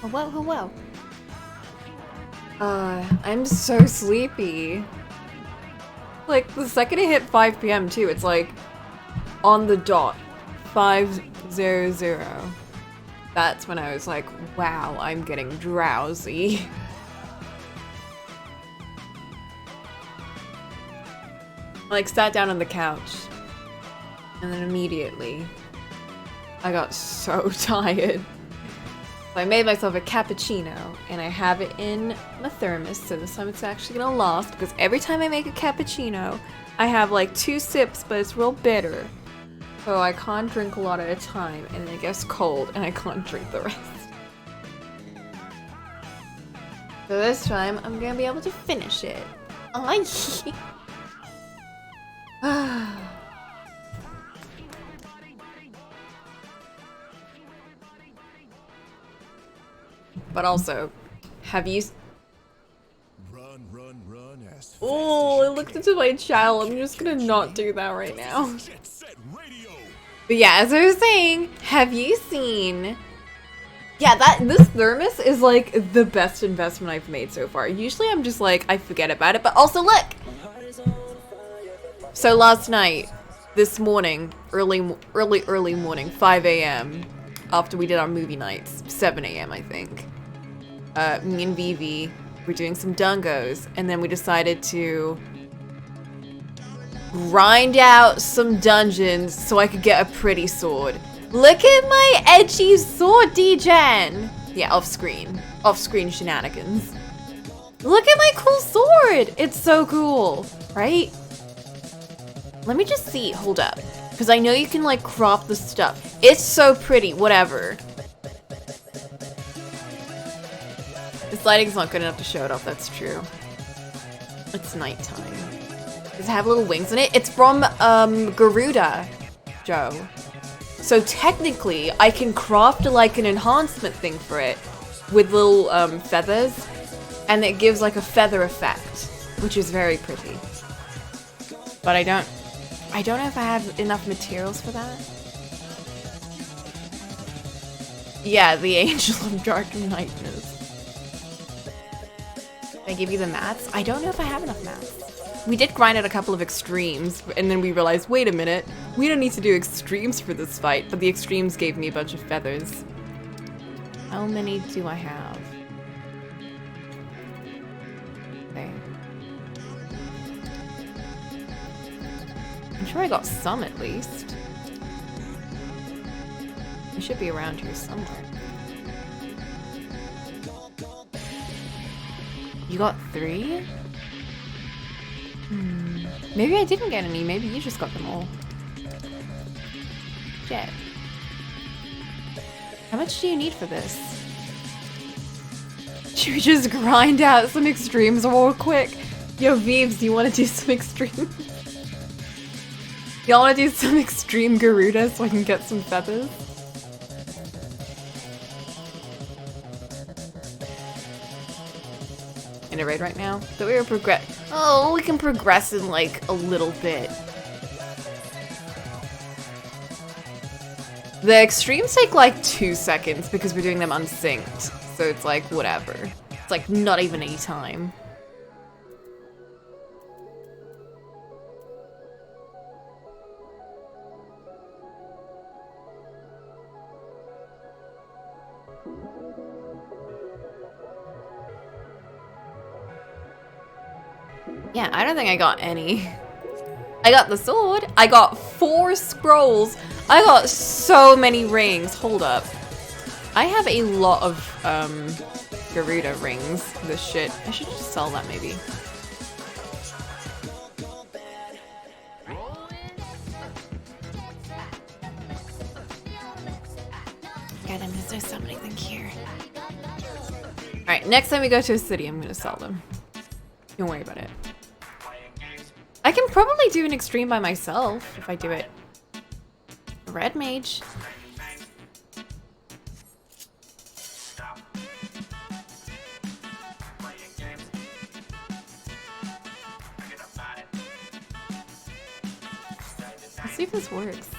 Hello, hello. I'm so sleepy. Like, the second it hit 5 p.m. too, it's like, on the dot, 5:00. That's when I was like, wow, I'm getting drowsy. Like, sat down on the couch, and then immediately, I got so tired. So I made myself a cappuccino, and I have it in my thermos, so this time it's actually gonna last, because every time I make a cappuccino, I have like 2 sips, but it's real bitter. So I can't drink a lot at a time, and it gets cold, and I can't drink the rest. So this time, I'm gonna be able to finish it. But also, have you... Oh, I looked into my channel. I'm just gonna not do that right now. But yeah, as I was saying, have you seen... Yeah, this thermos is like the best investment I've made so far. Usually I'm just like, I forget about it, but also look! So last night, this morning, early morning, 5 a.m., after we did our movie nights, 7 a.m. I think. Me and Vivi were doing some dungos, and then we decided to grind out some dungeons so I could get a pretty sword. Look at my edgy sword, D-Gen! Yeah, off-screen shenanigans. Look at my cool sword! It's so cool, right? Let me just see, hold up. Because I know you can like crop the stuff. It's so pretty, whatever. This lighting's not good enough to show it off, that's true. It's nighttime. Does it have little wings in it? It's from Garuda, Joe. So technically, I can craft like an enhancement thing for it with little feathers, and it gives like a feather effect, which is very pretty. But I don't know if I have enough materials for that. Yeah, the Angel of Dark Nightness. Did I give you the mats? I don't know if I have enough mats. We did grind out a couple of extremes, and then we realized, wait a minute, we don't need to do extremes for this fight, but the extremes gave me a bunch of feathers. How many do I have? Okay. I'm sure I got some at least. It should be around here somewhere. You got 3? Maybe I didn't get any. Maybe you just got them all. Jet. How much do you need for this? Should we just grind out some extremes real quick? Yo, Vives, you want to do some extreme? Y'all want to do some extreme Garuda so I can get some feathers? In a raid right now? But we were we can progress in like a little bit. The extremes take like 2 seconds because we're doing them unsynced. So it's like, whatever. It's like not even any time. Yeah, I don't think I got any. I got the sword. I got 4 scrolls. I got so many rings. Hold up. I have a lot of Garuda rings. This shit. I should just sell that maybe. God, there's so many Alright, next time we go to a city, I'm gonna sell them. Don't worry about it. I can probably do an extreme by myself if I do it. Red mage. Let's see if this works.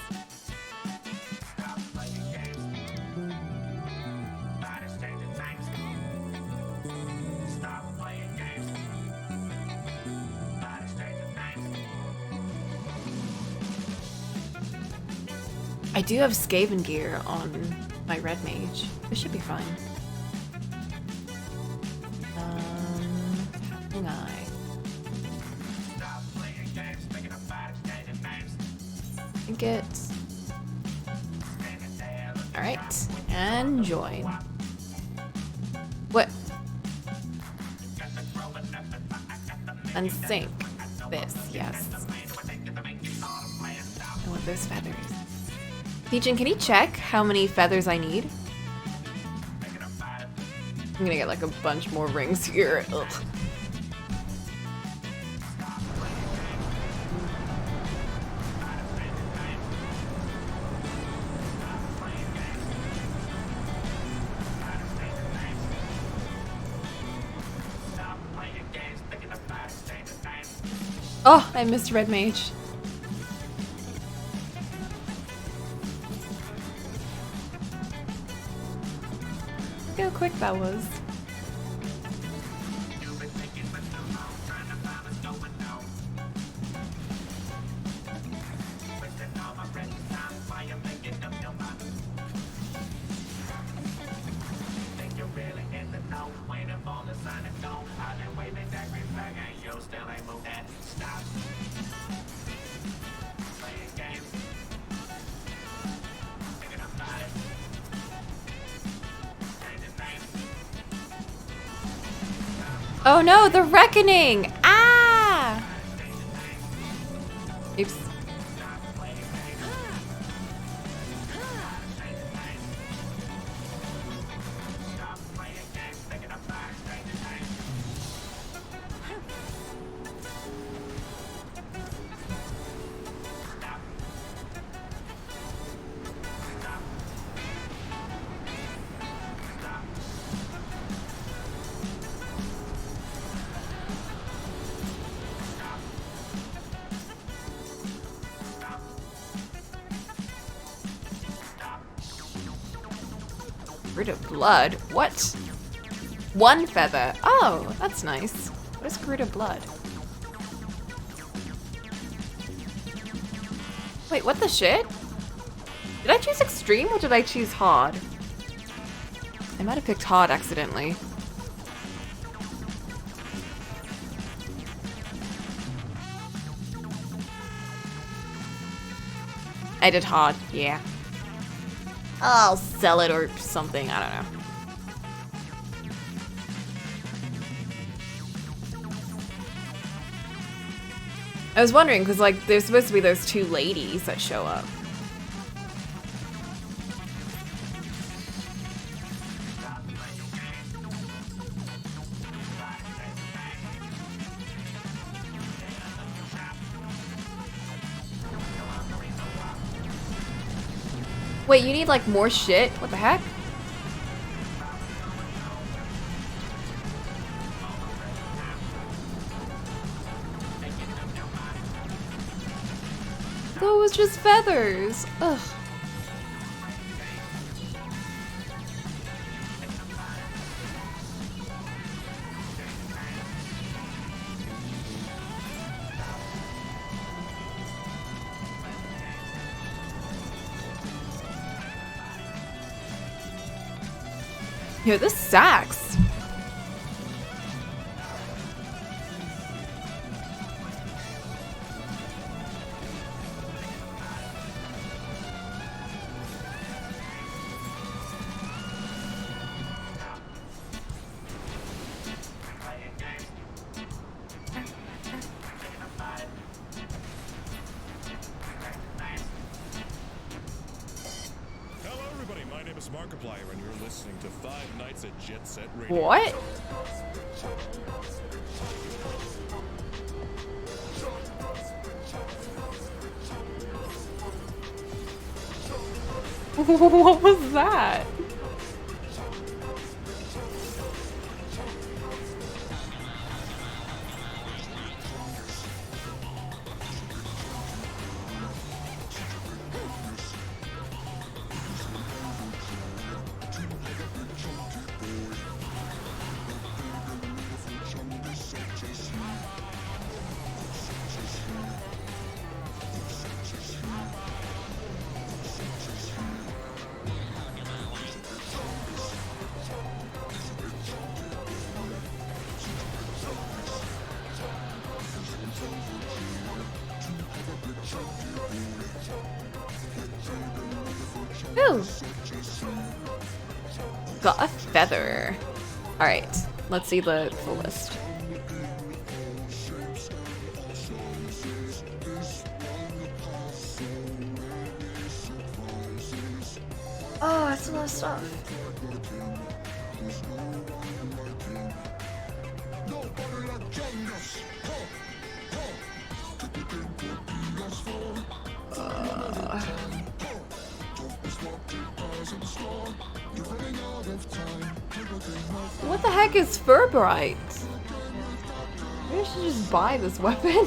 I do have Skaven gear on my red mage. This should be fine. Hang on. Get. Alright, and join. What? And sync this, yes. I want those feathers. Peachin, can you check how many feathers I need? I'm gonna get like a bunch more rings here. Ugh. Oh, I missed red mage. Look how quick that was. Oh no, the reckoning! Ah! Oops. Rid of blood? What? One feather. Oh, that's nice. What is rid of blood? Wait, what the shit? Did I choose extreme or did I choose hard? I might have picked hard accidentally. I did hard, yeah. I'll sell it or something, I don't know. I was wondering, because like, there's supposed to be those two ladies that show up. Wait, you need like more shit? What the heck? That was just feathers. Ugh. Yo, this sucks. It's Markiplier, and you're listening to 5 Nights at Jet Set Radio. What? What was that? Ooh. Got a feather. Alright, let's see the full list. Oh, that's a lot of stuff. What the heck is Furbright? Maybe I should just buy this weapon.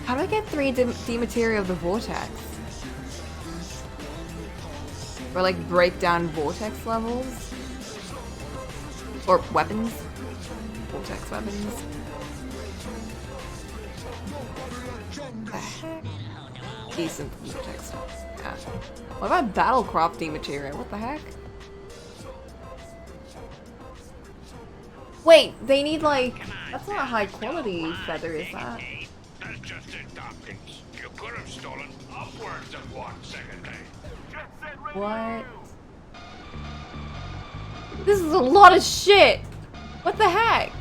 How do I get 3D material of the vortex? Or like break down vortex levels? Or weapons? Vortex weapons. The heck? Decent vortex stuff. Yeah. What about Battlecraft material? What the heck? Wait, they need like... That's not a high quality feather, is that? That's just it, Tompkins. You could have stolen upwards of 1 second day. What? This is a lot of shit! What the heck?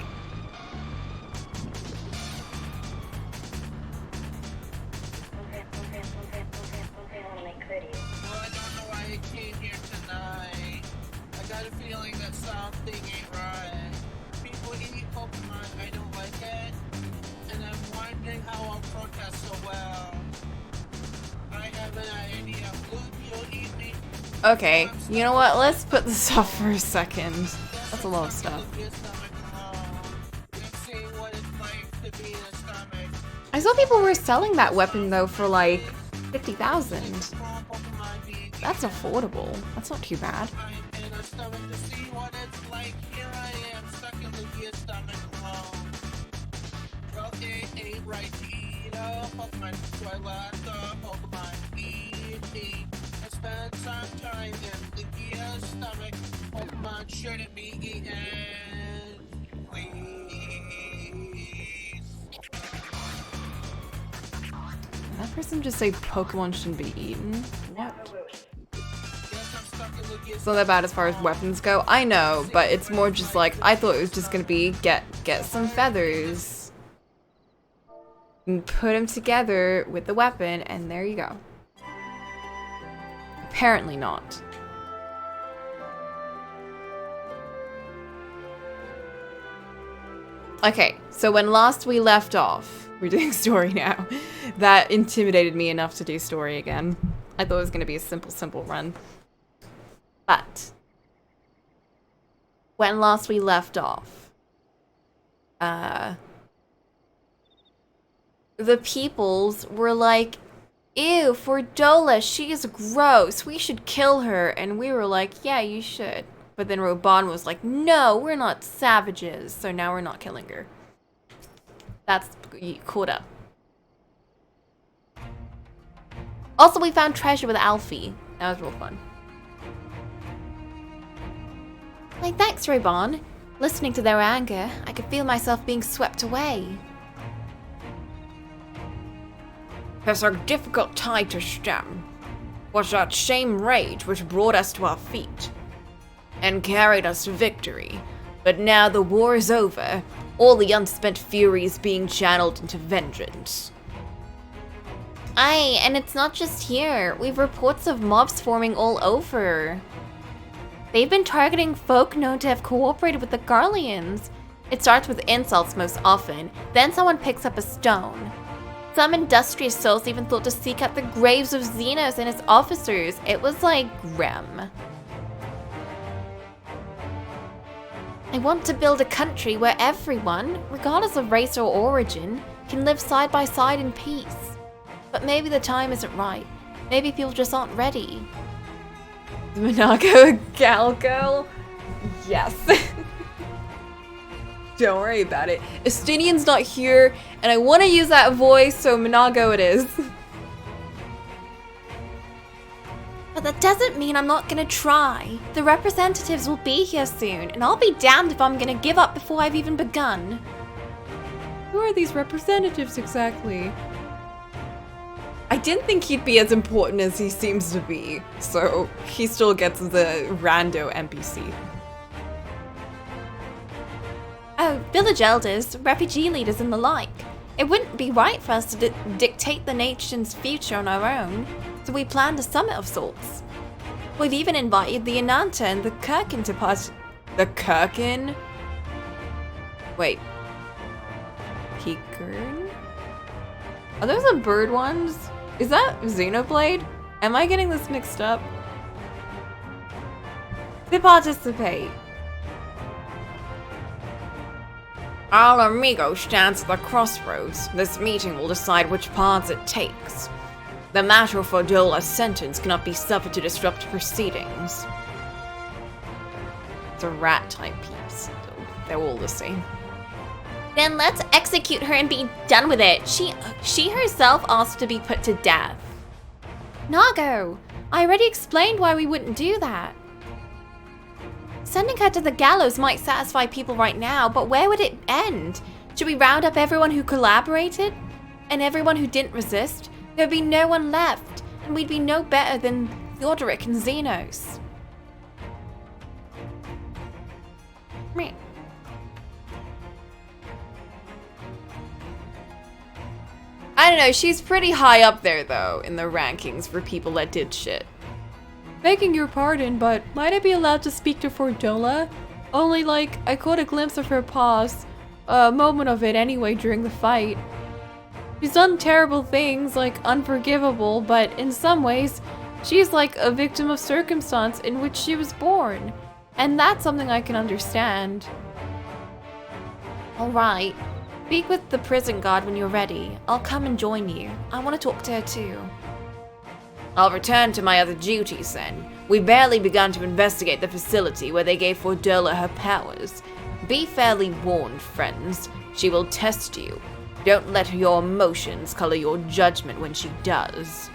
Okay, you know what? Let's put this off for a second. That's a lot of stuff. I saw people were selling that weapon though for like 50,000. That's affordable. That's not too bad. Shouldn't be eaten, please. Did that person just say Pokemon shouldn't be eaten? What? It's not that bad as far as weapons go. I know, but it's more just like, I thought it was just gonna be get some feathers and put them together with the weapon, and there you go. Apparently not. Okay, so when last we left off, we're doing story now. That intimidated me enough to do story again. I thought it was going to be a simple run. But when last we left off, the peoples were like, ew, Fordola, she is gross. We should kill her. And we were like, yeah, you should. But then Roban was like, no, we're not savages, so now we're not killing her. That's caught up. Also, we found treasure with Alfie. That was real fun. Like, thanks, Roban. Listening to their anger, I could feel myself being swept away. It's a difficult tide to stem. Was that same rage which brought us to our feet and carried us to victory. But now the war is over, all the unspent fury is being channeled into vengeance. Aye, and it's not just here. We've reports of mobs forming all over. They've been targeting folk known to have cooperated with the Garleans. It starts with insults most often, then someone picks up a stone. Some industrious souls even thought to seek out the graves of Xenos and his officers. It was like grim. I want to build a country where everyone, regardless of race or origin, can live side by side in peace. But maybe the time isn't right. Maybe people just aren't ready. Is Monaco a gal girl? Yes. Don't worry about it. Estinian's not here, and I want to use that voice, so Monaco it is. But that doesn't mean I'm not gonna try. The representatives will be here soon, and I'll be damned if I'm gonna give up before I've even begun. Who are these representatives exactly? I didn't think he'd be as important as he seems to be, so he still gets the rando NPC. Oh, village elders, refugee leaders and the like. It wouldn't be right for us to dictate the nation's future on our own, so we planned a summit of sorts. We've even invited the Ananta and the Kirkin to part- The Kirkin? Wait. Kikern? Are those the bird ones? Is that Xenoblade? Am I getting this mixed up? To participate. Our amigo stands at the crossroads. This meeting will decide which paths it takes. The matter for Dola's sentence cannot be suffered to disrupt proceedings. It's a rat-type piece. They're all the same. Then let's execute her and be done with it. She herself asked to be put to death. Nago, I already explained why we wouldn't do that. Sending her to the gallows might satisfy people right now, but where would it end? Should we round up everyone who collaborated? And everyone who didn't resist? There'd be no one left, and we'd be no better than Theodoric and Xenos. Meh. I don't know, she's pretty high up there though, in the rankings for people that did shit. Begging your pardon, but might I be allowed to speak to Fordola? Only like, I caught a glimpse of her paws, a moment of it anyway during the fight. She's done terrible things, like unforgivable, but in some ways, she's like a victim of circumstance in which she was born. And that's something I can understand. Alright. Speak with the prison guard when you're ready. I'll come and join you. I want to talk to her too. I'll return to my other duties then. We barely begun to investigate the facility where they gave Fordola her powers. Be fairly warned, friends. She will test you. Don't let your emotions color your judgment when she does.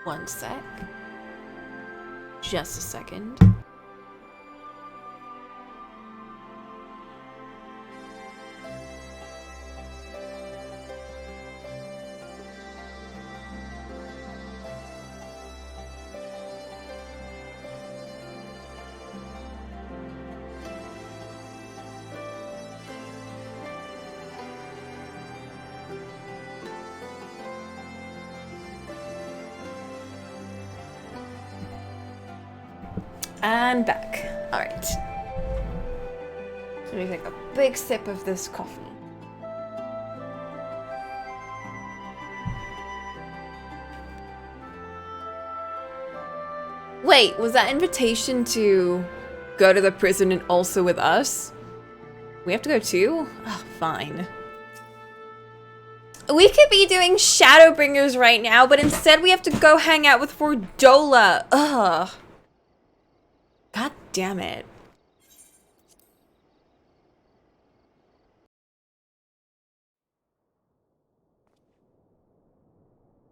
One sec. Just a second. And back. Alright. Let me take a big sip of this coffee. Wait, was that invitation to go to the prison and also with us? We have to go too? Oh, fine. We could be doing Shadowbringers right now, but instead we have to go hang out with Fordola. Ugh. God damn it.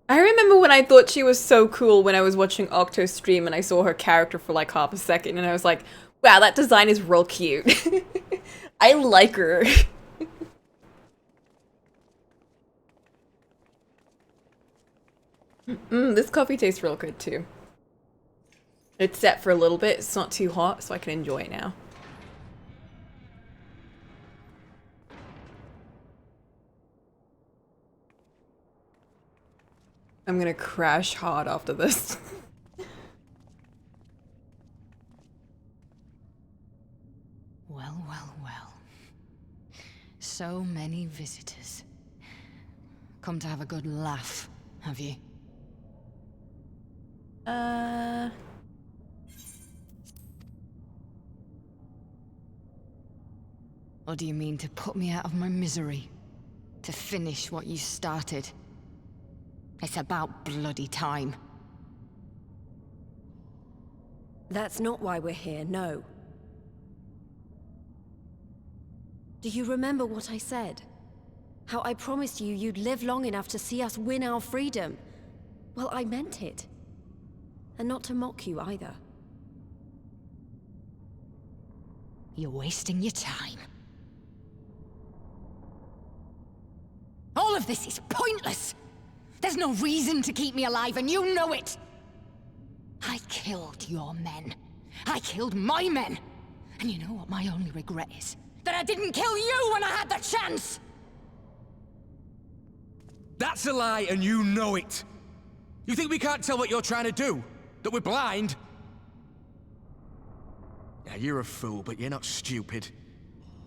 I remember when I thought she was so cool when I was watching Octo's stream and I saw her character for like half a second and I was like, wow, that design is real cute. I like her. This coffee tastes real good too. It's set for a little bit. It's not too hot, so I can enjoy it now. I'm gonna crash hard after this. Well, well, well. So many visitors. Come to have a good laugh, have you? Or do you mean to put me out of my misery? To finish what you started? It's about bloody time. That's not why we're here, no. Do you remember what I said? How I promised you you'd live long enough to see us win our freedom? Well, I meant it. And not to mock you either. You're wasting your time. All of this is pointless! There's no reason to keep me alive, and you know it! I killed your men. I killed my men! And you know what my only regret is? That I didn't kill you when I had the chance! That's a lie, and you know it! You think we can't tell what you're trying to do? That we're blind? Yeah, you're a fool, but you're not stupid.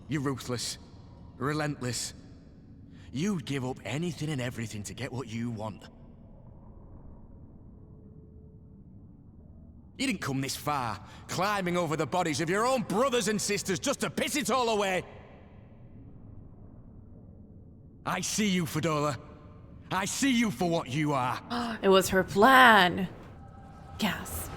You're ruthless. Relentless. You'd give up anything and everything to get what you want. You didn't come this far, climbing over the bodies of your own brothers and sisters just to piss it all away. I see you, Fedora. I see you for what you are. It was her plan. Yes.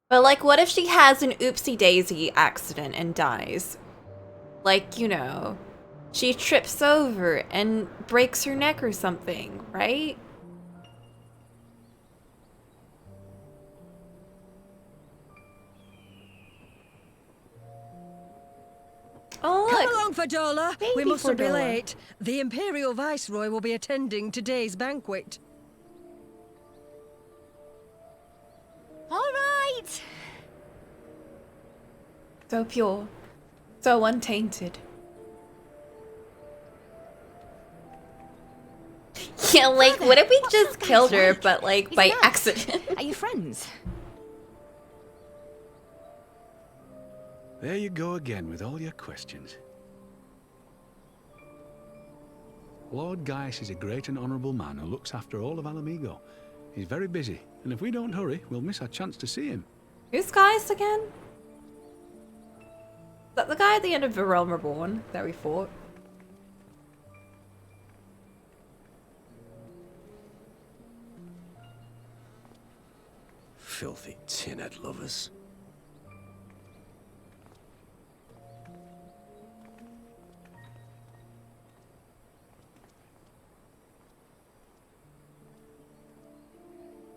But like, what if she has an oopsie-daisy accident and dies? Like, you know, she trips over and breaks her neck or something, right? Oh, Come look. along, Fadola. We Baby mustn't be Fadola. late. The Imperial Viceroy will be attending today's banquet. All right! So pure. So untainted. Yeah, like, what if we What's just that guy killed her, like? but like, He's by nice. accident? Are you friends? There you go again with all your questions. Lord Gaius is a great and honourable man who looks after all of Alamigo. He's very busy, and if we don't hurry, we'll miss our chance to see him. Who's Gaius again? Is that the guy at the end of The Realm Reborn that we fought? Filthy tin-head lovers.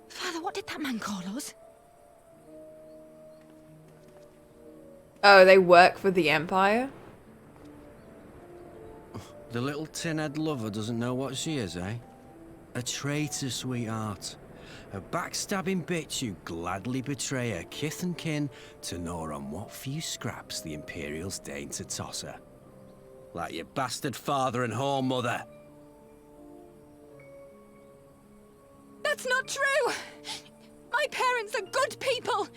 Father, what did that man call us? Oh, they work for the Empire? The little tin-head lover doesn't know what she is, eh? A traitor, sweetheart. A backstabbing bitch who'd gladly betray her kith and kin to gnaw on what few scraps the Imperials deign to toss her. Like your bastard father and whore mother. That's not true! My parents are good people!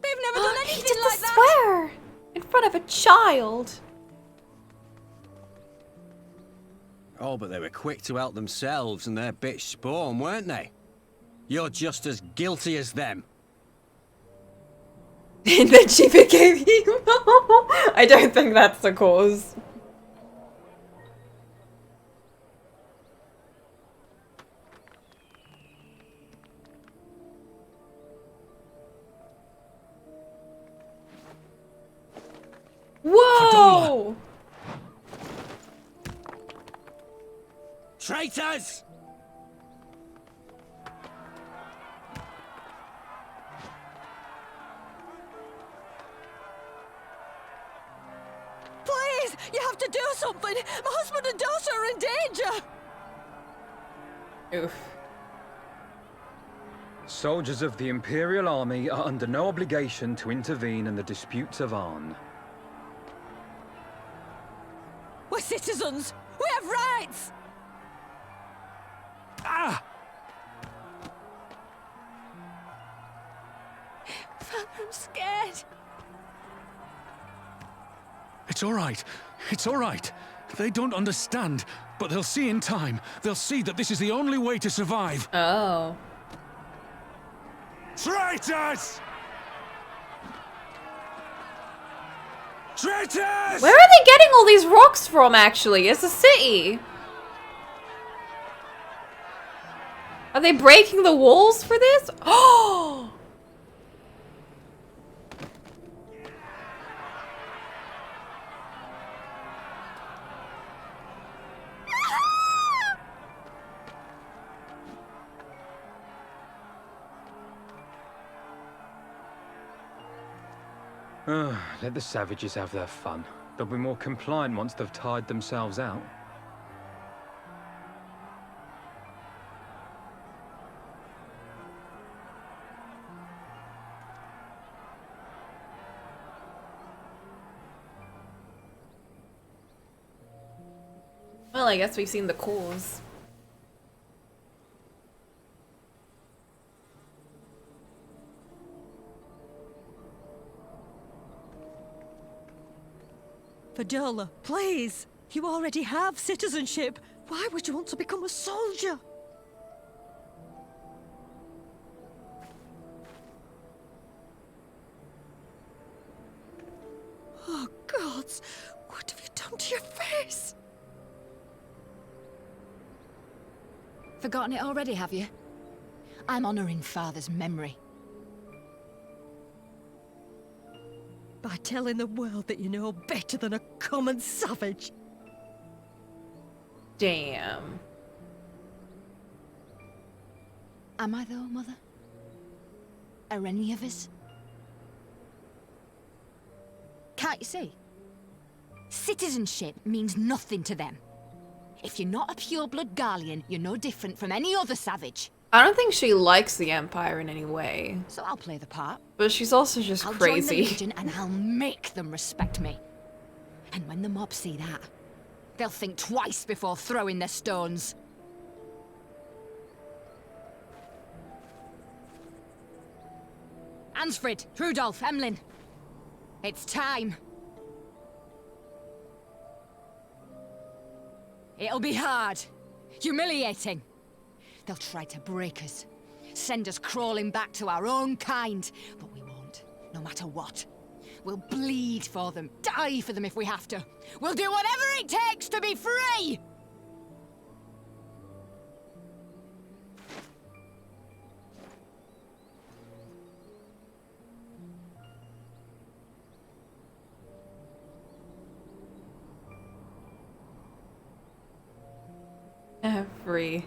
They've never done He anything did like the that! swear! In front of a child! Oh, but they were quick to help themselves and their bitch spawn, weren't they? You're just as guilty as them. And then she became evil. I don't think that's the cause. Whoa! Traitors! have to do something! My husband and daughter are in danger! Oof. Soldiers of the Imperial Army are under no obligation to intervene in the disputes of Arn. We're citizens! We have rights! Ah! Father, I'm scared. It's all right. It's all right. They don't understand, but they'll see in time. They'll see that this is the only way to survive. Oh. Traitors! Traitors! Where are they getting all these rocks from, actually? It's a city. Are they breaking the walls for this? Oh! Let the savages have their fun. They'll be more compliant once they've tired themselves out. Well, I guess we've seen the cause. Vidola, please! You already have citizenship. Why would you want to become a soldier? Oh, gods! What have you done to your face? Forgotten it already, have you? I'm honoring Father's memory. By telling the world that you know better than a common savage. Damn. Am I though, Mother? Are any of us? Can't you see? Citizenship means nothing to them. If you're not a pure-blood Garlean, you're no different from any other savage. I don't think she likes the Empire in any way. So I'll play the part. But she's also just I'll crazy. join the Legion and I'll make them respect me. And when the mob see that, they'll think twice before throwing their stones. Ansfrid, Rudolph, Emlyn. It's time. It'll be hard. Humiliating. They'll try to break us. Send us crawling back to our own kind. But we won't, no matter what. We'll bleed for them, die for them if we have to. We'll do whatever it takes to be free! Free.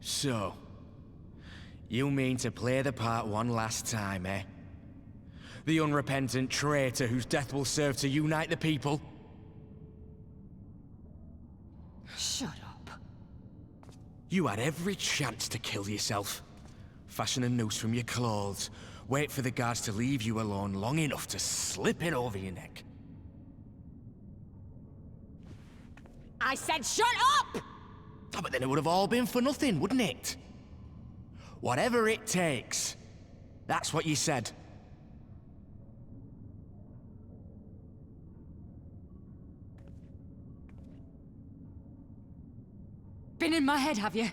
So, you mean to play the part one last time, eh? The unrepentant traitor whose death will serve to unite the people? Shut up. You had every chance to kill yourself. Fashion a noose from your clothes. Wait for the guards to leave you alone long enough to slip it over your neck. I said shut up! Oh, but then it would have all been for nothing, wouldn't it? Whatever it takes. That's what you said. Been in my head, have you?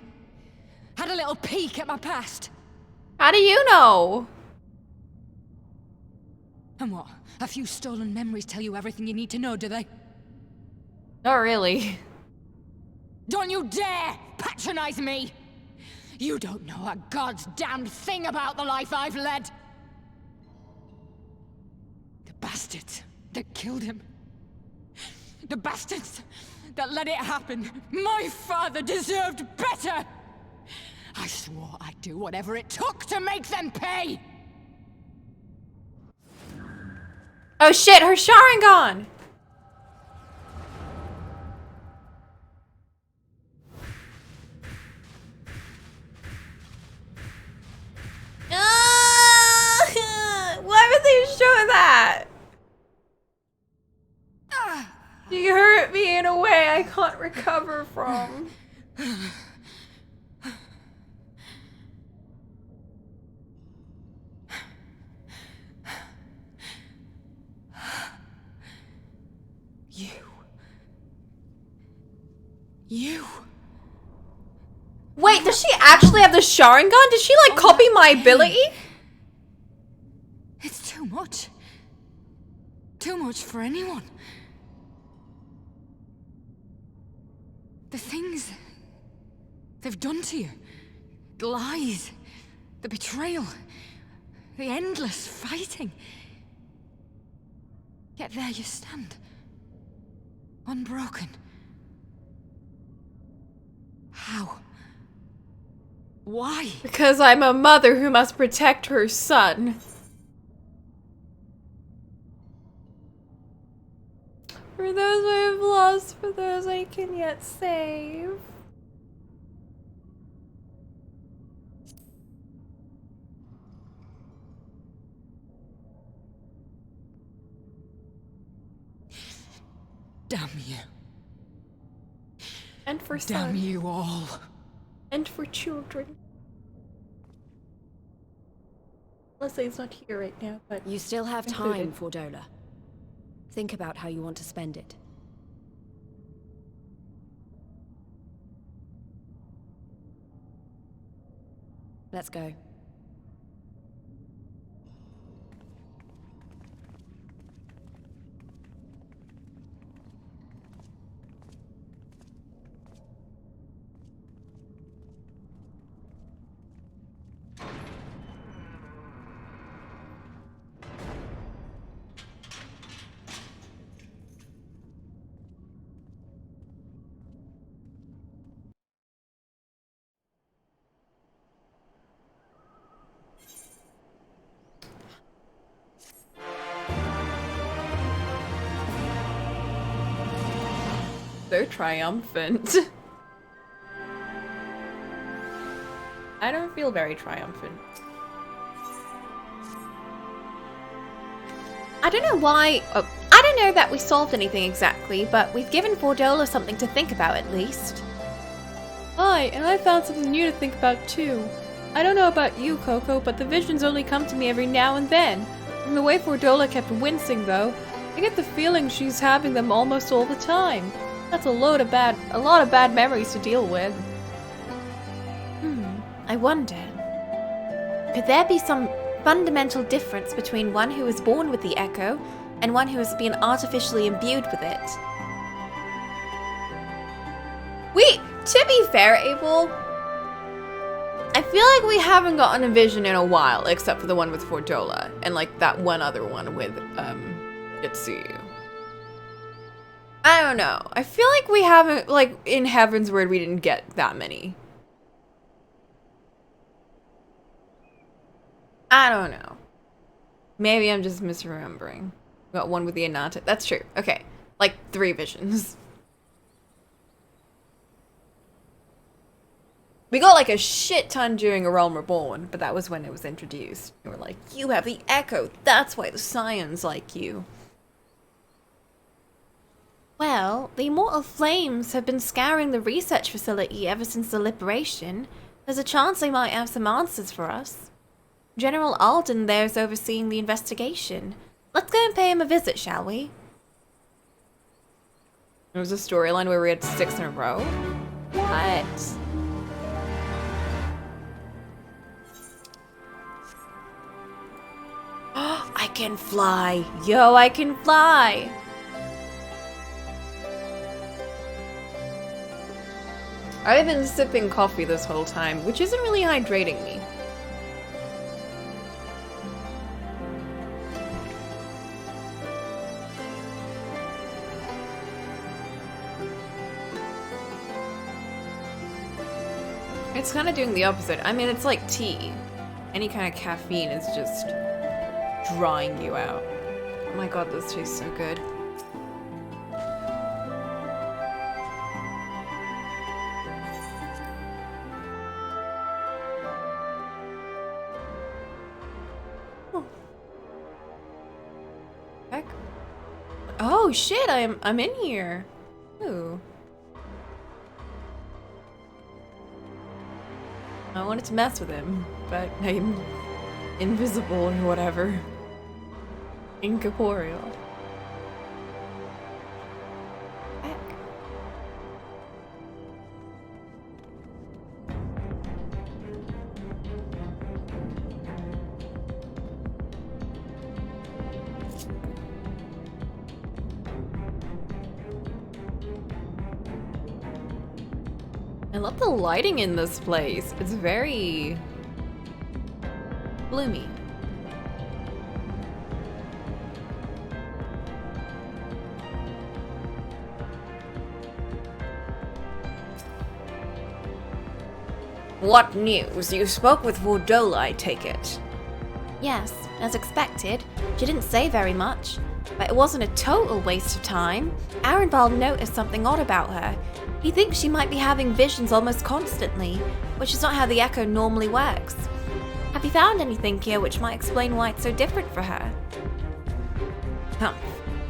Had a little peek at my past? How do you know? And what? A few stolen memories tell you everything you need to know, do they? Not really. Don't you dare patronize me! You don't know a god's damned thing about the life I've led! The bastards that killed him. The bastards that let it happen. My father deserved better! I swore I'd do whatever it took to make them pay! Oh shit, her Sharingan! Why would they show that? You hurt me in a way I can't recover from. You. Wait, does she actually have the Sharingan? Did she like copy my ability? It's too much. Too much for anyone. The things they've done to you. The lies. The betrayal. The endless fighting. Yet there you stand. Unbroken. How? Why? Because I'm a mother who must protect her son. For those I have lost, for those I can yet save. Damn you. And for Damn sons. you all. And for children. Leslie's not here right now, but... You still have time, Fordola. Think about how you want to spend it. Let's go. So triumphant. I don't feel very triumphant. I don't know why... Oh, I don't know that we solved anything exactly, but we've given Fordola something to think about at least. Hi, and I found something new to think about too. I don't know about you, Coco, but the visions only come to me every now and then. From the way Fordola kept wincing, though, I get the feeling she's having them almost all the time. That's a lot of bad memories to deal with. I wonder, could there be some fundamental difference between one who was born with the echo and one who has been artificially imbued with it? To be fair, Abel, I feel like we haven't gotten a vision in a while, except for the one with Fordola, and like that one other one with, Itsuyu. I don't know. I feel like we haven't, like, in Heaven's Word, we didn't get that many. I don't know. Maybe I'm just misremembering. Got one with the Anata. That's true. Okay. Like, 3 visions. We got, like, a shit ton during A Realm Reborn, but that was when it was introduced. And we're like, you have the Echo. That's why the Scions like you. Well, the Immortal Flames have been scouring the research facility ever since the liberation. There's a chance they might have some answers for us. General Alden there's overseeing the investigation. Let's go and pay him a visit, shall we? There was a storyline where we had 6 in a row? What? I can fly! Yo, I can fly! I've been sipping coffee this whole time, which isn't really hydrating me. It's kind of doing the opposite. I mean, it's like tea. Any kind of caffeine is just drying you out. Oh my god, this tastes so good. Oh. Heck. Oh shit, I'm in here. Ooh. I wanted to mess with him, but I'm invisible or whatever. Incorporeal. Heck. I love the lighting in this place. It's very gloomy. What news? You spoke with Vordola, I take it. Yes, as expected. She didn't say very much. But it wasn't a total waste of time. Arenvald noticed something odd about her. He thinks she might be having visions almost constantly, which is not how the Echo normally works. Have you found anything here which might explain why it's so different for her?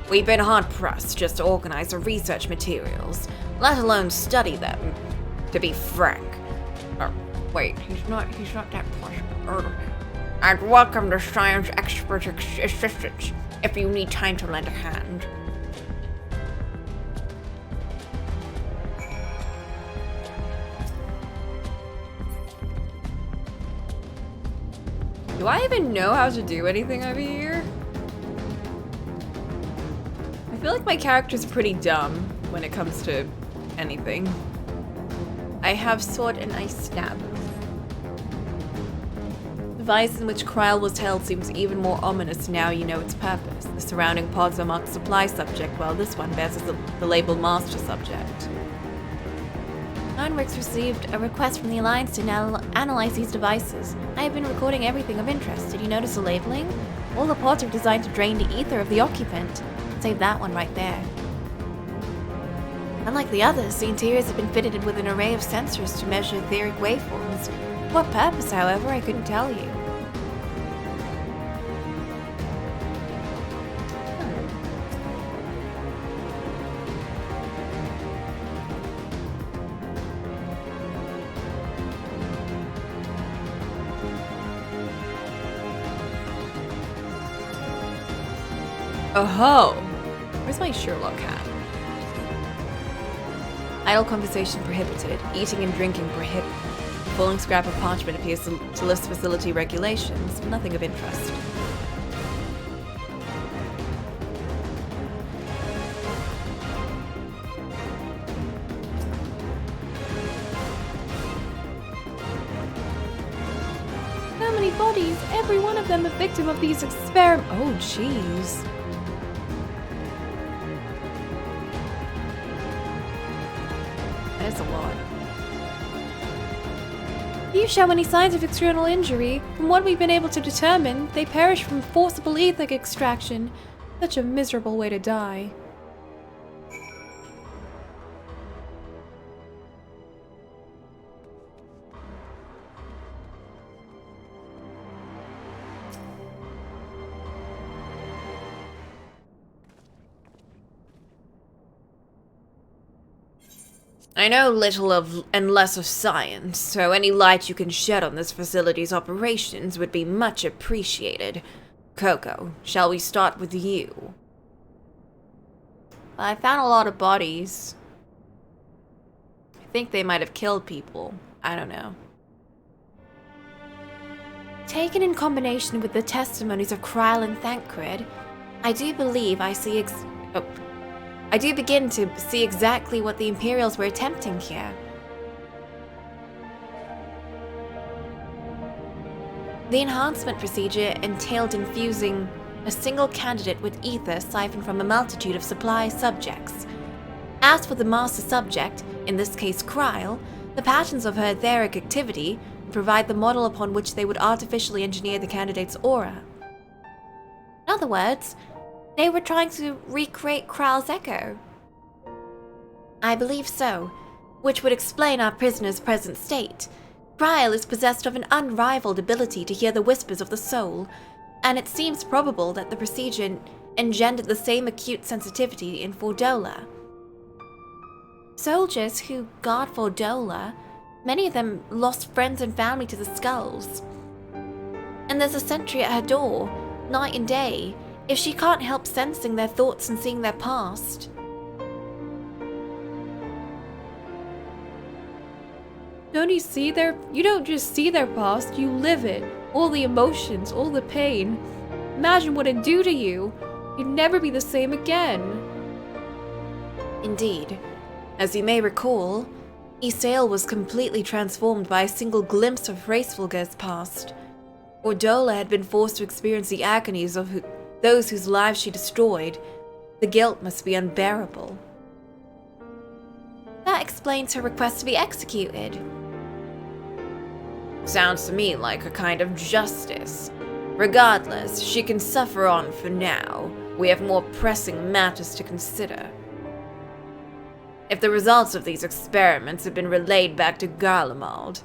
We've been hard-pressed just to organize the research materials, let alone study them, to be frank. Wait, he's not that possible. I'd welcome the science expert assistance if you need time to lend a hand. Do I even know how to do anything over here? I feel like my character's pretty dumb when it comes to anything. I have sword and I stab. The vice in which Kryl was held seems even more ominous now you know its purpose. The surrounding pods are marked supply subject, while this one bears the label master subject. Ironworks received a request from the Alliance to analyze these devices. I have been recording everything of interest. Did you notice the labeling? All the pods are designed to drain the ether of the occupant. Save that one right there. Unlike the others, the interiors have been fitted with an array of sensors to measure etheric waveforms. For what purpose, however, I couldn't tell you. Oh-ho! Where's my Sherlock hat? Idle conversation prohibited. Eating and drinking prohibited. Falling scrap of parchment appears to list facility regulations. Nothing of interest. How many bodies? Every one of them a victim of these experiments. Oh, jeez. That's a lot. Do you show any signs of external injury? From what we've been able to determine, they perished from forcible etheric extraction. Such a miserable way to die. I know little of and less of science, so any light you can shed on this facility's operations would be much appreciated. Coco, shall we start with you? I found a lot of bodies. I think they might have killed people. I don't know. Taken in combination with the testimonies of Kryl and Thancred, I do believe I do begin to see exactly what the Imperials were attempting here. The enhancement procedure entailed infusing a single candidate with ether siphoned from a multitude of supply subjects. As for the master subject, in this case Kryle, the patterns of her etheric activity would provide the model upon which they would artificially engineer the candidate's aura. In other words, they were trying to recreate Kryle's echo. I believe so, which would explain our prisoner's present state. Kryle is possessed of an unrivaled ability to hear the whispers of the soul, and it seems probable that the procedure engendered the same acute sensitivity in Fordola. Soldiers who guard Fordola, many of them lost friends and family to the skulls. And there's a sentry at her door, night and day, if she can't help sensing their thoughts and seeing their past. You don't just see their past, you live it. All the emotions, all the pain. Imagine what it'd do to you. You'd never be the same again. Indeed. As you may recall, Isael was completely transformed by a single glimpse of Hraesvelgur's past. Fordola had been forced to experience the agonies of those whose lives she destroyed. The guilt must be unbearable. That explains her request to be executed. Sounds to me like a kind of justice. Regardless, she can suffer on for now. We have more pressing matters to consider. If the results of these experiments have been relayed back to Garlemald,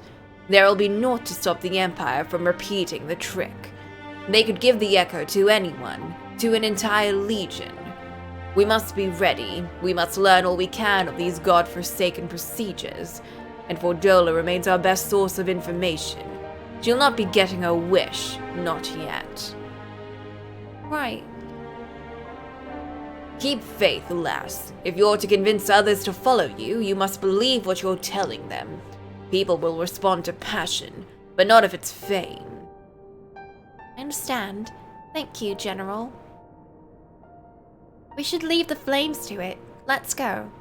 there will be naught to stop the Empire from repeating the trick. They could give the echo to anyone, to an entire legion. We must be ready. We must learn all we can of these god-forsaken procedures, and Fordola remains our best source of information. She'll not be getting her wish, not yet. Right. Keep faith, lass. If you're to convince others to follow you, you must believe what you're telling them. People will respond to passion, but not if it's vain. I understand. Thank you, General. We should leave the flames to it. Let's go.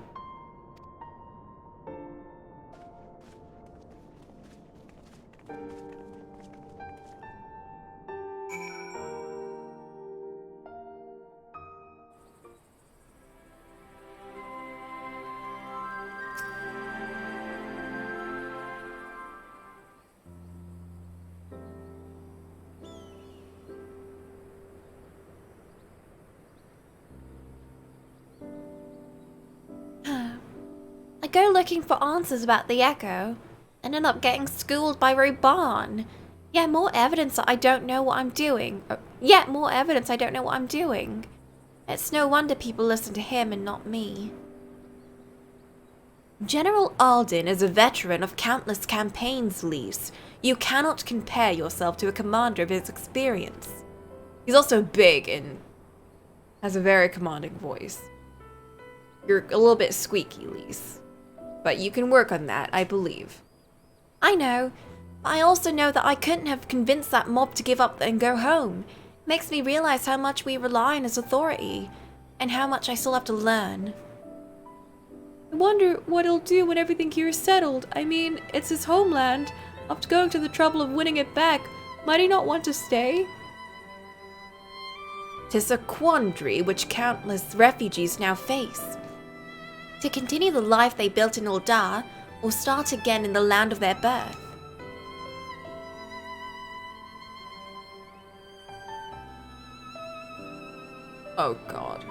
I go looking for answers about the echo, and end up getting schooled by Roban. Yet more evidence that I don't know what I'm doing. It's no wonder people listen to him and not me. General Alden is a veteran of countless campaigns, Lise. You cannot compare yourself to a commander of his experience. He's also big and has a very commanding voice. You're a little bit squeaky, Lise. But you can work on that, I believe. I know, but I also know that I couldn't have convinced that mob to give up and go home. It makes me realize how much we rely on his authority, and how much I still have to learn. I wonder what he'll do when everything here is settled. I mean, it's his homeland. After going to the trouble of winning it back, might he not want to stay? 'Tis a quandary which countless refugees now face. To continue the life they built in Ul'dah, or start again in the land of their birth. Oh god.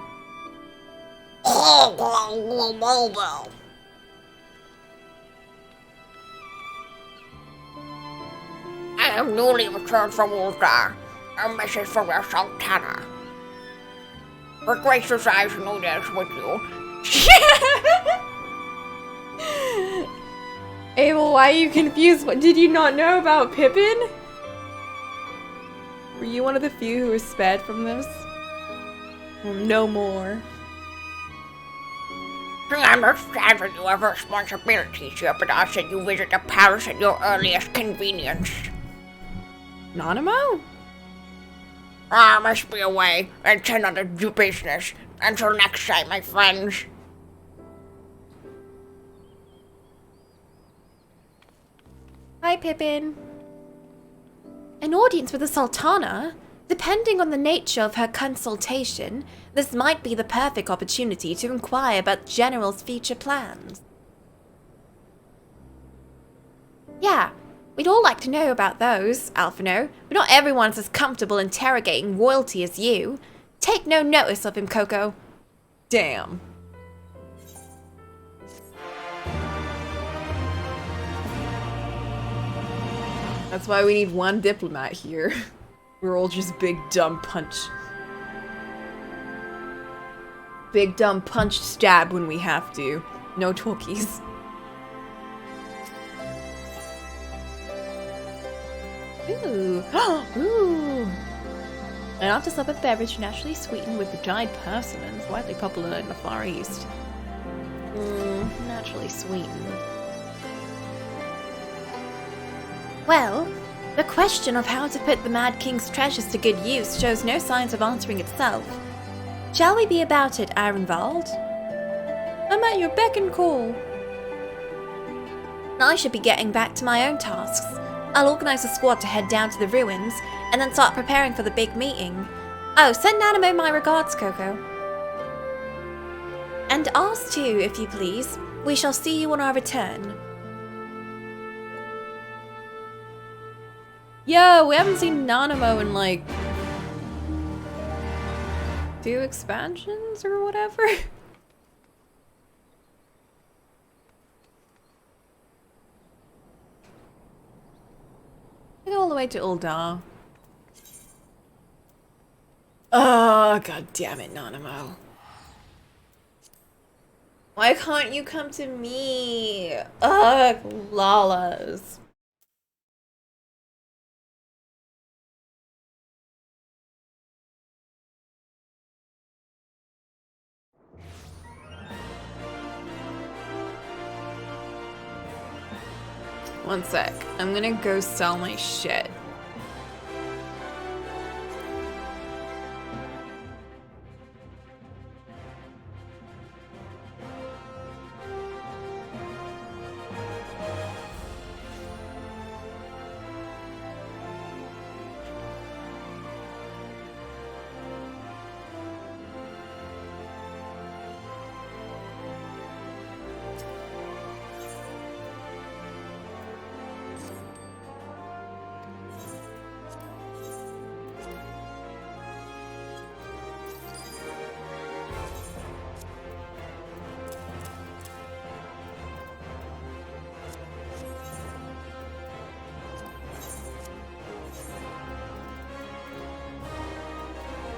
I have newly returned from Ul'dah. A message from your Sultana. Her gracious eyes know there's with you. Abel, why are you confused? What did you not know about Pippin? Were you one of the few who was spared from this? Well, no more. I understand that you have responsibilities here, but I said you visit the palace at your earliest convenience. Nanamo? I must be away and tend on to do business. Until next time, my friends. Hi, Pippin. An audience with the Sultana? Depending on the nature of her consultation, this might be the perfect opportunity to inquire about General's future plans. Yeah, we'd all like to know about those, Alphino, but not everyone's as comfortable interrogating royalty as you. Take no notice of him, Coco. Damn. That's why we need one diplomat here. We're all just big dumb punch. Big dumb punch stab when we have to. No talkies. Ooh. Ooh. An after-supper beverage naturally sweetened with dried persimmons, widely popular in the Far East. Naturally sweetened. Well, the question of how to put the Mad King's treasures to good use shows no signs of answering itself. Shall we be about it, Ironvald? I'm at your beck and call. I should be getting back to my own tasks. I'll organize a squad to head down to the ruins, and then start preparing for the big meeting. Oh, send Nanamo my regards, Coco. And ours too, if you please. We shall see you on our return. Yo, we haven't seen Nanamo in like 2 expansions or whatever. Go all the way to Ul'dah. Oh, god damn it, Nanamo. Why can't you come to me? Ugh, Lalas. One sec. I'm gonna go sell my shit.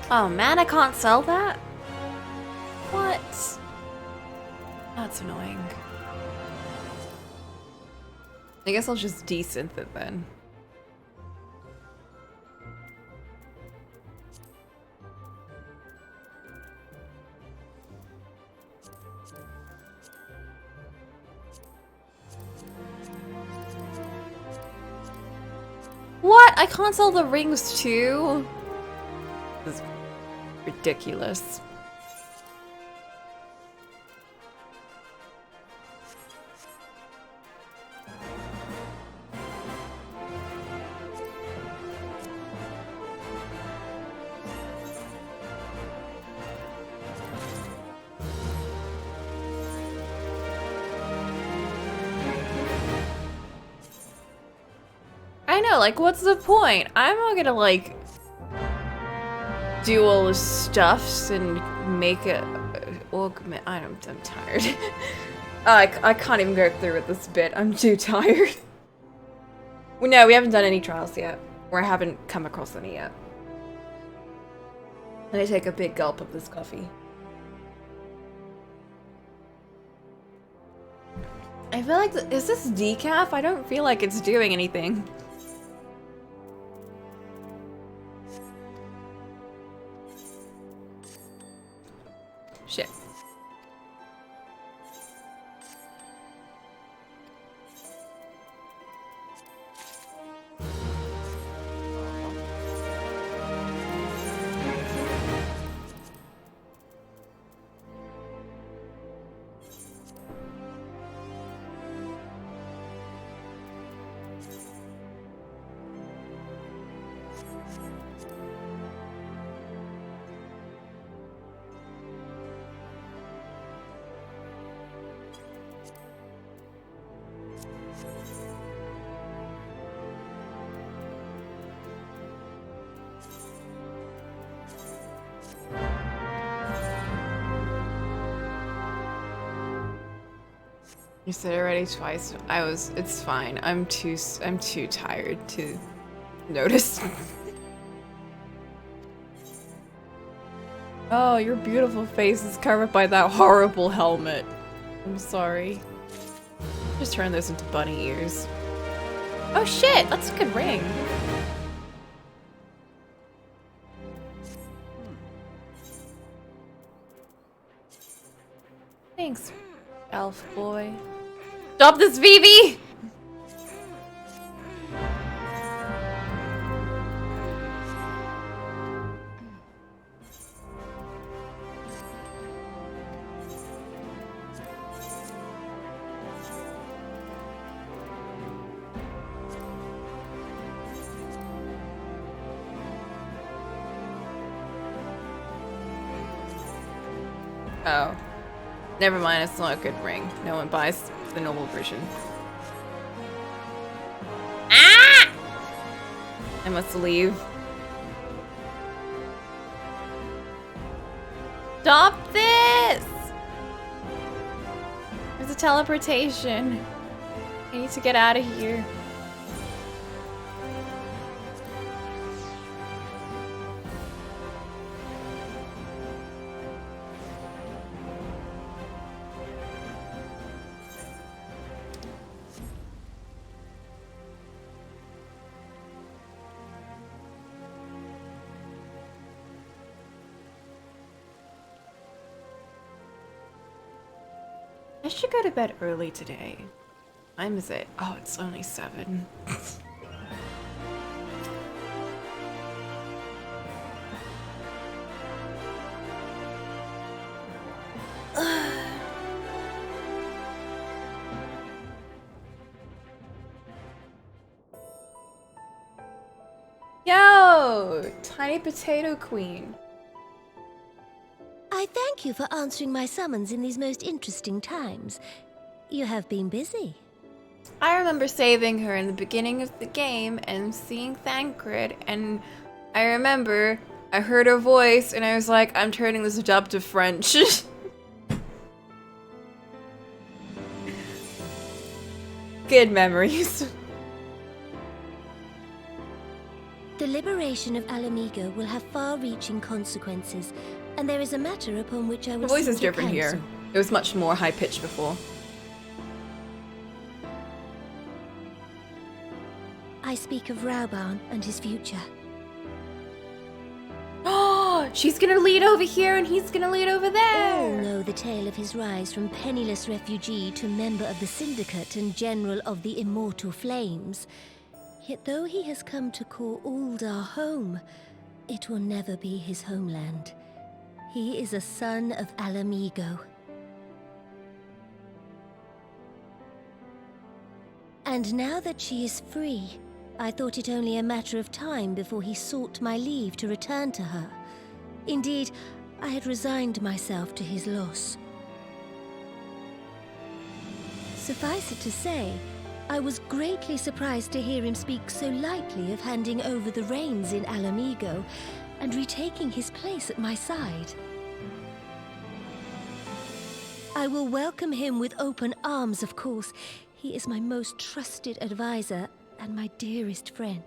Oh man, I can't sell that? What? That's annoying. I guess I'll just desynth it then. What? I can't sell the rings too? This is ridiculous. I know, like, what's the point? I'm not gonna, like, do all the stuffs and make it augment. I'm tired. I can't even go through with this bit. I'm too tired. Well, no, we haven't done any trials yet. Or I haven't come across any yet. Let me take a big gulp of this coffee. I feel like, is this decaf? I don't feel like it's doing anything. Shit. You said it already twice. It's fine. I'm too tired to notice. Oh, your beautiful face is covered by that horrible helmet. I'm sorry. Just turn those into bunny ears. Oh shit, that's a good ring. Thanks, elf boy. Stop this, Vivi! Oh. Never mind, it's not a good ring. No one buys the normal version. Ah! I must leave. Stop this! There's a teleportation. I need to get out of here. I should go to bed early today. What time is it? Oh, it's only 7. Yo! Tiny Potato Queen. I thank you for answering my summons in these most interesting times. You have been busy. I remember saving her in the beginning of the game and seeing Thancred, and I remember I heard her voice and I was like, I'm turning this dub to French. Good memories. The liberation of Alamigo will have far-reaching consequences, and there is a matter upon which I would The voice is seek your different here. counsel. It was much more high-pitched before. I speak of Rauban and his future. Oh, she's gonna lead over here and he's gonna lead over there. All know the tale of his rise from penniless refugee to member of the Syndicate and General of the Immortal Flames. Yet though he has come to call Uldar home, it will never be his homeland. He is a son of Alamigo. And now that she is free, I thought it only a matter of time before he sought my leave to return to her. Indeed, I had resigned myself to his loss. Suffice it to say, I was greatly surprised to hear him speak so lightly of handing over the reins in Alamigo and retaking his place at my side. I will welcome him with open arms, of course. He is my most trusted advisor and my dearest friend.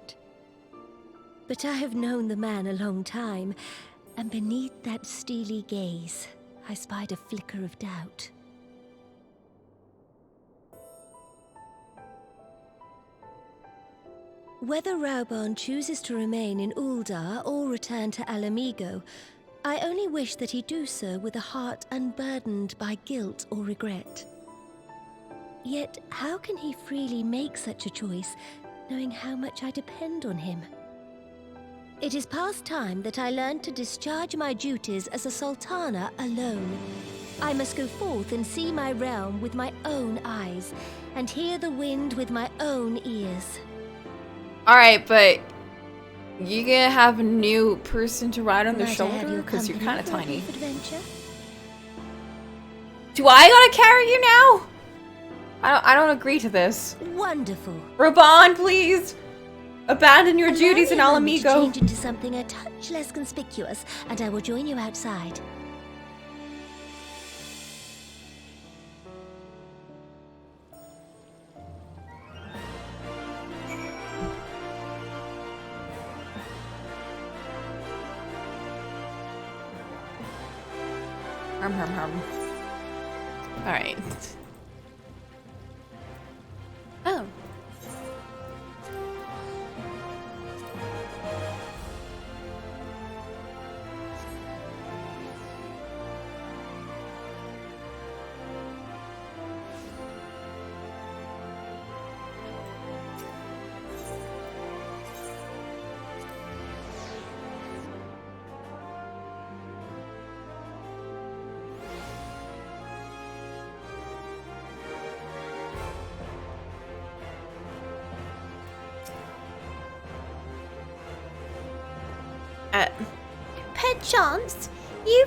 But I have known the man a long time, and beneath that steely gaze, I spied a flicker of doubt. Whether Rauban chooses to remain in Uldar or return to Alamigo, I only wish that he do so with a heart unburdened by guilt or regret. Yet, how can he freely make such a choice, knowing how much I depend on him? It is past time that I learned to discharge my duties as a sultana alone. I must go forth and see my realm with my own eyes, and hear the wind with my own ears. Alright, but You gonna have a new person to ride on their Might I have shoulder? your Because you're kind company of for a tiny. brief adventure? Do I gotta carry you now? I don't agree to this. Wonderful. Raban, please! Abandon your Allow duties me in a moment to Alamigo. change into something a touch less conspicuous, and I will join you outside. Alright. Oh. Perchance, you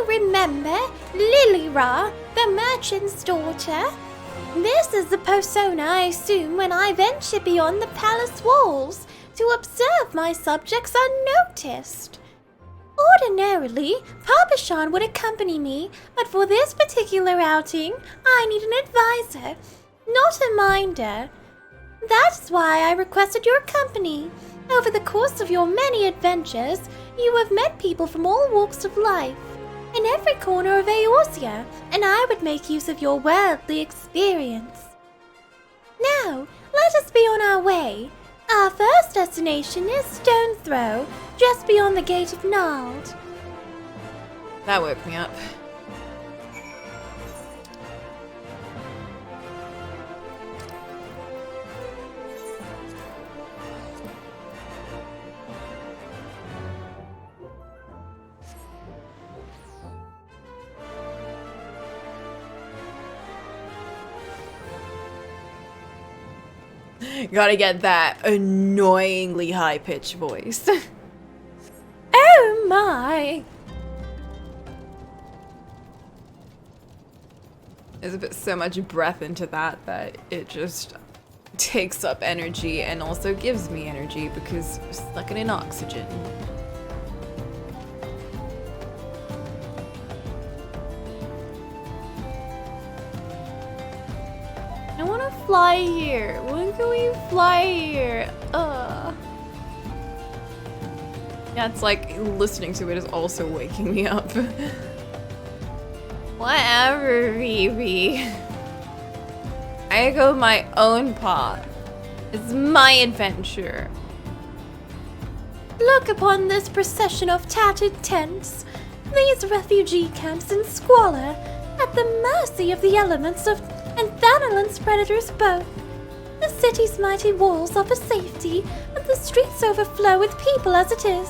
remember Lilira, the merchant's daughter? This is the persona I assume when I venture beyond the palace walls to observe my subjects unnoticed. Ordinarily, Papa would accompany me, but for this particular outing, I need an advisor, not a minder. That's why I requested your company. Over the course of your many adventures, you have met people from all walks of life, in every corner of Eorzea, and I would make use of your worldly experience. Now, let us be on our way. Our first destination is Stone's Throw, just beyond the gate of Nald. That woke me up. Gotta get that annoyingly high-pitched voice. Oh my! There's a bit so much breath into that it just takes up energy and also gives me energy because we're sucking in oxygen. I want to fly here. When can we fly here? Yeah, it's like listening to it is also waking me up. Whatever, Vivi. I go my own path. It's my adventure. Look upon this procession of tattered tents, these refugee camps in squalor, at the mercy of the elements and Thanalan's predators both. The city's mighty walls offer safety, and the streets overflow with people as it is.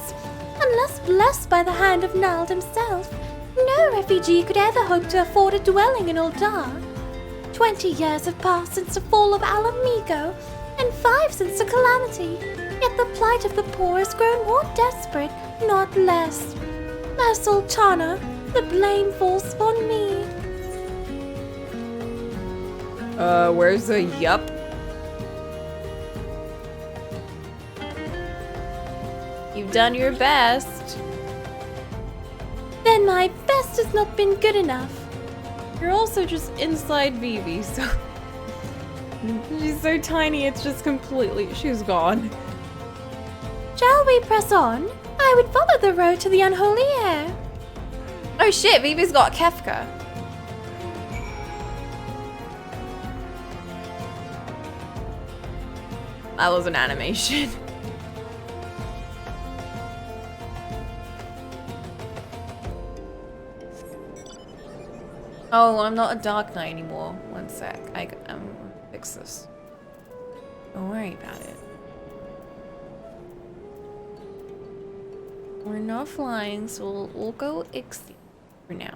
Unless blessed by the hand of Nald himself, no refugee could ever hope to afford a dwelling in Uldar. 20 years have passed since the fall of Alamigo, and 5 since the calamity. Yet the plight of the poor has grown more desperate, not less. My Sultana, the blame falls on me. Where's the yup? You've done your best. Then my best has not been good enough. You're also just inside Vivi, so... She's so tiny, it's just completely... She's gone. Shall we press on? I would follow the road to the unholy air. Oh shit, Vivi's got Kefka. That was an animation. Oh, I'm not a Dark Knight anymore. One sec. I'm fix this. Don't worry about it. We're not flying, so we'll go Ixie for now.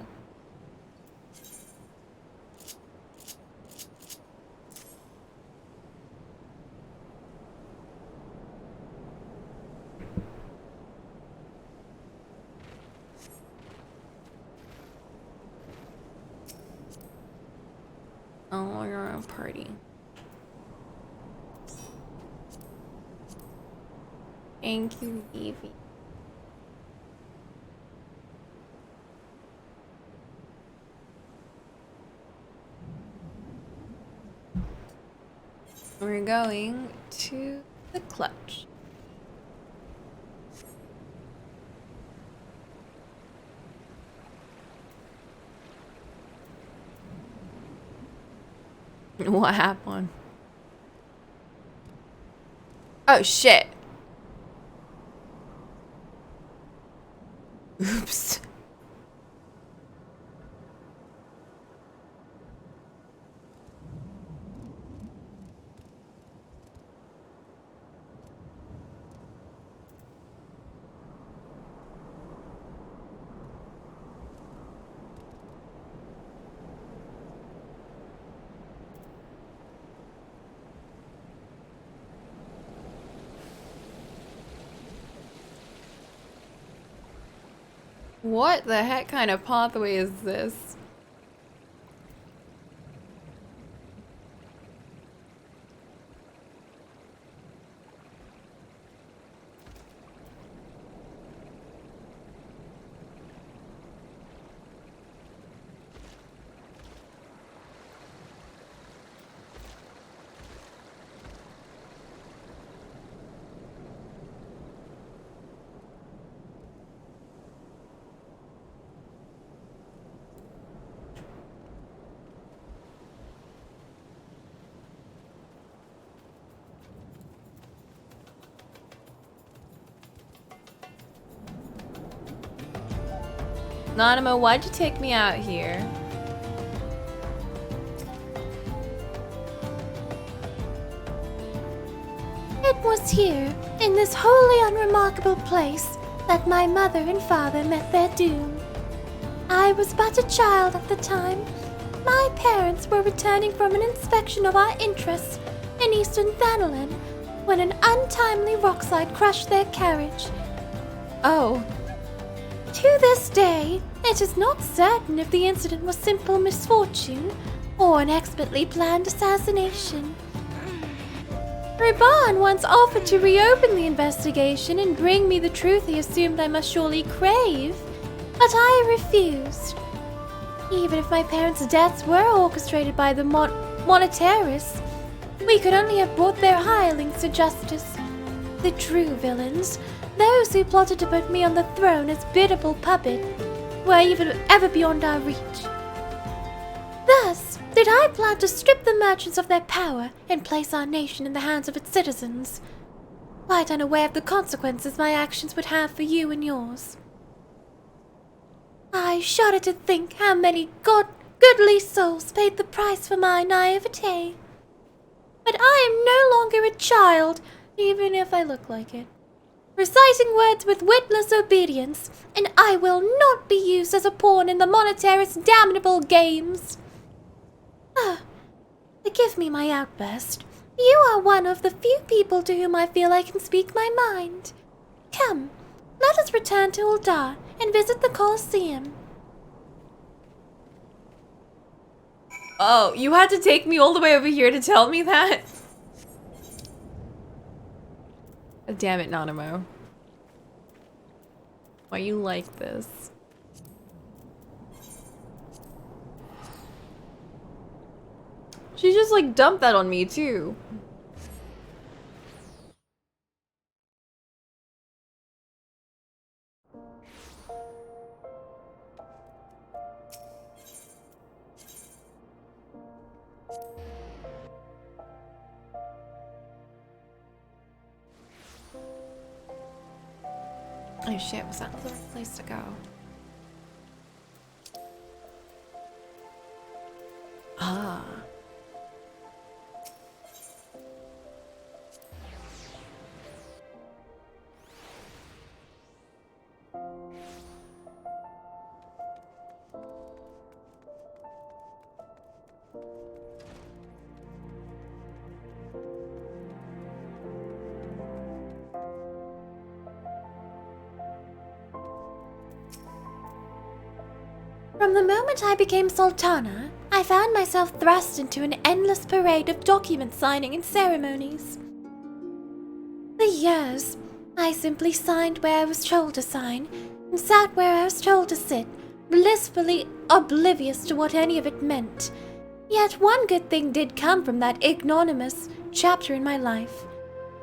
own party. Thank you, Evie. We're going to the clutch. What happened? Oh shit. Oops. What the heck kind of pathway is this? Nanimo, why'd you take me out here? It was here, in this wholly unremarkable place, that my mother and father met their doom. I was but a child at the time. My parents were returning from an inspection of our interests in eastern Thanalan when an untimely rockslide crushed their carriage. Oh. To this day, it is not certain if the incident was simple misfortune or an expertly planned assassination. Riban once offered to reopen the investigation and bring me the truth he assumed I must surely crave, but I refused. Even if my parents' deaths were orchestrated by the Monetaris, we could only have brought their hirelings to justice. The true villains, those who plotted to put me on the throne as biddable puppet, were even ever beyond our reach. Thus, did I plan to strip the merchants of their power and place our nation in the hands of its citizens, quite unaware of the consequences my actions would have for you and yours. I shudder to think how many goodly souls paid the price for my naivete. But I am no longer a child, even if I look like it, reciting words with witless obedience, and I will not be used as a pawn in the Monetaris' damnable games. Forgive me my outburst. You are one of the few people to whom I feel I can speak my mind. Come, let us return to Uldar and visit the Colosseum. Oh, you had to take me all the way over here to tell me that? Oh, damn it, Nanimo. Why you like this? She just like dumped that on me too. Oh shit, was that the right place to go? Ah. From the moment I became Sultana, I found myself thrust into an endless parade of document signing and ceremonies. For years, I simply signed where I was told to sign and sat where I was told to sit, blissfully oblivious to what any of it meant. Yet one good thing did come from that ignominious chapter in my life,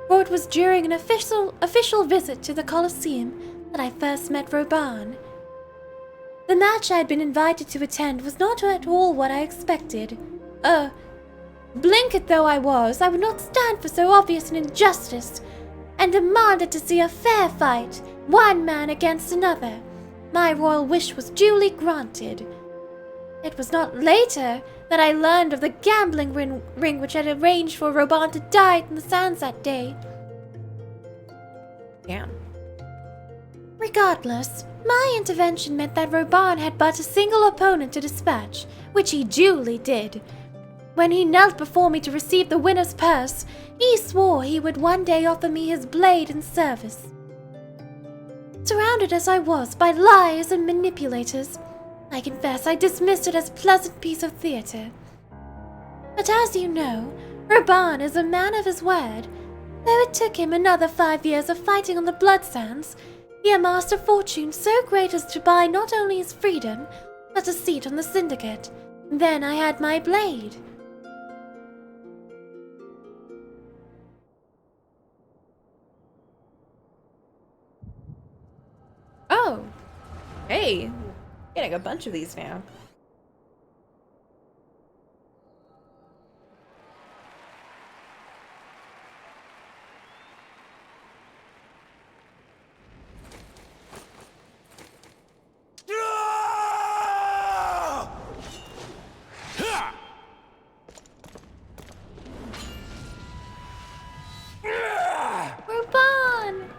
for it was during an official visit to the Colosseum that I first met Roban. The match I had been invited to attend was not at all what I expected. Blinket though I was, I would not stand for so obvious an injustice, and demanded to see a fair fight, one man against another. My royal wish was duly granted. It was not later that I learned of the gambling ring which had arranged for Roban to die in the sands that day. Damn. Regardless, my intervention meant that Roban had but a single opponent to dispatch, which he duly did. When he knelt before me to receive the winner's purse, he swore he would one day offer me his blade in service. Surrounded as I was by liars and manipulators, I confess I dismissed it as a pleasant piece of theater. But as you know, Roban is a man of his word. Though it took him another 5 years of fighting on the blood sands, he amassed a fortune so great as to buy not only his freedom, but a seat on the syndicate. Then I had my blade. Oh. Hey. Getting a bunch of these now. Roban!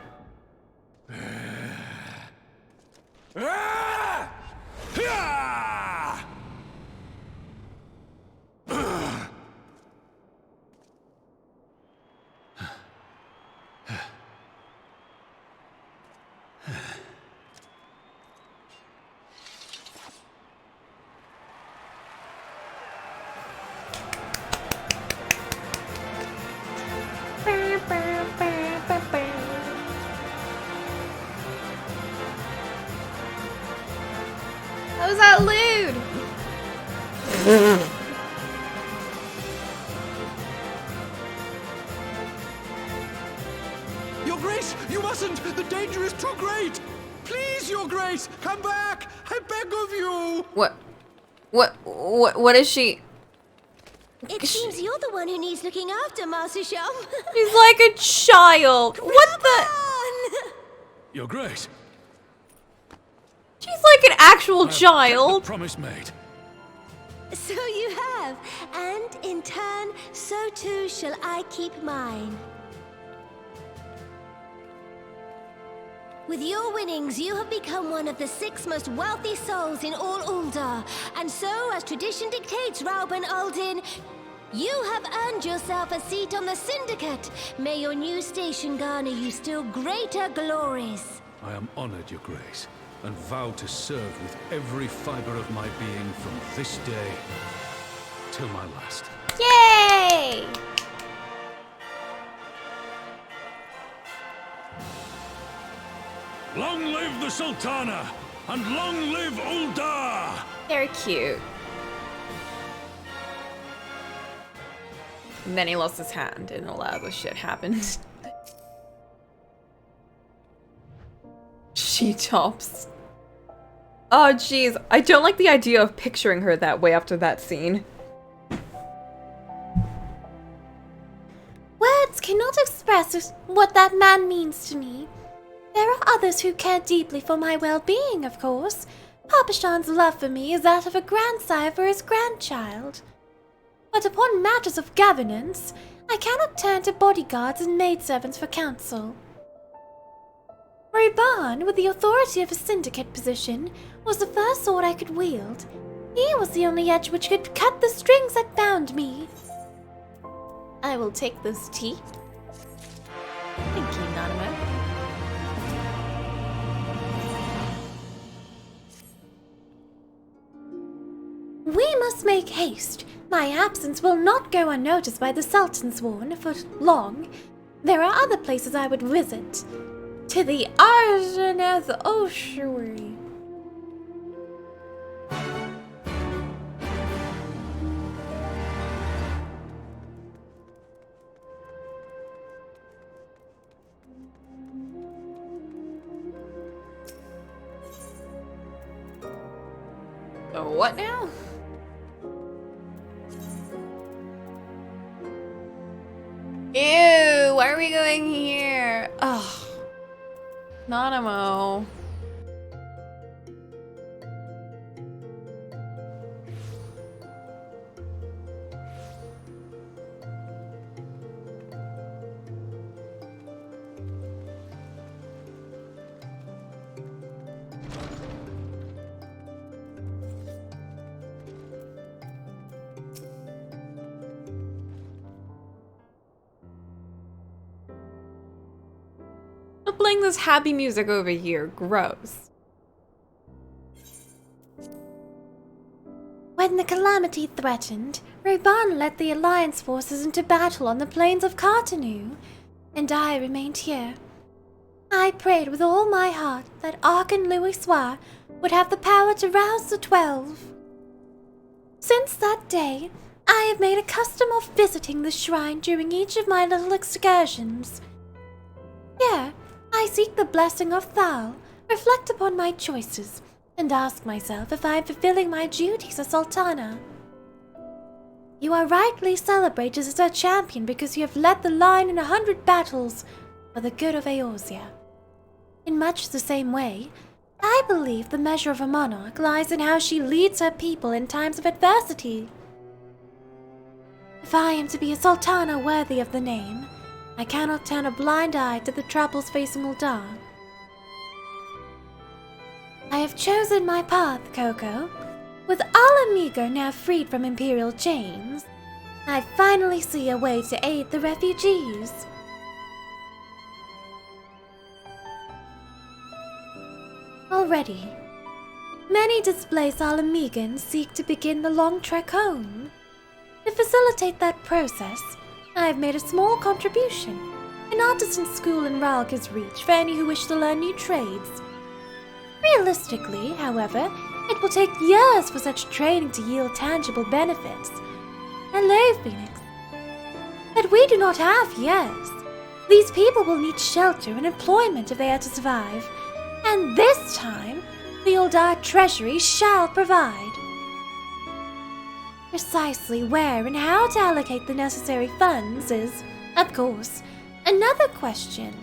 How was that lewd? Your Grace, you mustn't! The danger is too great! Please, Your Grace, come back! I beg of you! What is she? It seems you're the one who needs looking after, Master Shum. She's like a child. What the? Your Grace. She's like an actual The child. promise made. So you have, and in turn, so too shall I keep mine. With your winnings, you have become one of the 6 most wealthy souls in all Uldar, and so, as tradition dictates, Rauben Aldin, you have earned yourself a seat on the Syndicate. May your new station garner you still greater glories. I am honored, Your Grace, and vow to serve with every fiber of my being from this day till my last. Yay! Long live the Sultana, and long live Uldar! Very cute. And then he lost his hand and all that other shit happened. She tops. Oh jeez, I don't like the idea of picturing her that way after that scene. Words cannot express what that man means to me. There are others who care deeply for my well-being, of course. Papa Shan's love for me is that of a grandsire for his grandchild. But upon matters of governance, I cannot turn to bodyguards and maidservants for counsel. Roban, with the authority of a syndicate position, was the first sword I could wield. He was the only edge which could cut the strings that bound me. I will take this tea. Thank you, Nanamo. We must make haste. My absence will not go unnoticed by the Sultan Sworn for long. There are other places I would visit. To the Arjaneth Ossuary. What now? Ew, why are we going here? Ugh. Nanamo. Playing this happy music over here. Gross. When the calamity threatened, Raban led the Alliance forces into battle on the plains of Cartanu, and I remained here. I prayed with all my heart that Archon Louisoix would have the power to rouse the 12. Since that day, I have made a custom of visiting the shrine during each of my little excursions. Here, I seek the blessing of Thal, reflect upon my choices, and ask myself if I am fulfilling my duties as Sultana. You are rightly celebrated as a champion because you have led the line in 100 battles for the good of Eorzea. In much the same way, I believe the measure of a monarch lies in how she leads her people in times of adversity. If I am to be a Sultana worthy of the name, I cannot turn a blind eye to the troubles facing Ul'dah. I have chosen my path, Coco. With Ala Mhigo now freed from Imperial chains, I finally see a way to aid the refugees. Already, many displaced Ala Mhigans seek to begin the long trek home. To facilitate that process, I have made a small contribution, an artisan school in Ralga's Reach for any who wish to learn new trades. Realistically, however, it will take years for such training to yield tangible benefits. Hello, Phoenix. But we do not have years. These people will need shelter and employment if they are to survive, and this time, the Ul'dah Treasury shall provide. Precisely where and how to allocate the necessary funds is, of course, another question.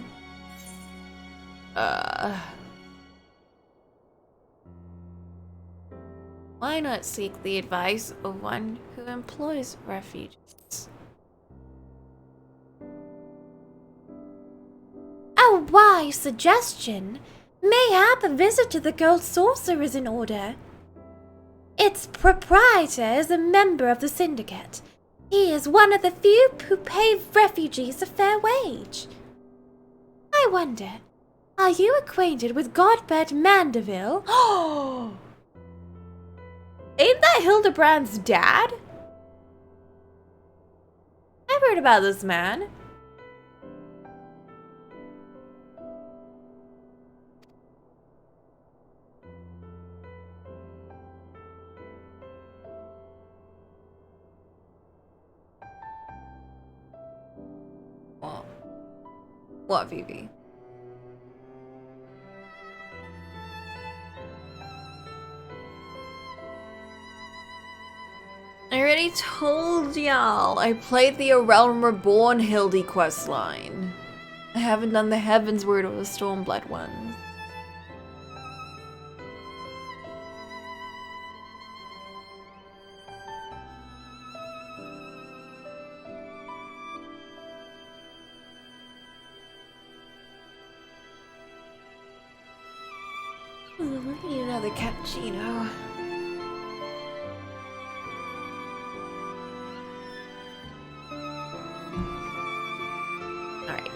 Why not seek the advice of one who employs refugees? A wise suggestion. Mayhap a visit to the Gold Saucer is in order. Its proprietor is a member of the Syndicate. He is one of the few who pay refugees a fair wage. I wonder, are you acquainted with Godbert Mandeville? Oh! Ain't that Hildebrand's dad? I've heard about this man. What, Phoebe? I already told y'all I played the A Realm Reborn Hildy questline. I haven't done the Heavensward or the Stormblood ones. Need another cappuccino. Alright.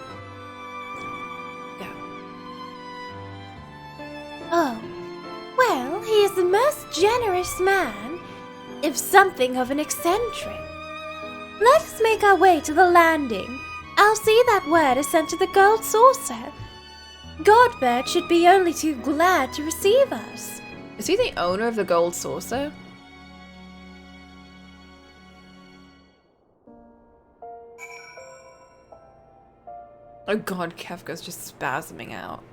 Go. Oh, well, he is the most generous man. if something of an eccentric. Let us make our way to the landing. I'll see that word is sent to the gold saucer. Godbird should be only too glad to receive us. Is he the owner of the gold saucer? Oh god, Kefka's just spasming out.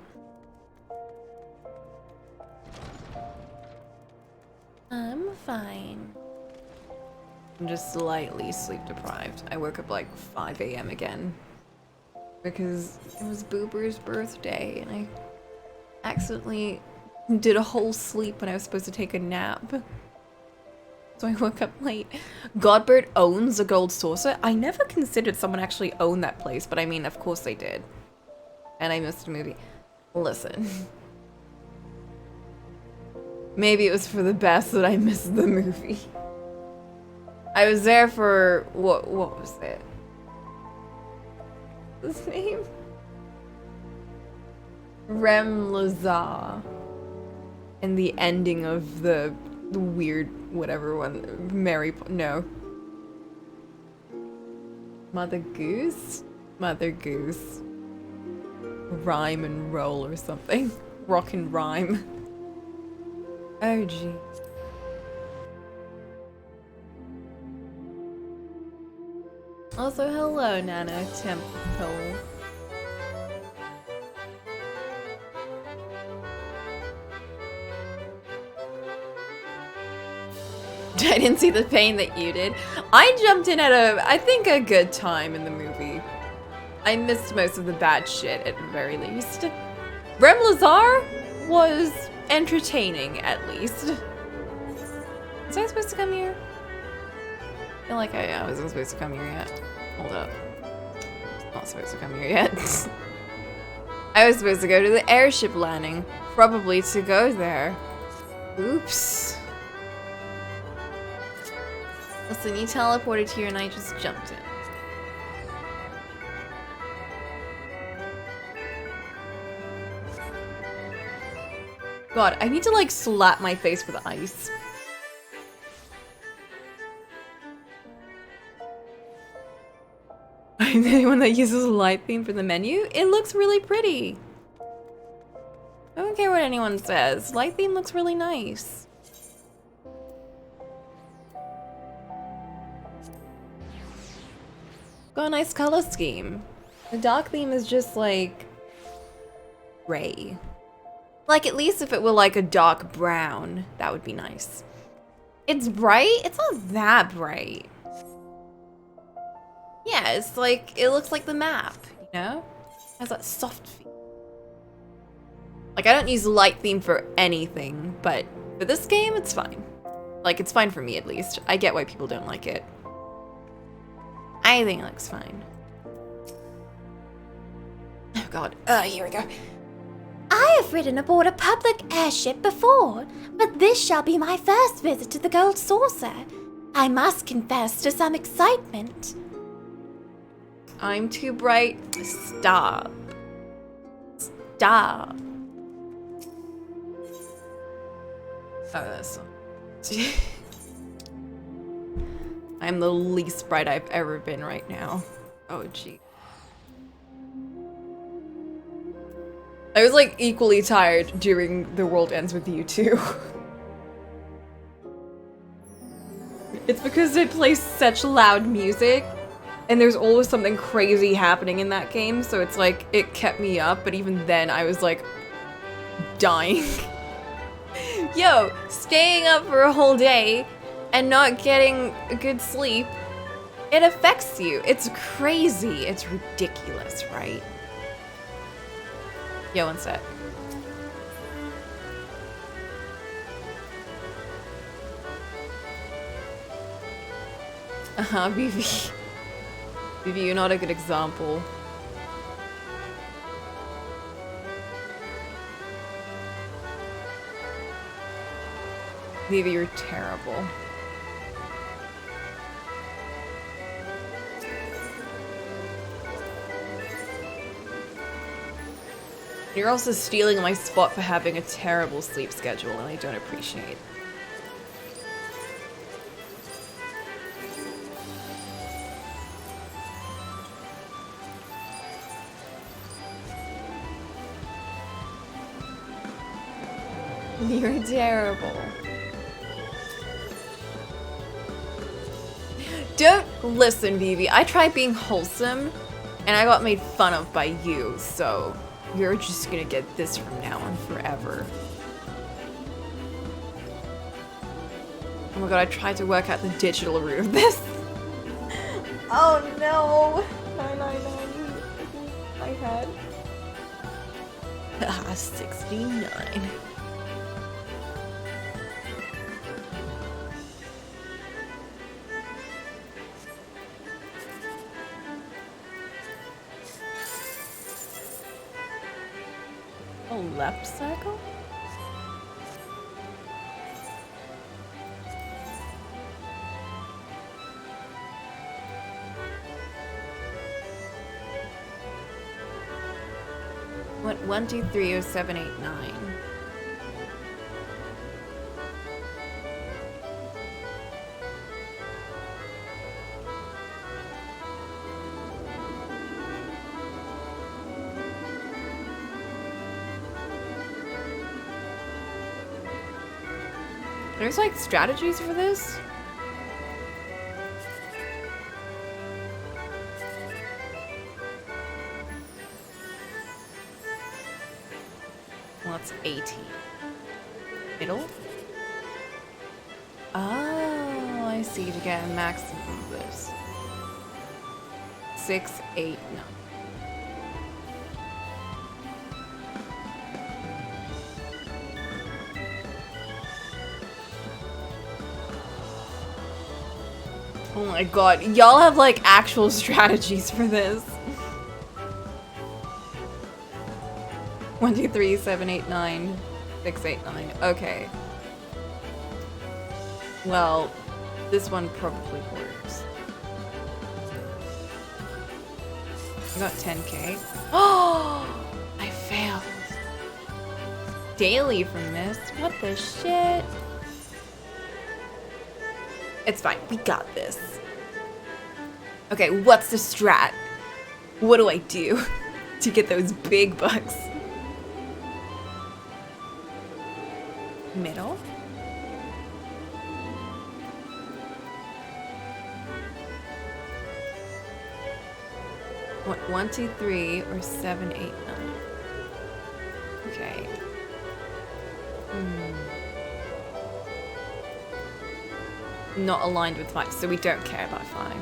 I'm fine. I'm just slightly sleep deprived. I woke up like 5 AM again. Because it was Boober's birthday and I accidentally did a whole sleep when I was supposed to take a nap. So I woke up late. Godbird owns a gold saucer. I never considered someone actually owned that place, but I mean, of course they did. And I missed a movie. Listen. Maybe it was for the best that I missed the movie. I was there for, what was it? His name? Rem Lazar. And the ending of the weird whatever one. No. Mother Goose? Mother Goose. Rhyme and roll or something. Rock and rhyme. Oh gee. Also, hello, Nano Temple. I didn't see the pain that you did. I jumped in at I think a good time in the movie. I missed most of the bad shit at the very least. Rem Lazar was entertaining at least. Was I supposed to come here? I feel like I wasn't supposed to come here yet. Hold up. Not supposed to come here yet. I was supposed to go to the airship landing. Probably to go there. Oops. Listen, you teleported here and I just jumped in. God, I need to like slap my face with ice. I'm the only one that uses a light theme for the menu. It looks really pretty. I don't care what anyone says. Light theme looks really nice. Got a nice color scheme. The dark theme is just like gray. Like at least if it were like a dark brown, that would be nice. It's bright? It's not that bright. Yeah, it's like, it looks like the map, you know? It has that soft feel. Like I don't use light theme for anything, but for this game, it's fine. Like it's fine for me at least. I get why people don't like it. I think it looks fine. Oh god, here we go. I have ridden aboard a public airship before, but this shall be my first visit to the Gold Saucer. I must confess to some excitement. I'm too bright. Stop. Stop. Oh, that's I'm the least bright I've ever been right now. Oh, gee. I was like equally tired during The World Ends With You too. It's because they play such loud music and there's always something crazy happening in that game, so it's like it kept me up, but even then I was like dying. Yo, staying up for a whole day and not getting a good sleep, it affects you. It's crazy. It's ridiculous, right? Yo, one sec. Vivi. Vivi, you're not a good example. Vivi, you're terrible. You're also stealing my spot for having a terrible sleep schedule, and I don't appreciate. You're terrible. Don't listen, BB. I tried being wholesome, and I got made fun of by you, so you're just gonna get this from now on forever. Oh my god, I tried to work out the digital root of this. Oh no! 999 my head. 69. Oh, left circle? What? 1, 2, 3, 0, 7, 8, 9. There's like strategies for this? Well, that's 18. Middle? Oh, I see, to get a maximum boost. 6, 8, 9. Oh my god, y'all have like actual strategies for this. 1, 2, 3, 7, 8, 9, 6, 8, 9. Okay. Well, this one probably works. I got 10k. Oh, I failed. Daily from this. What the shit? It's fine. We got this. Okay, what's the strat? What do I do to get those big bucks? Middle? What? 1, 2, 3, or 7, 8, 9. Okay. Not aligned with 5, so we don't care about 5.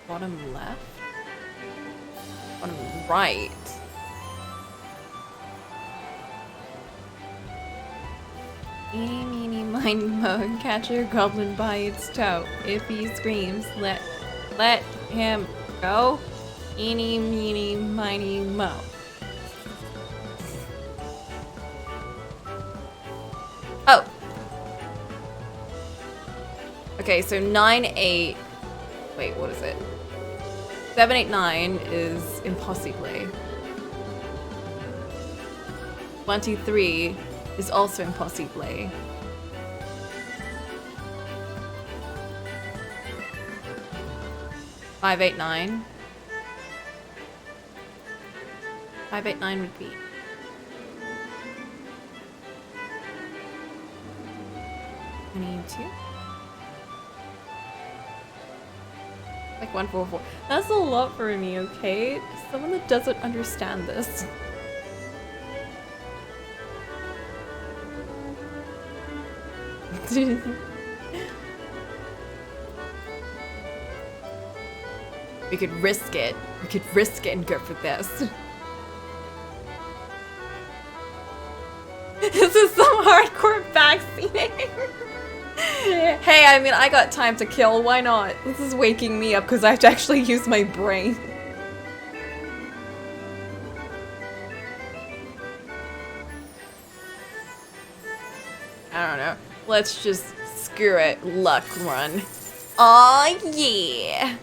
Bottom left? Bottom right? Eeny, meeny, miny, moe, catch a goblin by its toe. If he screams, let him go. Eeny, meeny, miny, moe. Oh! Okay, so 9, 8... Wait, what is it? 7, 8, 9 is impossible. 1, 2, 3 is also impossible. 5, 8, 9. 5, 8, 9 would be 22. Like 1, 4, 4. That's a lot for me, okay? Someone that doesn't understand this. We could risk it. We could risk it and go for this. This is some hardcore vaccinating. Hey, I mean, I got time to kill. Why not? This is waking me up because I have to actually use my brain. I don't know. Let's just screw it. Luck run. Aw, yeah.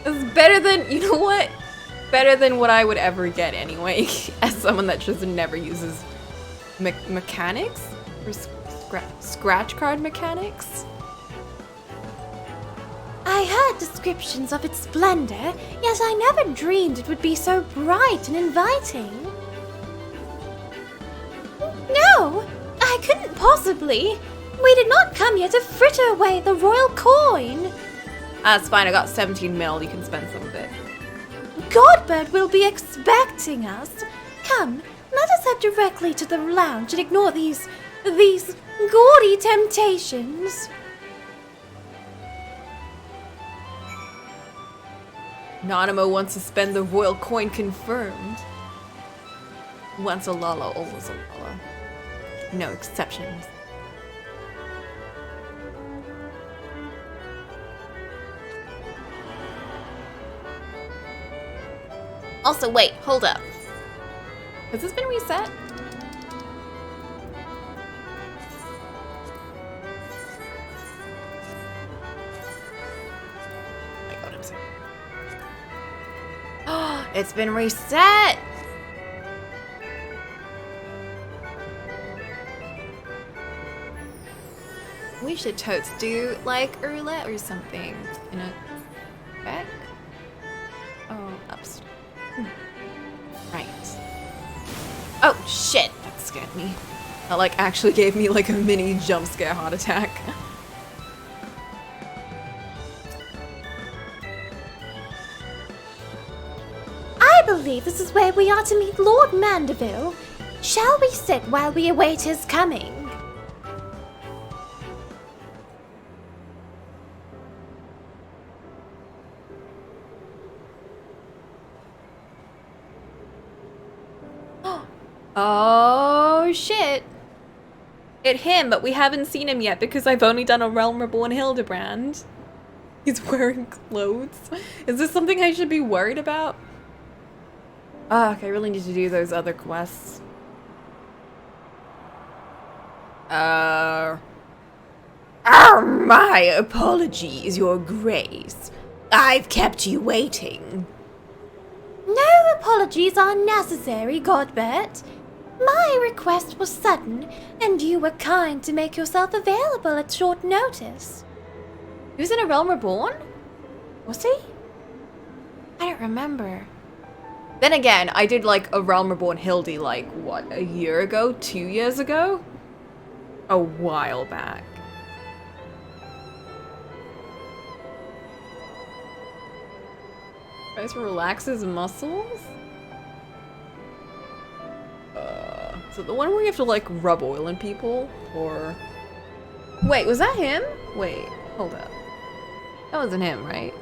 It's better than, you know what? Better than what I would ever get anyway, as someone that just never uses mechanics? Or scratch card mechanics? I heard descriptions of its splendor, yet I never dreamed it would be so bright and inviting. No, I couldn't possibly. We did not come here to fritter away the royal coin. That's fine, I got 17 mil, you can spend some of it. Godbird will be expecting us. Come, let us head directly to the lounge and ignore these gaudy temptations. Nanamo wants to spend the royal coin confirmed. Once a Lala, always a Lala. No exceptions. Also, wait, hold up. Has this been reset? I got him. Oh, it's been reset! We should totes do like a roulette or something. In a back? Oh, upstairs. Right. Oh shit! That scared me. That like actually gave me like a mini jump scare heart attack. I believe this is where we are to meet Lord Mandeville. Shall we sit while we await his coming? Oh shit! It him, but we haven't seen him yet because I've only done a Realm Reborn Hildebrand. He's wearing clothes. Is this something I should be worried about? Oh, okay, I really need to do those other quests. My apologies, Your Grace. I've kept you waiting. No apologies are necessary, Godbert. My request was sudden, and you were kind to make yourself available at short notice. He was in a Realm Reborn? Was he? I don't remember. Then again, I did like a Realm Reborn Hildy like, what, a year ago? 2 years ago? A while back. Tries to relax his muscles? So the one where you have to like rub oil in people? Or... Wait, was that him? Wait, hold up. That wasn't him, right?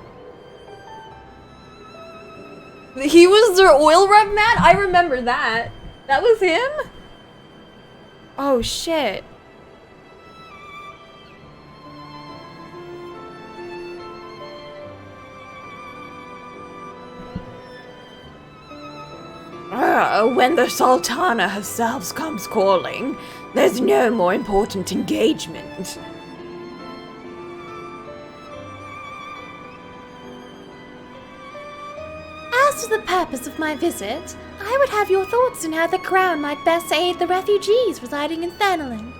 He was their oil rub mat? I remember that. That was him? Oh shit. When the Sultana herself comes calling, there's no more important engagement. As to the purpose of my visit, I would have your thoughts on how the Crown might best aid the refugees residing in Thanalan.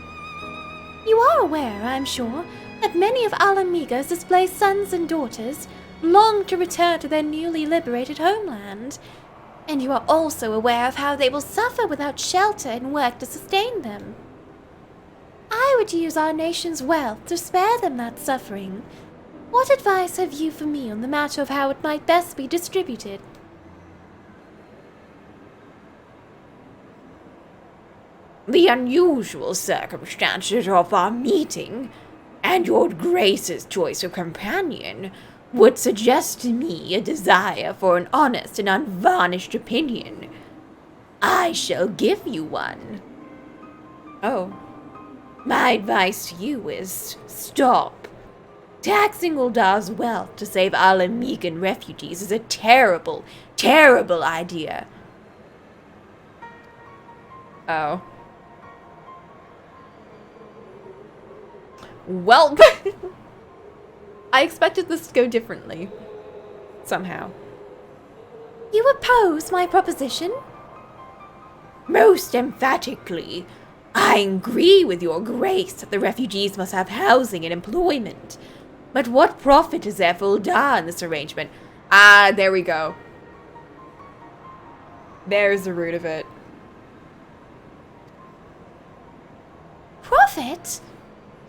You are aware, I'm sure, that many of Alamigo's displaced sons and daughters long to return to their newly liberated homeland. And you are also aware of how they will suffer without shelter and work to sustain them. I would use our nation's wealth to spare them that suffering. What advice have you for me on the matter of how it might best be distributed? The unusual circumstances of our meeting, and Your Grace's choice of companion, would suggest to me a desire for an honest and unvarnished opinion. I shall give you one. Oh. My advice to you is stop. Taxing Uldar's wealth to save Alamigan refugees is a terrible, terrible idea. Oh. Well, I expected this to go differently. Somehow. You oppose my proposition? Most emphatically. I agree with your grace that the refugees must have housing and employment. But what profit is there for Ul'dah in this arrangement? Ah, there we go. There's the root of it. Profit?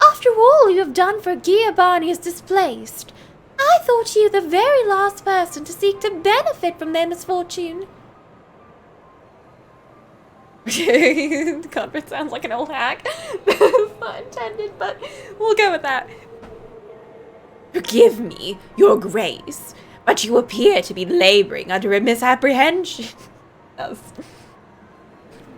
After all you have done for Giovanni's displaced, I thought you the very last person to seek to benefit from their misfortune. Convert sounds like an old hack. It's not intended, but we'll go with that. Forgive me, your grace, but you appear to be laboring under a misapprehension. Yes.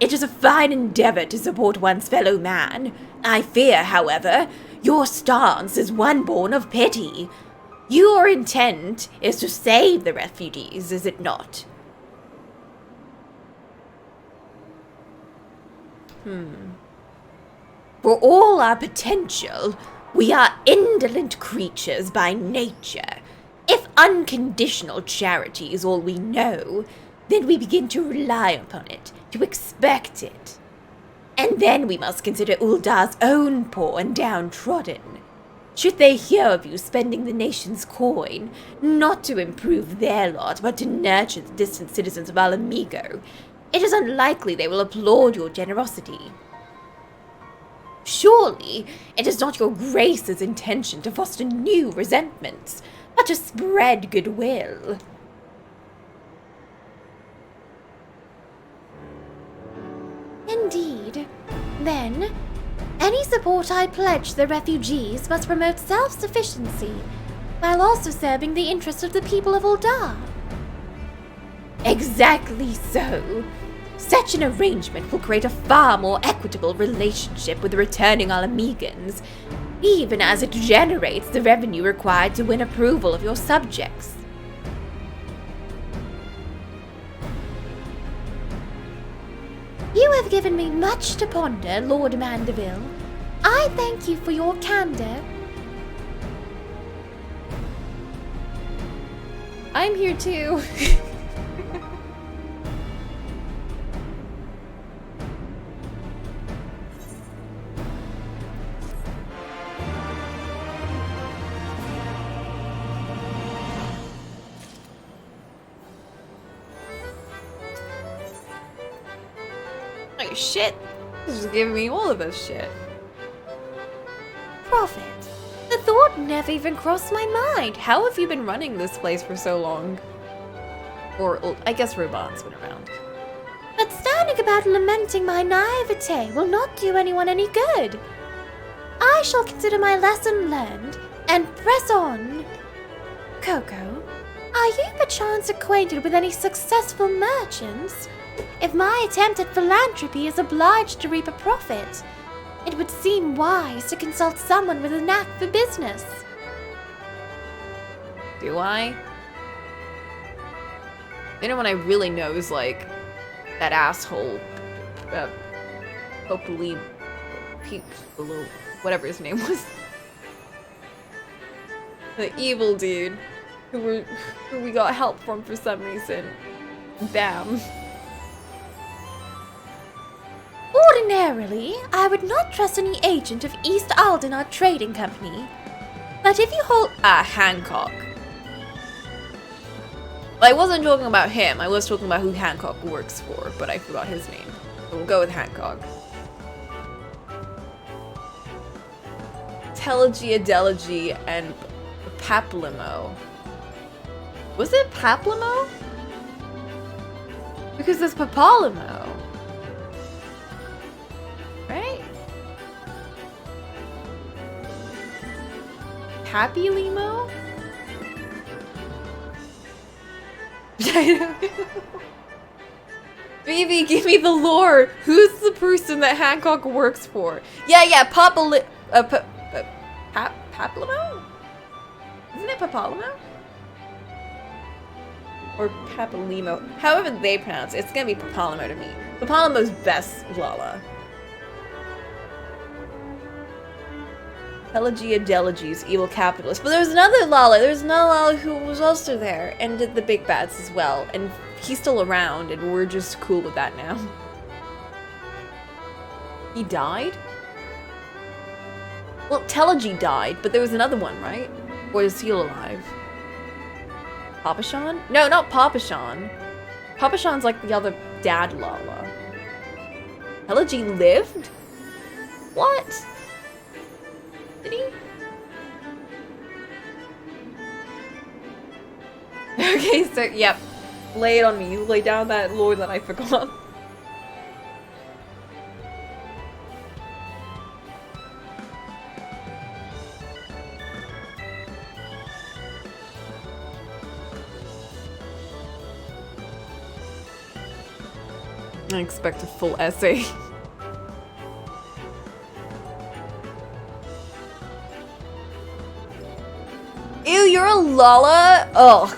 It is a fine endeavor to support one's fellow man. I fear, however, your stance is one born of pity. Your intent is to save the refugees, is it not? For all our potential, we are indolent creatures by nature. If unconditional charity is all we know, then we begin to rely upon it, to expect it. And then we must consider Ul'dah's own poor and downtrodden. Should they hear of you spending the nation's coin, not to improve their lot, but to nurture the distant citizens of Alamigo, it is unlikely they will applaud your generosity. Surely, it is not your grace's intention to foster new resentments, but to spread goodwill. Indeed. Then, any support I pledge the refugees must promote self-sufficiency, while also serving the interests of the people of Ul'dah. Exactly so. Such an arrangement will create a far more equitable relationship with the returning Alamegans, even as it generates the revenue required to win approval of your subjects. You have given me much to ponder, Lord Mandeville. I thank you for your candor. I'm here too. Like shit. This is giving me all of this shit. Profit. The thought never even crossed my mind. How have you been running this place for so long? Or, I guess Ruban's been around. But standing about lamenting my naivete will not do anyone any good. I shall consider my lesson learned and press on. Coco, are you perchance acquainted with any successful merchants? If my attempt at philanthropy is obliged to reap a profit, it would seem wise to consult someone with a knack for business. Do I? The only one I really know is, like, that asshole, whatever his name was. The evil dude who we got help from for some reason. Damn. Ordinarily, I would not trust any agent of East Aldenar Trading Company. But if you hold— Hancock. Well, I wasn't talking about him. I was talking about who Hancock works for, but I forgot his name. So we'll go with Hancock. Telegy, Adelegy, and Paplimo. Was it Paplimo? Because there's Papalimo. Right? Pappy Limo? Baby, give me the lore. Who's the person that Hancock works for? Yeah, Paplimo? Isn't it Papalimo? Or Papalimo? However they pronounce it, it's gonna be Papalimo to me. Papalimo's best, Lala. Pelagia Delagies, evil capitalist. But there was another Lala. There was another Lala who was also there and did the big bats as well. And he's still around, and we're just cool with that now. He died? Well, Telagi died, but there was another one, right? Or is he alive? Papashan? No, not Papashan. Papashan's like the other dad Lala. Telagi lived? What? Did he? Okay, so, yep. Lay it on me. You lay down that lore that I forgot. I expect a full essay. Ew, you're a Lala? Ugh.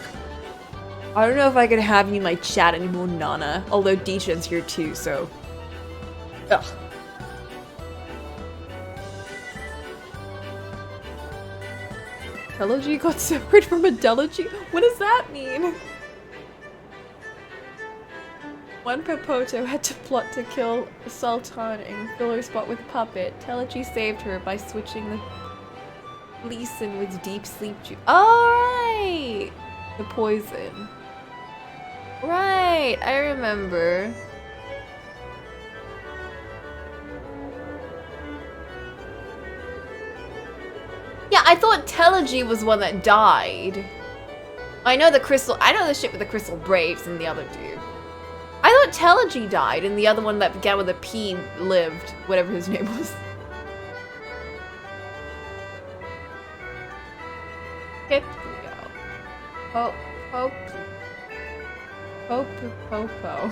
I don't know if I could have you in my chat anymore, Nana. Although Dishan's here too, so... Ugh. Telagi got separated from Adelagy? What does that mean? When Popoto had to plot to kill Sultan and fill her spot with Puppet, Telagi saved her by switching the Leeson with deep sleep juice. Alright! The poison. Right, I remember. Yeah, I thought Telagi was one that died. I know the shit with the Crystal Braves and the other dude. I thought Telagi died and the other one that began with a P lived, whatever his name was. Okay, here we go. Popo.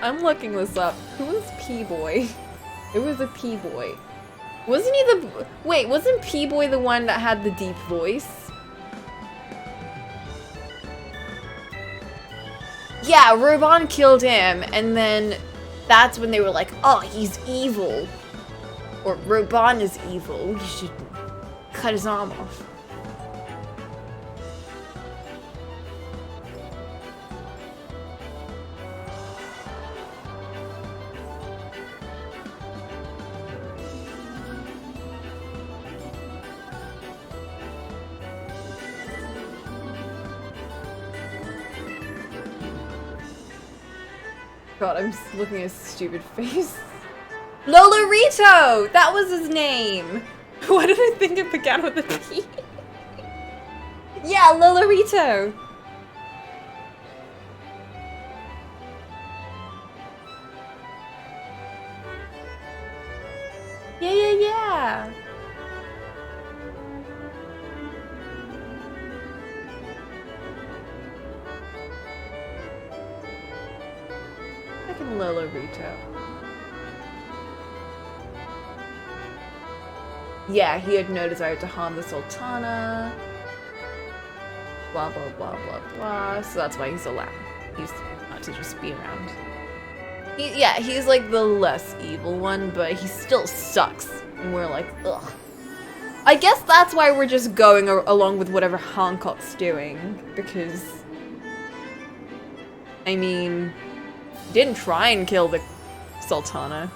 I'm looking this up. Who was P-Boy? It was a P-Boy. Wasn't he the... Wait, wasn't P-Boy the one that had the deep voice? Yeah, Ruban killed him, and then that's when they were like, oh, he's evil. Or Ruban is evil. We should cut his arm off. God, I'm just looking at his stupid face. Lolorito! That was his name! Why did I think it began with a P? Yeah, Lolorito! Yeah. Fucking Lolorito. Yeah, he had no desire to harm the Sultana. Blah, blah, blah, blah, blah. So that's why he's allowed. He's not to just be around. He's like the less evil one, but he still sucks. And we're like, ugh. I guess that's why we're just going along with whatever Hancock's doing. Because, I mean, he didn't try and kill the Sultana.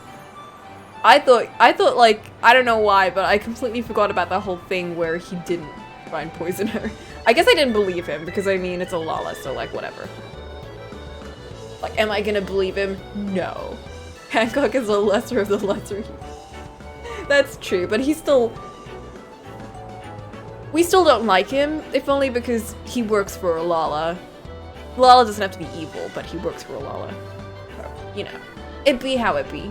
I thought like, I don't know why, but I completely forgot about that whole thing where he didn't try and poison her. I guess I didn't believe him because, I mean, it's a Lala, so like, whatever. Like, am I gonna believe him? No. Hancock is a lesser of the lesser. That's true, but he's still... We still don't like him, if only because he works for a Lala. Lala doesn't have to be evil, but he works for a Lala. So, you know, it be how it be.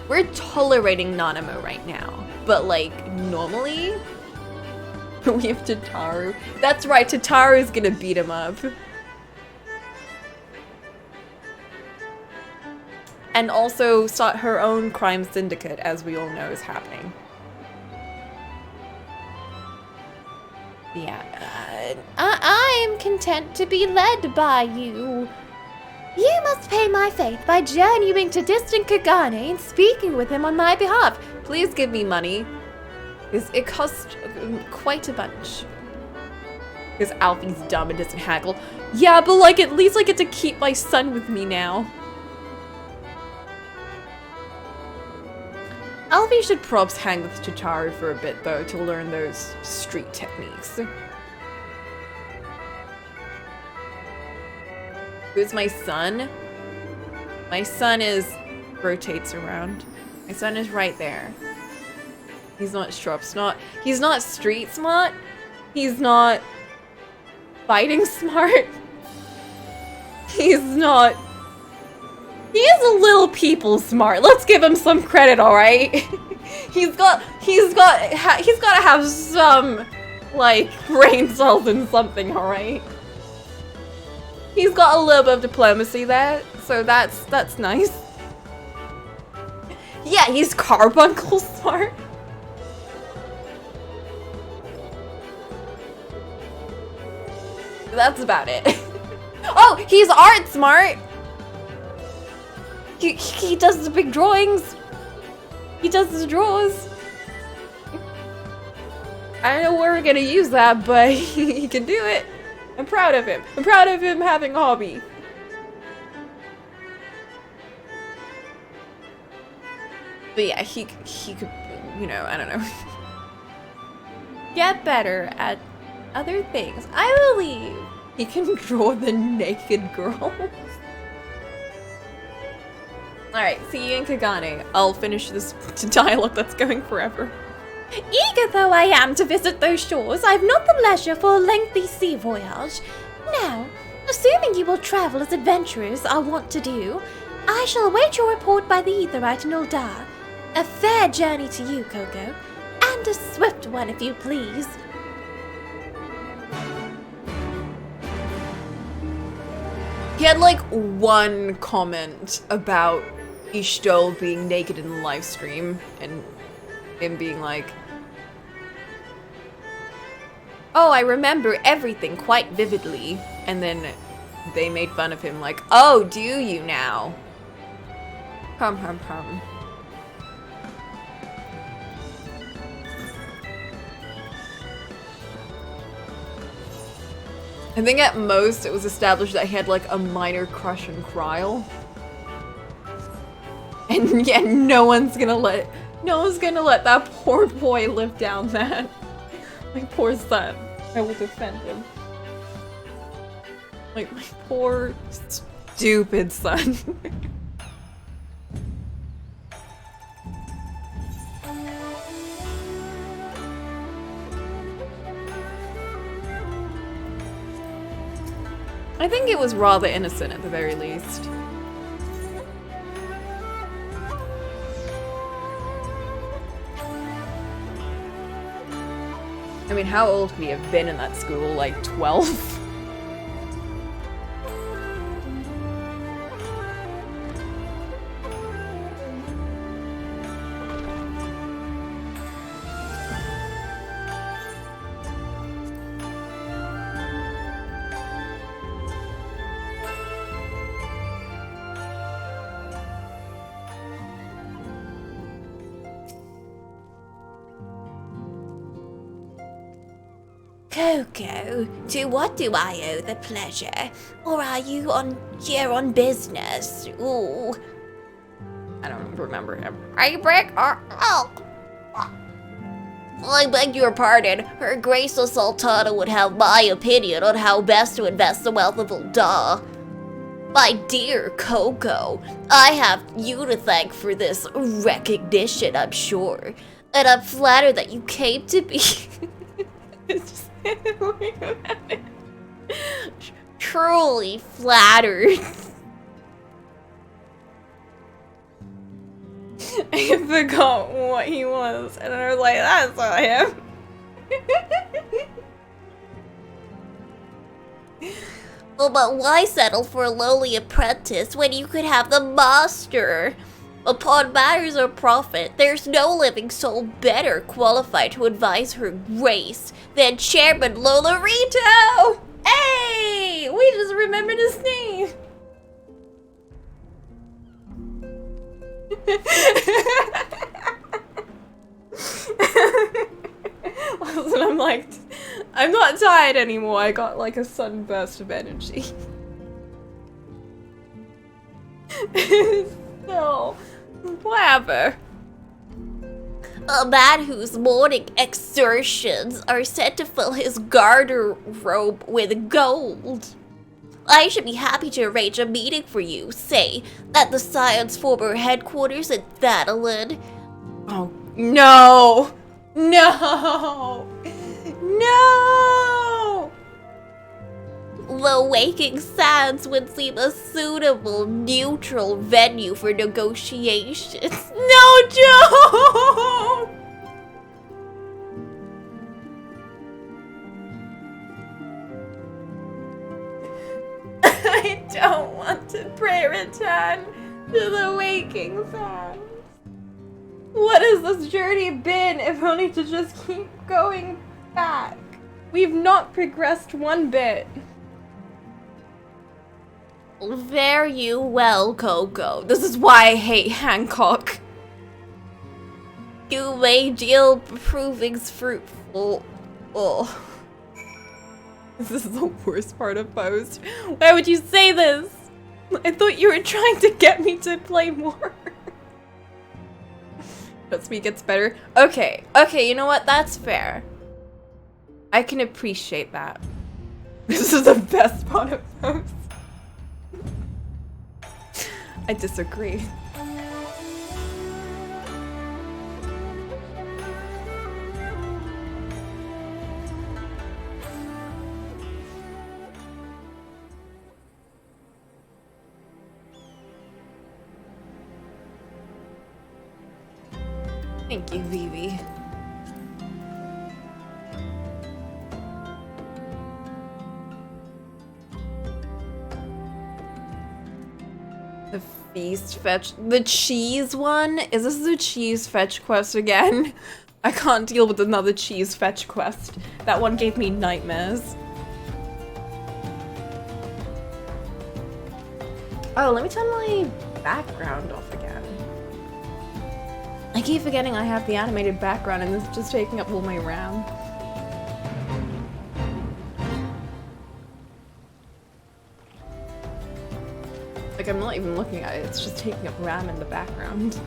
We're tolerating Nanamo right now, but like, normally, we have Tataru. That's right, Tataru's gonna beat him up. And also start her own crime syndicate, as we all know is happening. Yeah, I am content to be led by you. You must pay my faith by journeying to distant Kagane and speaking with him on my behalf. Please give me money. Because it costs quite a bunch. Because Alfie's dumb and doesn't haggle. Yeah, but like at least I get to keep my son with me now. Alfie should probs hang with Chitaru for a bit though to learn those street techniques. Who's my son? My son rotates around. My son is right there. He's not he's not street smart. He's not fighting smart. He is a little people smart. Let's give him some credit, all right? he's got to have some like brain cells in something, all right? He's got a little bit of diplomacy there, so that's nice. Yeah, he's carbuncle smart. That's about it. Oh, he's art smart. He does the big drawings. He does the draws. I don't know where we're gonna use that, but he can do it. I'm proud of him. I'm proud of him having a hobby. But yeah, he could, you know, I don't know. Get better at other things. I believe he can draw the naked girl. Alright, see you in Kagane. I'll finish this dialogue that's going forever. Eager though I am to visit those shores, I've not the leisure for a lengthy sea voyage. Now, assuming you will travel as adventurers are wont to do, I shall await your report by the Aetheryte in Uldar. A fair journey to you, Coco, and a swift one if you please. He had like one comment about Ishto being naked in the live stream and him being like, oh, I remember everything quite vividly. And then they made fun of him like, oh, do you now? Hum. I think at most it was established that he had like a minor crush on Kryle. And yeah, no one's gonna let that poor boy live down that. My poor son. I will defend him. Like my poor stupid son. I think it was rather innocent at the very least. I mean, how old could he have been in that school? Like 12? Coco, to what do I owe the pleasure? Or are you here on business? Ooh. I don't remember him. Are you Brick or oh? I beg your pardon. Her Grace the Sultana would have my opinion on how best to invest the wealth of Uldar. My dear Coco, I have you to thank for this recognition, I'm sure. And I'm flattered that you came to me. Truly flattered. I forgot what he was, and I was like, that's not him. Well, but why settle for a lowly apprentice when you could have the master? Upon matters of profit, there's no living soul better qualified to advise her grace than Chairman Lolarito! Hey! We just remembered his name! Listen, I'm not tired anymore. I got like a sudden burst of energy. So, whatever. A man whose morning exertions are said to fill his garderobe with gold. I should be happy to arrange a meeting for you, say, at the Scion's former headquarters in Thanalan. Oh, no! No! No! The Waking Sands would seem a suitable, neutral venue for negotiations. No joke! I don't want to pray return to the Waking Sands. What has this journey been if only to just keep going back? We've not progressed one bit. Fare you well, Coco. This is why I hate Hancock. You may deal provings fruitful. Oh. This is the worst part of Post. Why would you say this? I thought you were trying to get me to play more. Trust me, gets better. Okay, you know what? That's fair. I can appreciate that. This is the best part of Post. I disagree. Thank you, Vivi. The feast fetch, the cheese one? Is this the cheese fetch quest again? I can't deal with another cheese fetch quest. That one gave me nightmares. Oh, let me turn my background off again. I keep forgetting I have the animated background and it's just taking up all my RAM. Like, I'm not even looking at it, it's just taking up RAM in the background.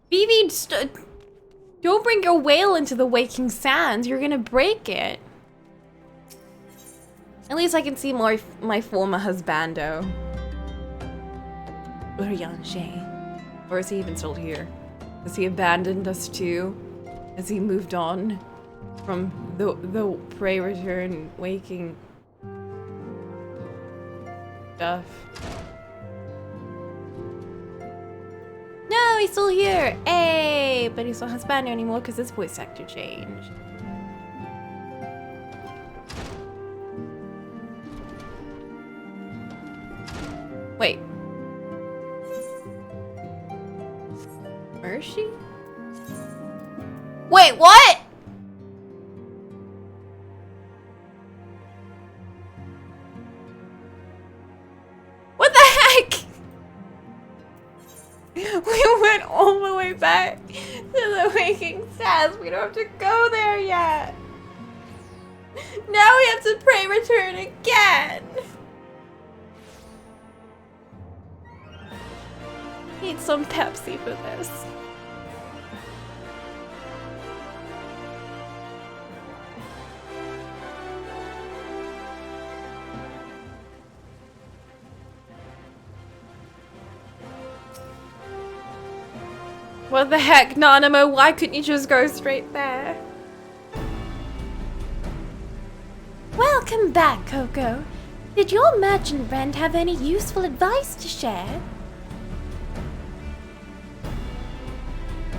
Vivi, don't bring your whale into the Waking Sands. You're gonna break it. At least I can see more my former husbando. Urianshe. Or is he even still here? Has he abandoned us too? Has he moved on from the prey return waking stuff? No, he's still here. Hey, but he's not husbando anymore because his voice actor changed. Wait. Where is she? Wait, what? What the heck? We went all the way back to the Waking Sands. We don't have to go there yet. Now we have to pray return again. Need some Pepsi for this. What the heck, Nanamo? Why couldn't you just go straight there? Welcome back, Coco. Did your merchant friend have any useful advice to share?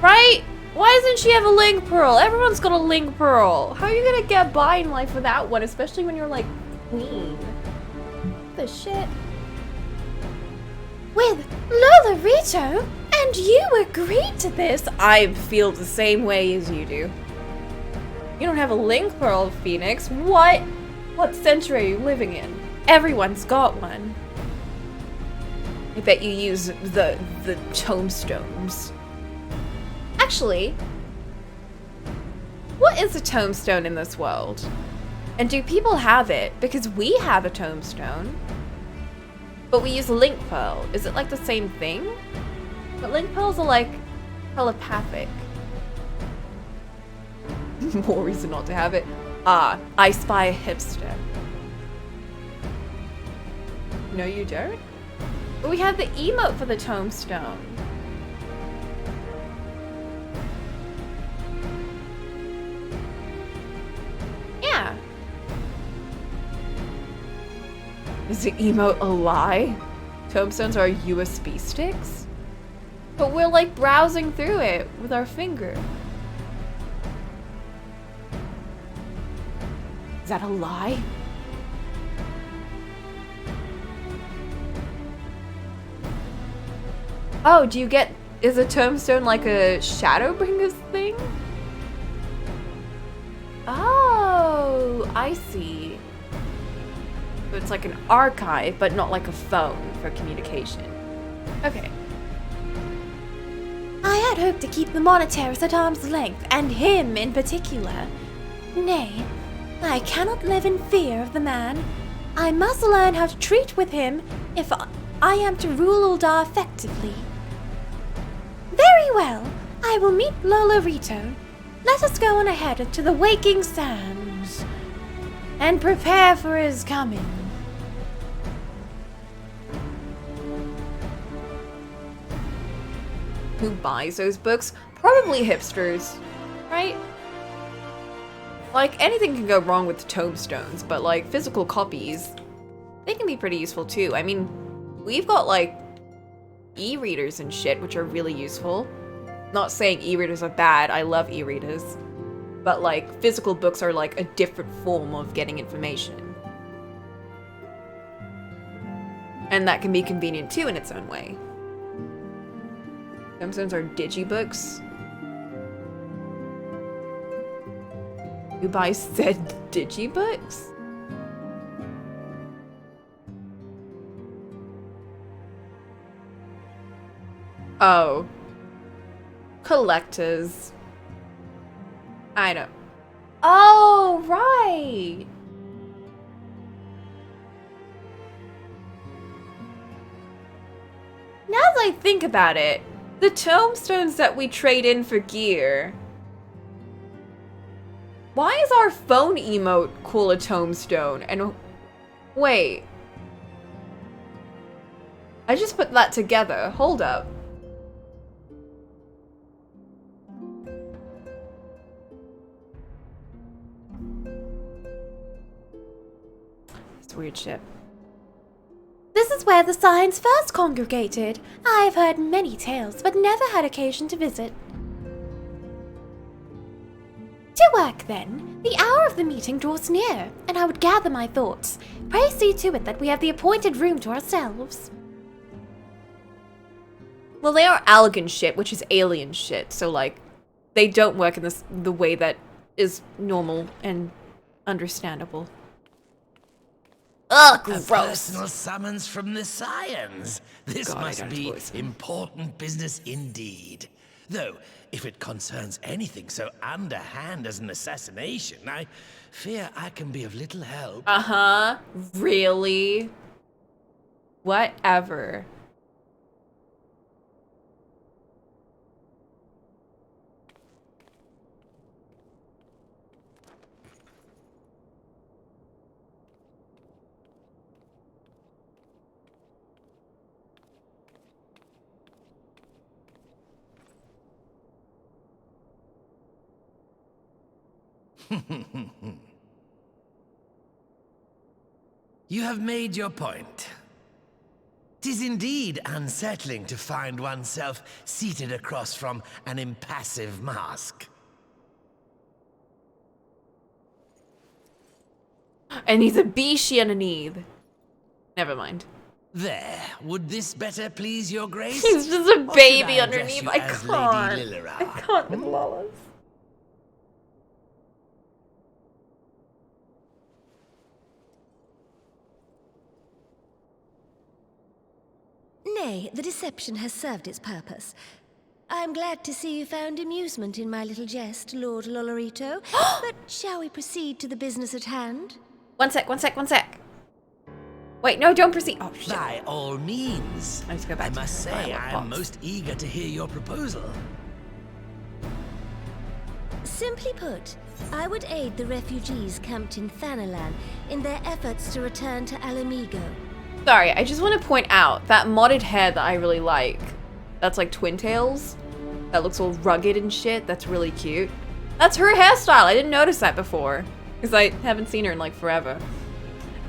Right? Why doesn't she have a link pearl? Everyone's got a link pearl. How are you gonna get by in life without one, especially when you're like queen? The shit. With Lola Rito? And you agreed to this? I feel the same way as you do. You don't have a link pearl, Phoenix. What? What century are you living in? Everyone's got one. I bet you use the tomestones. Actually, what is a tomestone in this world? And do people have it? Because we have a tomestone, but we use a link pearl. Is it like the same thing? But link pearls are like telepathic. More reason not to have it. Ah, I spy a hipster. No, you don't? But we have the emote for the tomestone. Yeah. Is the emote a lie? Tomestones are USB sticks? But we're like browsing through it with our finger. Is that a lie? Oh, do you get... Is a tombstone like a Shadowbringers thing? Oh, I see. So it's like an archive, but not like a phone for communication. Okay. I had hoped to keep the monitors at arm's length, and him in particular. Nay, I cannot live in fear of the man. I must learn how to treat with him if I am to rule Uldar effectively. Very well, I will meet Lola Rito. Let us go on ahead to the Waking Sands and prepare for his coming. Who buys those books? Probably hipsters, right? Like, anything can go wrong with tombstones, but like physical copies, they can be pretty useful too. I mean, we've got like e-readers and shit, which are really useful. Not saying e-readers are bad, I love e-readers. But like, physical books are like a different form of getting information. And that can be convenient too in its own way. Tombstones are digibooks. Who buys said digibooks? Oh. Collectors. I don't... Oh, right! Now that I think about it, the tombstones that we trade in for gear... Why is our phone emote called a tombstone? And... Wait. I just put that together. Hold up. It's weird shit. This is where the Scions first congregated. I have heard many tales, but never had occasion to visit. To work, then. The hour of the meeting draws near, and I would gather my thoughts. Pray see to it that we have the appointed room to ourselves. Well, they are Allegan shit, which is alien shit, so like, they don't work in the way that is normal and understandable. Ugh, gross. A personal summons from the Scions. This God, must be important business indeed. Though, if it concerns anything so underhand as an assassination, I fear I can be of little help. Uh-huh. Really? Whatever. You have made your point. 'Tis indeed unsettling to find oneself seated across from an impassive mask. And he's a beastie underneath. Never mind. There, would this better please your grace? He's just a Or baby should I address underneath. you I as can't. Lady Lilira? I can't with Lawless. Nay, the deception has served its purpose. I'm glad to see you found amusement in my little jest, Lord Lolorito. But shall we proceed to the business at hand? One sec. Wait, no, don't proceed. Oh, shit. By all means. I, go back I must say, I am most eager to hear your proposal. Simply put, I would aid the refugees camped in Thanalan in their efforts to return to Alamigo. Sorry, I just want to point out that modded hair that I really like. That's like Twin Tails. That looks all rugged and shit. That's really cute. That's her hairstyle. I didn't notice that before. Because I haven't seen her in like forever.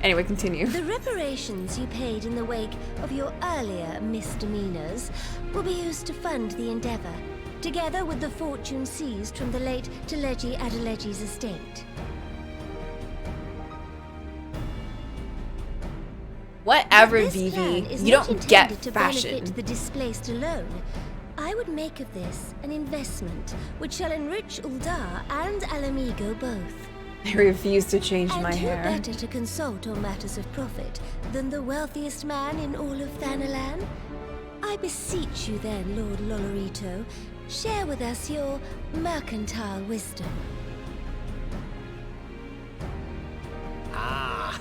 Anyway, continue. The reparations you paid in the wake of your earlier misdemeanors will be used to fund the endeavor, together with the fortune seized from the late Teleji Adeleji's estate. Whatever, This plan Vivi. is You not don't get intended to fashion. benefit the displaced alone. I would make of this an investment which shall enrich Uldar and Alamigo both. I refuse to change my And who hair. better to consult on matters of profit than the wealthiest man in all of Thanalan? I beseech you then, Lord Lolorito, share with us your mercantile wisdom. Ah,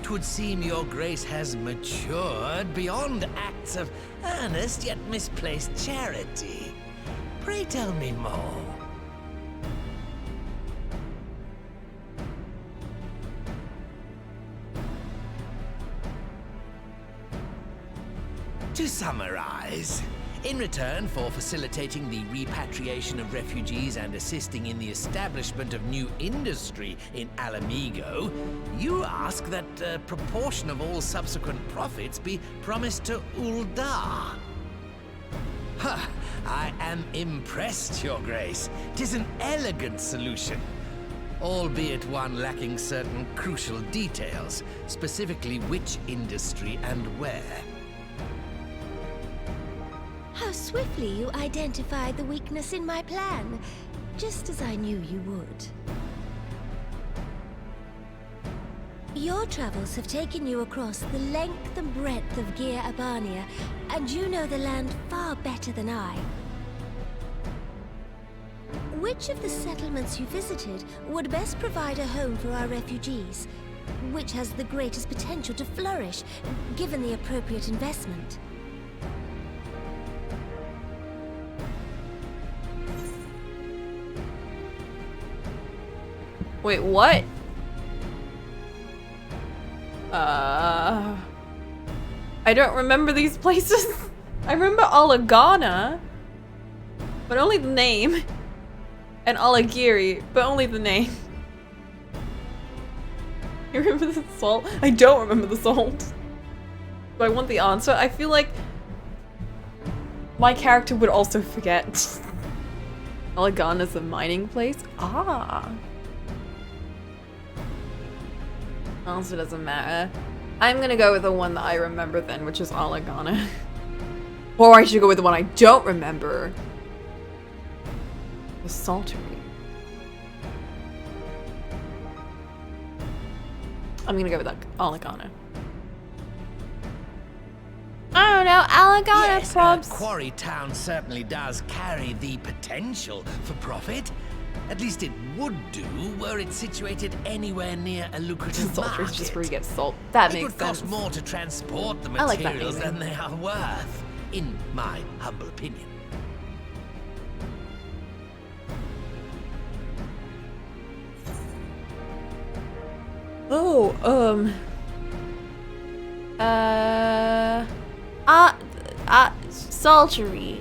'twould seem your grace has matured beyond acts of earnest yet misplaced charity. Pray tell me more. To summarize, in return for facilitating the repatriation of refugees and assisting in the establishment of new industry in Alamigo, you ask that a proportion of all subsequent profits be promised to Uldar. Ha! I am impressed, Your Grace. 'Tis an elegant solution, albeit one lacking certain crucial details, specifically which industry and where. How swiftly you identified the weakness in my plan, just as I knew you would. Your travels have taken you across the length and breadth of Gir Abania, and you know the land far better than I. Which of the settlements you visited would best provide a home for our refugees? Which has the greatest potential to flourish, given the appropriate investment? Wait, what? I don't remember these places. I remember Alagana, but only the name. And Alagiri, but only the name. You remember the salt? I don't remember the salt. Do I want the answer? I feel like my character would also forget. Alagana's a mining place? Ah. Also doesn't matter. I'm gonna go with the one that I remember then, which is Alagana. Or I should go with the one I don't remember. The Saltery. I'm gonna go with Alagana. I don't know, Alagana Yes, probs. Quarry Town certainly does carry the potential for profit. At least it would do were it situated anywhere near a lucrative Saltery market. is just where you get salt. That It makes would cost sense. more to transport the I like that materials naming. than they are worth, in my humble opinion. Oh, Saltery.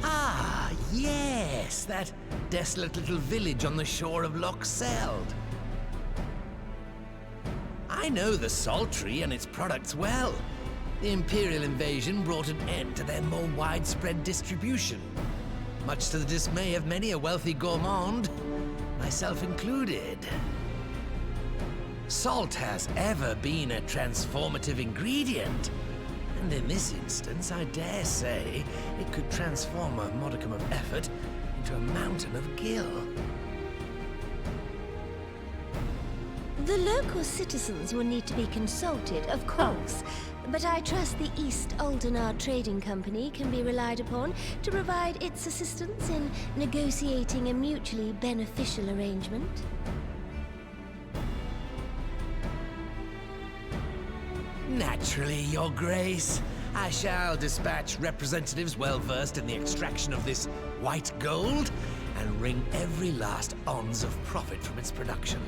Ah, yes, that desolate little village on the shore of Loch Seld. I know the Salt Tree and its products well. The Imperial invasion brought an end to their more widespread distribution, much to the dismay of many a wealthy gourmand, myself included. Salt has ever been a transformative ingredient, and in this instance, I dare say, it could transform a modicum of effort into a mountain of gil. The local citizens will need to be consulted, of course, but I trust the East Aldenar Trading Company can be relied upon to provide its assistance in negotiating a mutually beneficial arrangement. Naturally, Your Grace. I shall dispatch representatives well-versed in the extraction of this white gold and wring every last ons of profit from its production.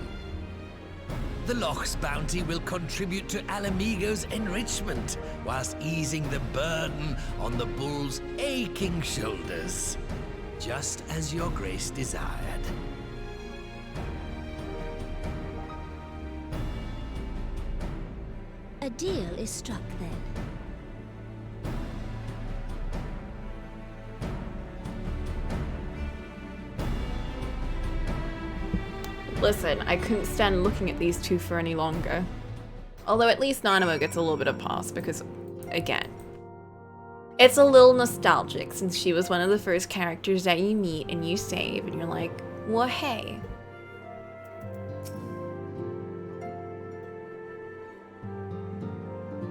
The Loch's bounty will contribute to Alamigo's enrichment, whilst easing the burden on the bull's aching shoulders, just as Your Grace desired. A deal is struck then. Listen, I couldn't stand looking at these two for any longer. Although at least Nanamo gets a little bit of pass because, again, it's a little nostalgic since she was one of the first characters that you meet and you save and you're like, well, hey.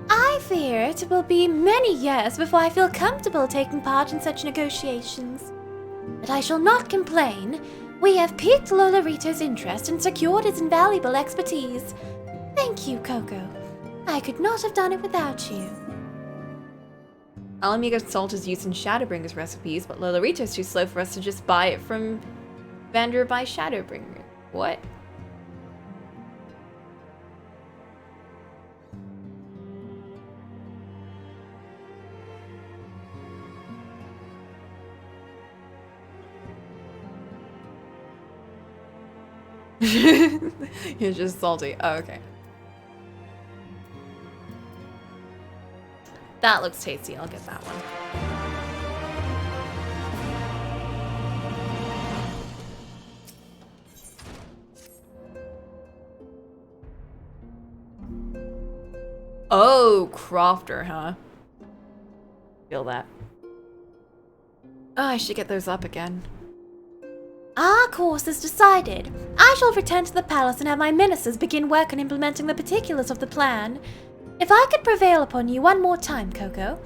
I fear it will be many years before I feel comfortable taking part in such negotiations. But I shall not complain. We have piqued Lolorito's interest and secured his invaluable expertise. Thank you, Coco. I could not have done it without you. Alamigo's salt is used in Shadowbringer's recipes, but Lolorito's too slow for us to just buy it from vendor by Shadowbringer. What? You're just salty. Oh, okay. That looks tasty. I'll get that one. Oh, crafter, huh? Feel that. Oh, I should get those up again. Our course is decided. I shall return to the palace and have my ministers begin work on implementing the particulars of the plan. If I could prevail upon you one more time, Coco,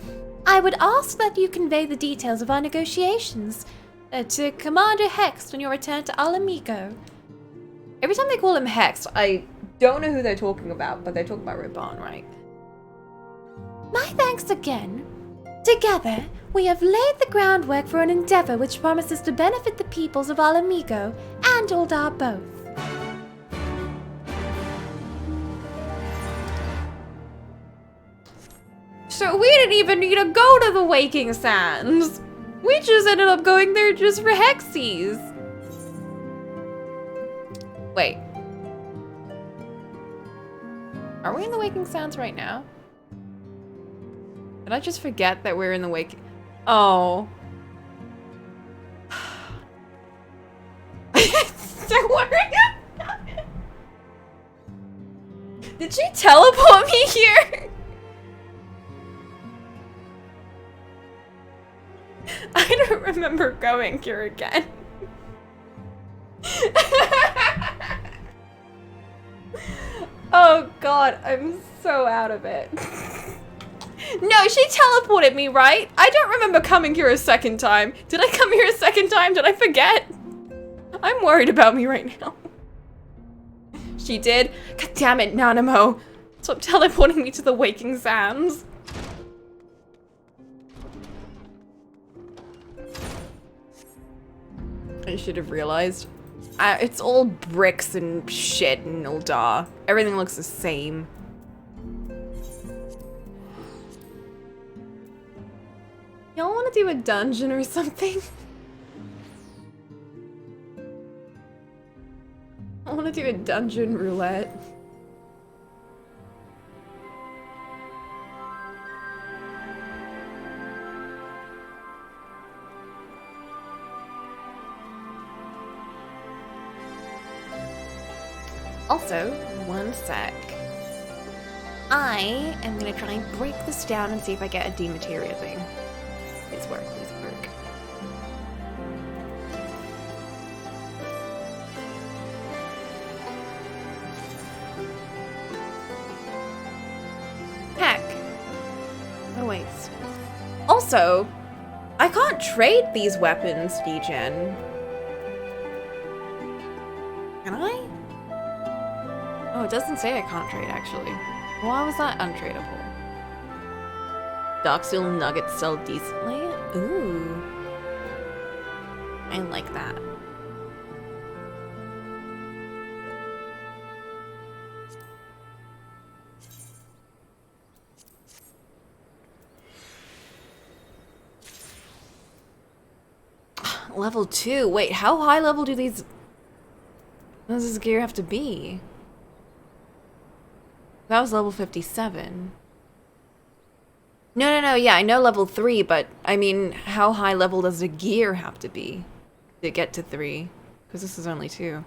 I would ask that you convey the details of our negotiations to Commander Hext on your return to Alamigo. Every time they call him Hext, I don't know who they're talking about, but they're talking about Raban, right? My thanks again. Together, we have laid the groundwork for an endeavor which promises to benefit the peoples of Alamigo and Uldar both. So we didn't even need to go to the Waking Sands. We just ended up going there just for Hexies. Wait. Are we in the Waking Sands right now? Did I just forget that we're in the Waking... Oh. Don't worry. Did she teleport me here? I don't remember going here again. Oh god, I'm so out of it. No, she teleported me, right? I don't remember coming here a second time. Did I come here a second time? Did I forget? I'm worried about me right now. She did? God damn it, Nanamo. Stop teleporting me to the Waking Sands. I should have realized. It's all bricks and shit in Uldar. Everything looks the same. Y'all want to do a dungeon or something? I want to do a dungeon roulette. Also, one sec. I am gonna try and break this down and see if I get a demateria thing. Please work, please work. Heck. What a waste. Also, I can't trade these weapons, Degen. Can I? Oh, it doesn't say I can't trade, actually. Why was that untradeable? Darksteel nuggets sell decently? Ooh. I like that. Level 2. Wait, how high level do these... does this gear have to be? That was level 57. No, yeah, I know level 3, but I mean, how high level does the gear have to be to get to 3? Because this is only 2.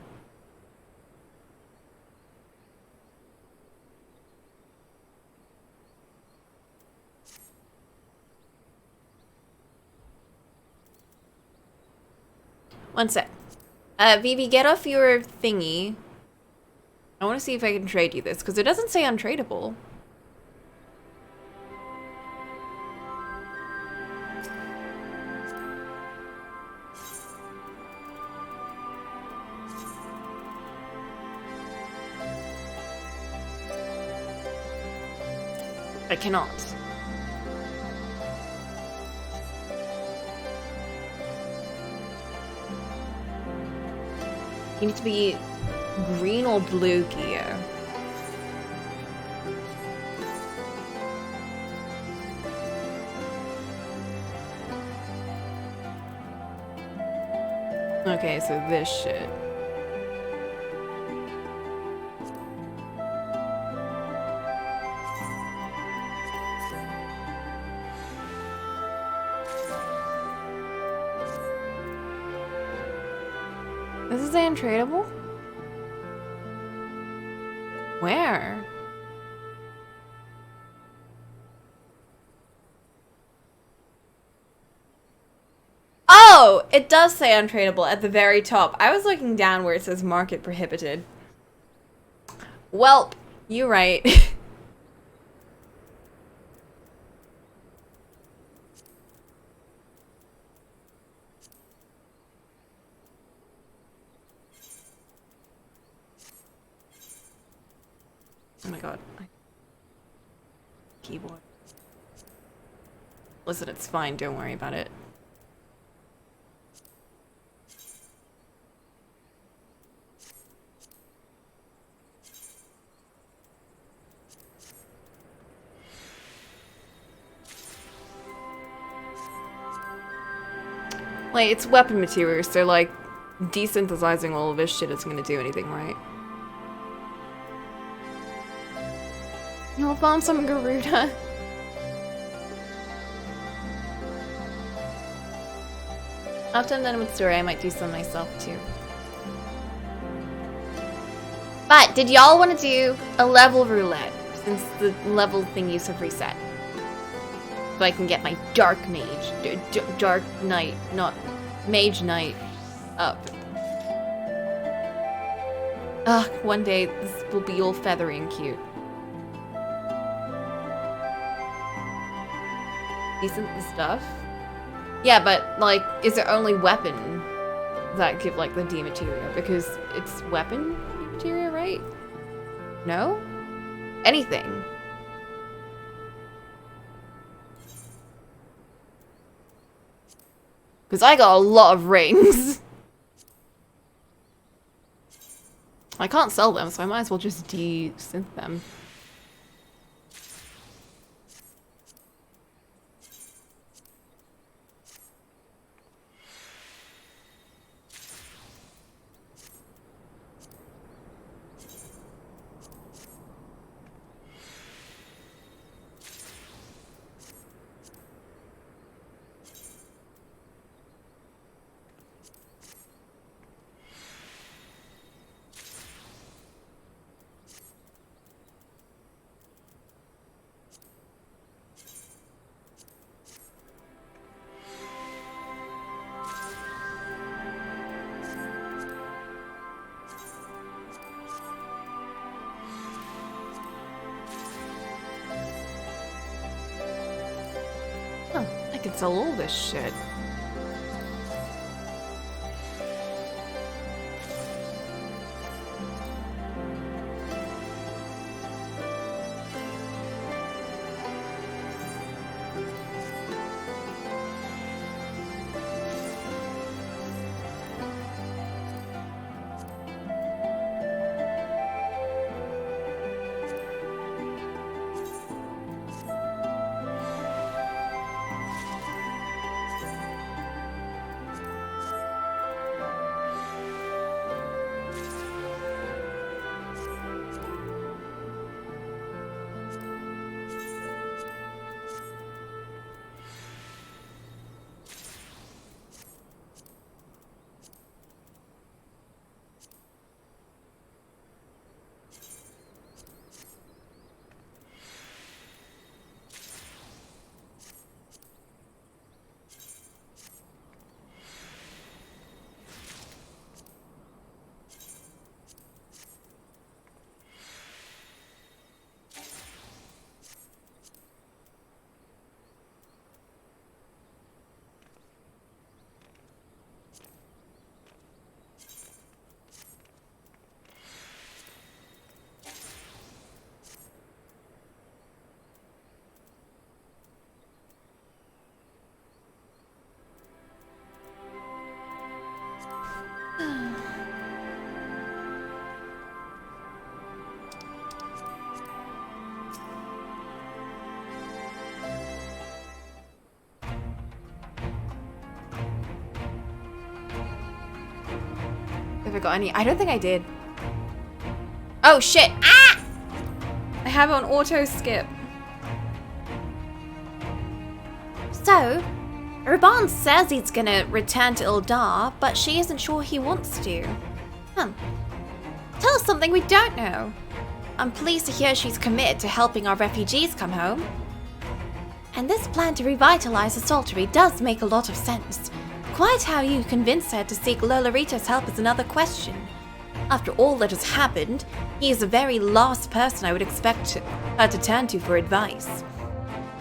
One sec. Vivi, get off your thingy. I want to see if I can trade you this, because it doesn't say untradeable. I cannot. You need to be green or blue gear. Okay, so this shit. This is untradeable? Where? Oh! It does say untradeable at the very top. I was looking down where it says market prohibited. Welp, you right. Oh my god. Keyboard. Listen, it's fine. Don't worry about it. Like, it's weapon materials, so like, desynthesizing all of this shit isn't gonna do anything, right? You'll find some Garuda. After I'm done with story, I might do some myself too. But did y'all want to do a level roulette since the level thingies have reset? So I can get my dark mage, dark knight, not mage knight, up. Ugh, one day this will be all feathery and cute. Decent stuff. Yeah, but like, is it only weapon that give like the D materia? Because it's weapon materia, right? No? Anything. Because I got a lot of rings. I can't sell them, so I might as well just de-synth them. can sell all this shit. Have I got any? I don't think I did. Oh shit! Ah! I have it on auto skip. So, Raban says he's gonna return to Ildar, but she isn't sure he wants to. Tell us something we don't know. I'm pleased to hear she's committed to helping our refugees come home. And this plan to revitalize the Saltery does make a lot of sense. Quite how you convinced her to seek Lolorito's help is another question. After all that has happened, he is the very last person I would expect her to turn to for advice.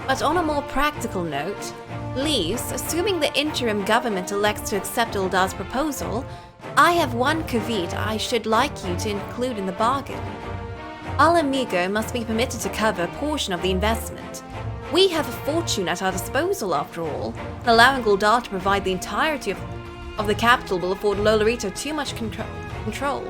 But on a more practical note, Lise, assuming the interim government elects to accept Uldar's proposal, I have one caveat I should like you to include in the bargain. Alamigo must be permitted to cover a portion of the investment. We have a fortune at our disposal after all, and allowing Uldar to provide the entirety of the capital will afford Lolorito too much control.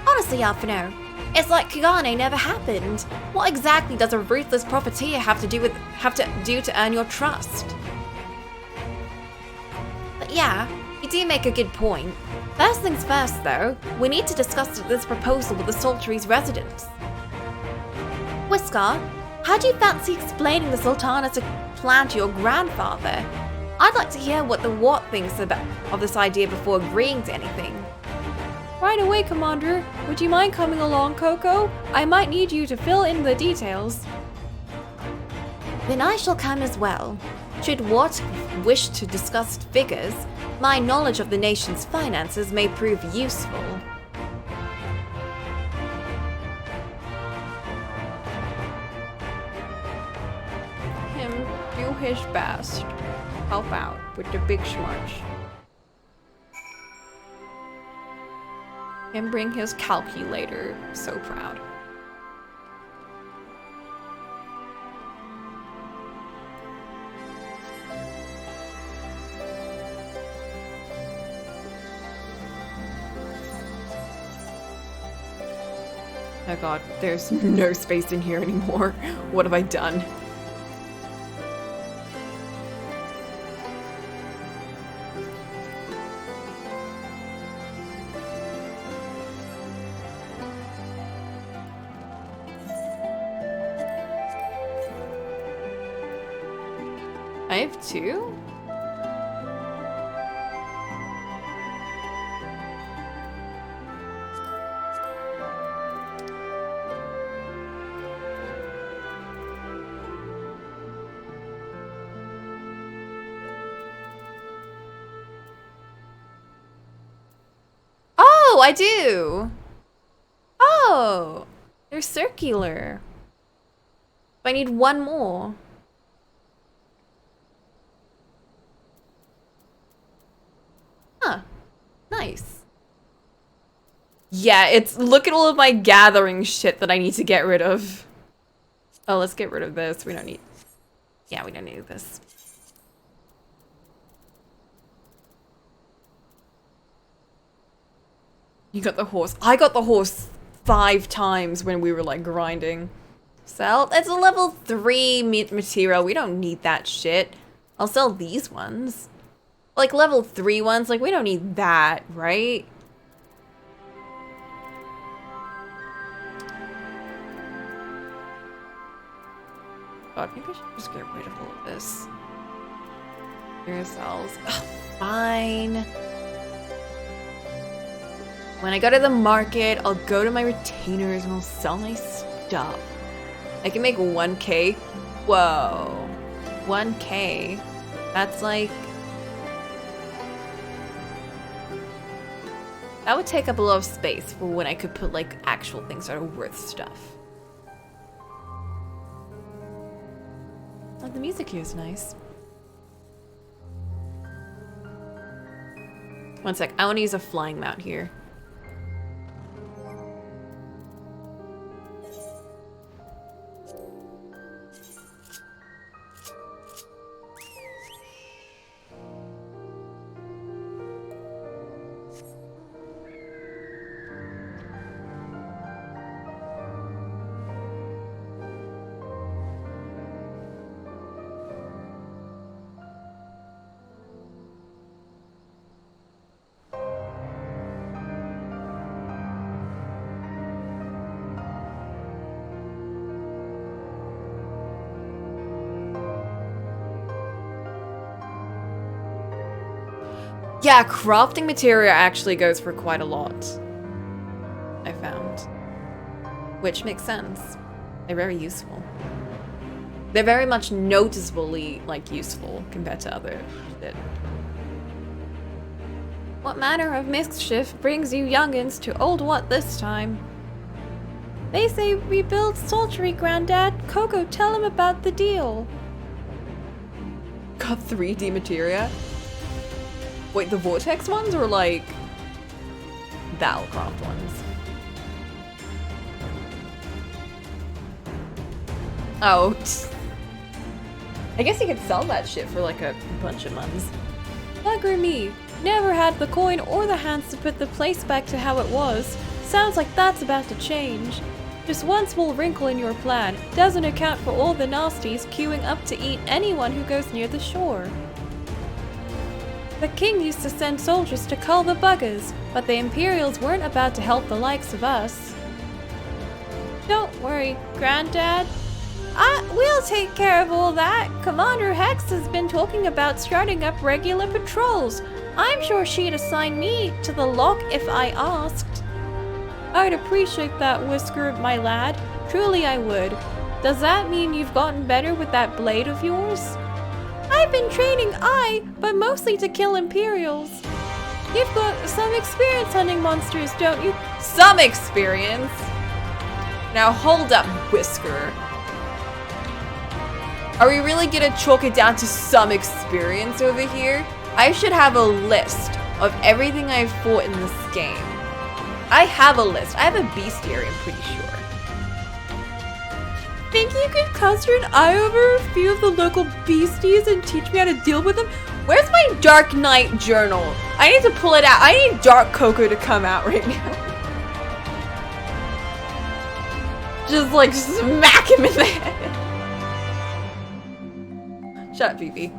Honestly, Alphino, it's like Kagane never happened. What exactly does a ruthless profiteer have to do to earn your trust? But yeah, you do make a good point. First things first though, we need to discuss this proposal with the Saltery's residents. Whiskar, how do you fancy explaining the Sultana's plan to your grandfather? I'd like to hear what the Wat thinks of this idea before agreeing to anything. Right away, Commander. Would you mind coming along, Coco? I might need you to fill in the details. Then I shall come as well. Should Wat wish to discuss figures, my knowledge of the nation's finances may prove useful. Him do his best. Help out with the big smarts. And bring his calculator. So proud. Oh god, there's no space in here anymore. What have I done? I have two? Oh, I do! Oh! They're circular. But I need one more. Yeah, it's look at all of my gathering shit that I need to get rid of. Oh, let's get rid of this. We don't need... Yeah, we don't need this. You got the horse. I got the horse 5 times when we were like grinding. Sell. It's a level 3 material. We don't need that shit. I'll sell these ones. Like level 3 ones. Like we don't need that, right? God, maybe I should just get rid of all of this. Yourselves. Ugh, fine. When I go to the market, I'll go to my retainers and I'll sell my stuff. I can make 1k. Whoa. 1k. That's like... That would take up a lot of space for when I could put like actual things that are worth stuff. Oh, the music here is nice. One sec, I want to use a flying mount here. Yeah, crafting material actually goes for quite a lot. I found. Which makes sense. They're very useful. They're very much noticeably, like, useful compared to other shit. What manner of mischief brings you youngins to old what this time? They say we build sultry, Granddad. Coco, tell him about the deal. Got 3D materia? Wait, the Vortex ones or like Battlecraft ones? Oh. I guess you could sell that shit for like a bunch of months. Bugger me. Never had the coin or the hands to put the place back to how it was. Sounds like that's about to change. Just one small wrinkle in your plan doesn't account for all the nasties queuing up to eat anyone who goes near the shore. The king used to send soldiers to cull the buggers, but the Imperials weren't about to help the likes of us. Don't worry, Granddad. We'll take care of all that. Commander Hex has been talking about starting up regular patrols. I'm sure she'd assign me to the lock if I asked. I'd appreciate that, Whisker, my lad. Truly I would. Does that mean you've gotten better with that blade of yours? I've been training, but mostly to kill Imperials. You've got some experience hunting monsters, don't you? Some experience? Now hold up, Whisker. Are we really gonna chalk it down to some experience over here? I should have a list of everything I've fought in this game. I have a list. I have a bestiary, I'm pretty sure. Think you could cast an eye over a few of the local beasties and teach me how to deal with them? Where's my Dark Knight journal? I need to pull it out. I need Dark Coco to come out right now. Just like smack him in the head. Shut up, Phoebe.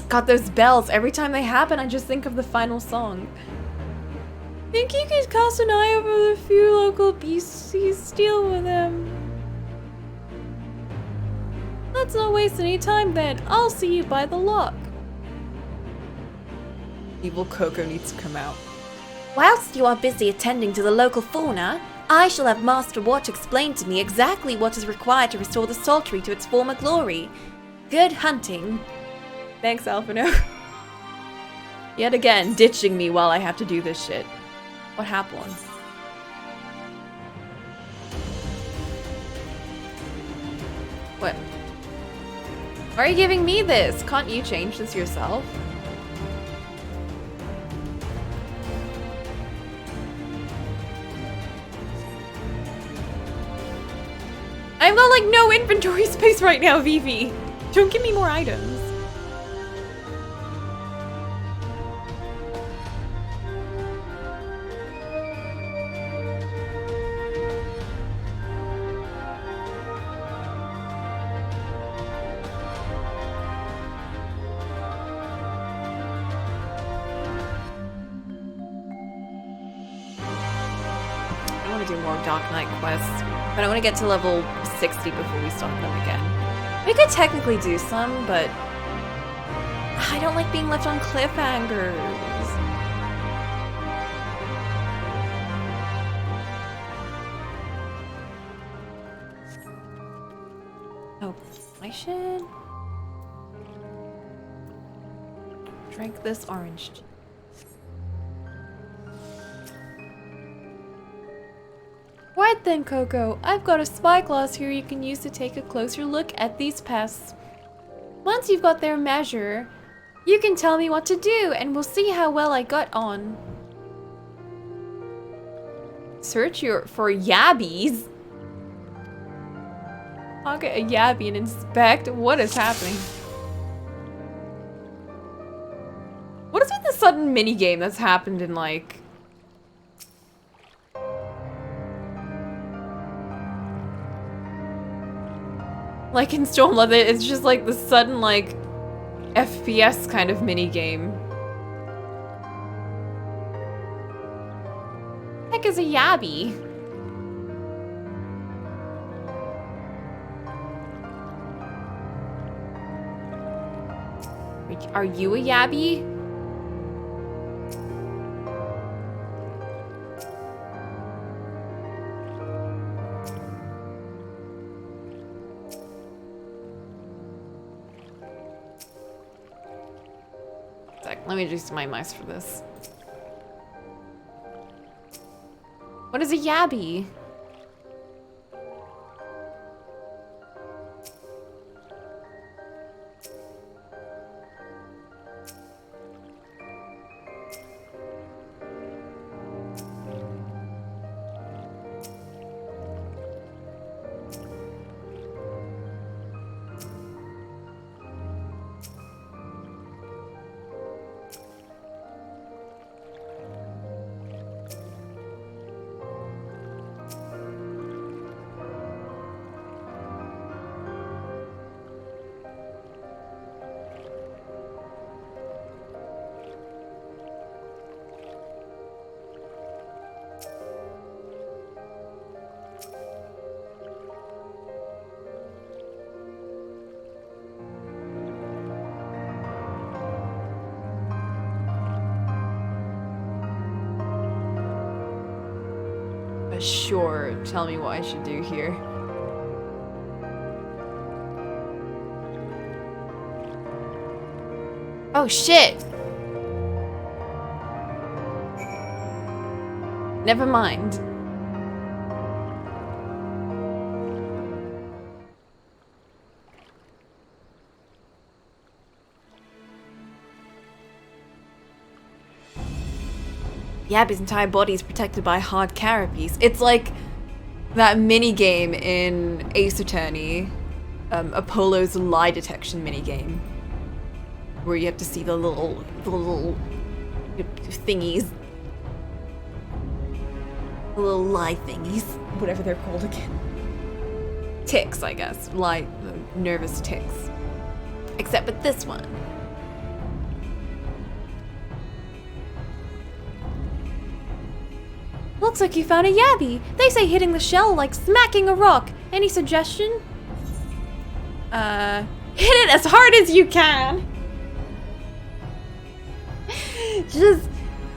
God, those bells. Every time they happen, I just think of the final song. Think you could cast an eye over the few local beasties, deal with them? Let's not waste any time then. I'll see you by the lock. Evil Coco needs to come out. Whilst you are busy attending to the local fauna, I shall have Master Watch explain to me exactly what is required to restore the sultry to its former glory. Good hunting. Thanks, Alphino. Yet again, ditching me while I have to do this shit. What happened? What? Why are you giving me this? Can't you change this yourself? I've got like no inventory space right now, Vivi. Don't give me more items. I want to do more Dark Knight quests, but I want to get to level 60 before we start them again. We could technically do some, but I don't like being left on cliffhangers. Oh, I should drink this orange juice. Right then, Coco, I've got a spyglass here you can use to take a closer look at these pests. Once you've got their measure, you can tell me what to do, and we'll see how well I got on. Search for yabbies? I'll get a yabby and inspect. What is happening? What is with the sudden minigame that's happened in, like... Like in Stormblood, it's just like the sudden, like, FPS kind of minigame. Heck is a yabby? Are you a yabby? Let me just my mice for this. What is a yabby? Sure, tell me what I should do here. Oh shit! Never mind. Yabby's entire body is protected by a hard carapace. It's like that mini game in Ace Attorney, Apollo's lie detection mini game, where you have to see the little thingies, the little lie thingies, whatever they're called again. Ticks, I guess, nervous ticks. Except with this one. Looks like you found a yabby. They say hitting the shell like smacking a rock. Any suggestion? Hit it as hard as you can. Just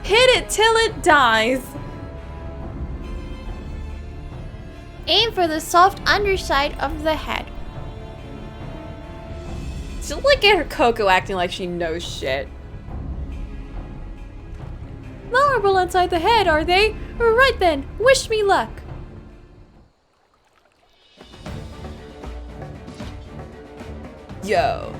hit it till it dies. Aim for the soft underside of the head. Just look at her Coco acting like she knows shit. Vulnerable inside the head, are they? Right then, wish me luck. Yo.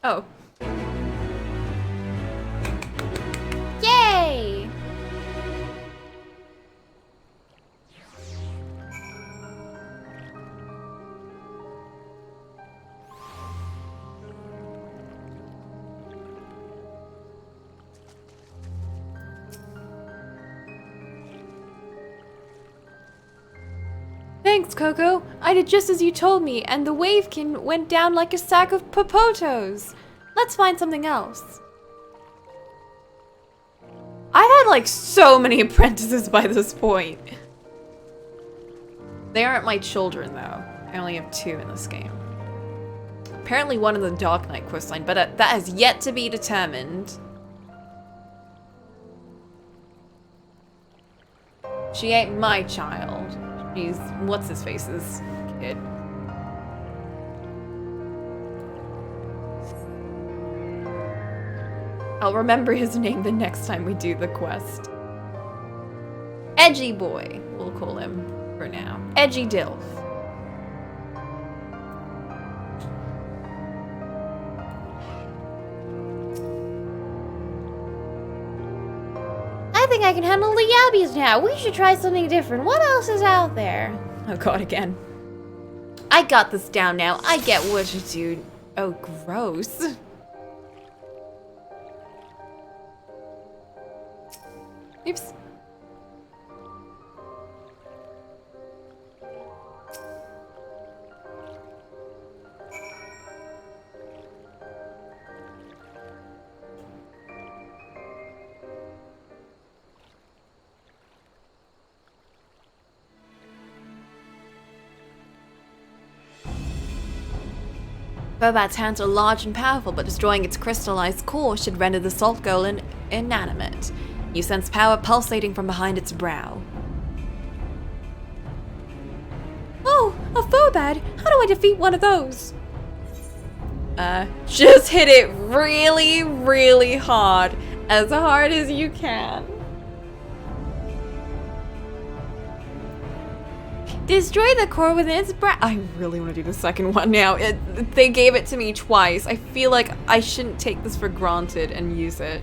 Oh. Yeah! Thanks, Coco. I did just as you told me, and the wavekin went down like a sack of popotos. Let's find something else. I've had like so many apprentices by this point. They aren't my children though. I only have 2 in this game. Apparently one in the Dark Knight questline, but that has yet to be determined. She ain't my child. She's what's-his-face's kid. I'll remember his name the next time we do the quest. Edgy boy, we'll call him for now. Edgy Dilf. I think I can handle the yabbies now. We should try something different. What else is out there? Oh god, again. I got this down now. I get what to do. Oh, gross. Oops. Bobat's hands are large and powerful, but destroying its crystallized core should render the salt golem inanimate. You sense power pulsating from behind its brow. Oh, a Phobad! How do I defeat one of those? Just hit it really, really hard. As hard as you can. Destroy the core within its brow. I really want to do the second one now. They gave it to me twice. I feel like I shouldn't take this for granted and use it.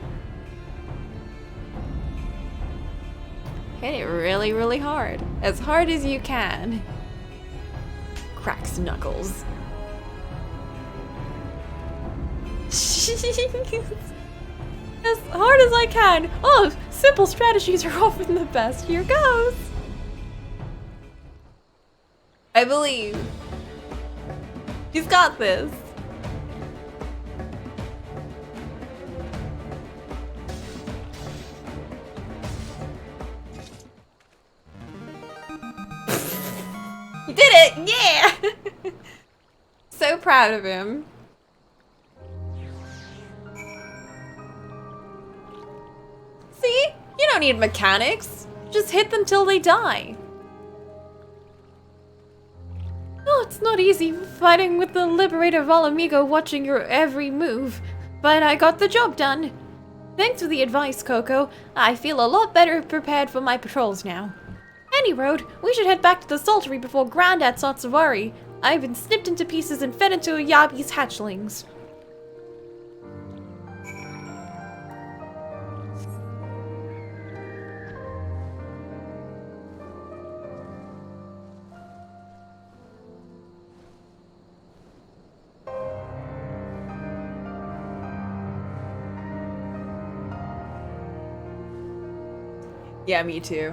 Hit it really, really hard. As hard as you can. Cracks knuckles. As hard as I can. Oh, simple strategies are often the best. Here goes. I believe. He's got this. He did it! Yeah! So proud of him. See? You don't need mechanics. Just hit them till they die. Oh, it's not easy fighting with the Liberator Volamigo watching your every move, but I got the job done. Thanks for the advice, Coco. I feel a lot better prepared for my patrols now. Any road, we should head back to the Saltery before Grandad starts to worry. I've been snipped into pieces and fed into a Yabi's hatchlings. Yeah, me too.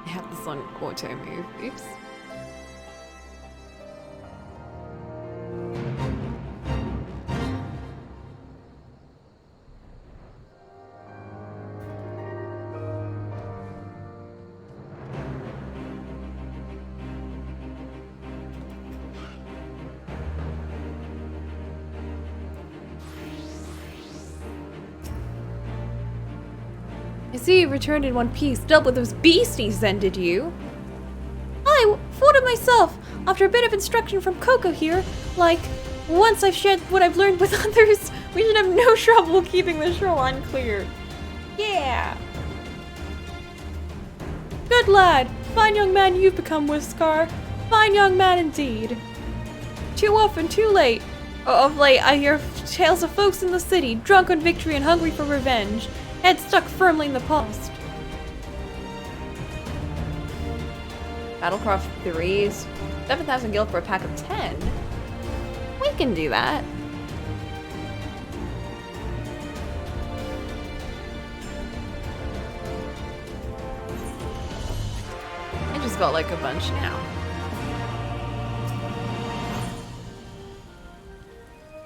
I have this on auto move. Oops. I see you returned in one piece, dealt with those beasties then, did you? I fought it myself, after a bit of instruction from Coco here. Like, once I've shared what I've learned with others, we should have no trouble keeping the shoreline clear. Yeah! Good lad! Fine young man you've become, Whiskar. Fine young man indeed. Too often, too late. Of late, I hear tales of folks in the city, drunk on victory and hungry for revenge, heads stuck firmly in the past. Battlecraft 3s, 7,000 gil for a pack of 10. We can do that. I just got like a bunch now.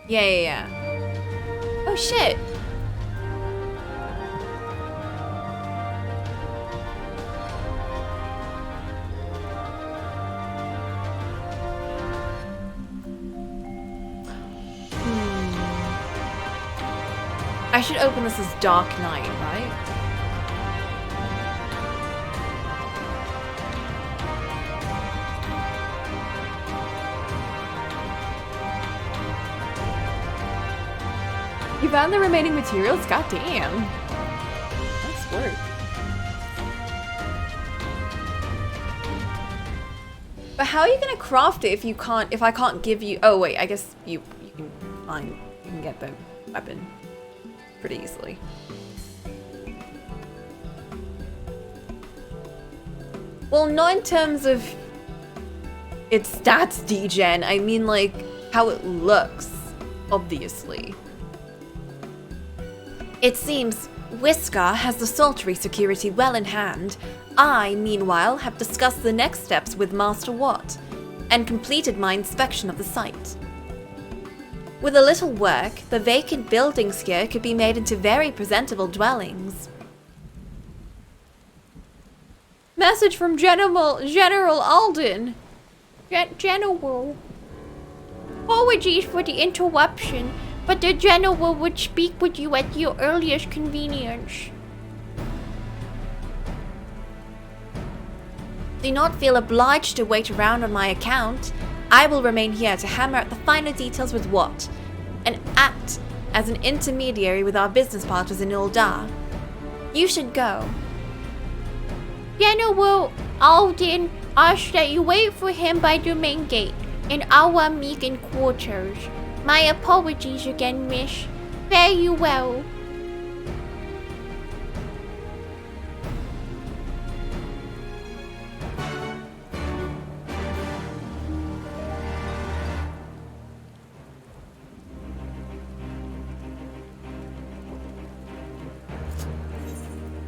Yeah. Oh shit. I should open this as Dark Knight, right? You found the remaining materials? God damn. Nice work. But how are you gonna craft it if I can't give you... Oh wait, I guess you can get the weapon pretty easily. Well, not in terms of its stats degen, I mean like how it looks, obviously. It seems Whisker has the Saltery security well in hand. I, meanwhile, have discussed the next steps with Master Watt, and completed my inspection of the site. With a little work, the vacant buildings here could be made into very presentable dwellings. Message from General Alden. General. Apologies for the interruption, but the General would speak with you at your earliest convenience. Do not feel obliged to wait around on my account. I will remain here to hammer out the finer details with Watt, and act as an intermediary with our business partners in Uldar. You should go. General Alden asked that you wait for him by the main gate in our meeting quarters. My apologies again, miss. Fare you well.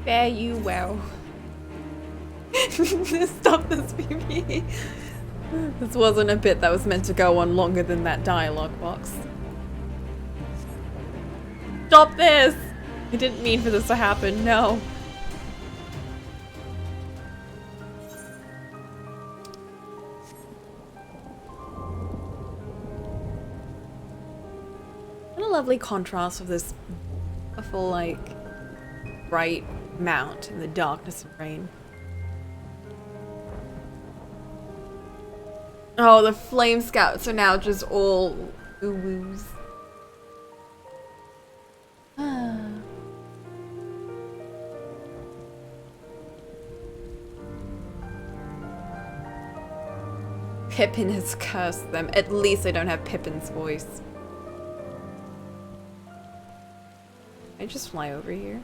Fare you well. Stop this, BB. This wasn't a bit that was meant to go on longer than that dialogue box. Stop this! I didn't mean for this to happen, no. What a lovely contrast of this beautiful, like, bright mount in the darkness and rain. Oh, the flame scouts are now just all ooh-woos. Pippin has cursed them. At least I don't have Pippin's voice. I just fly over here.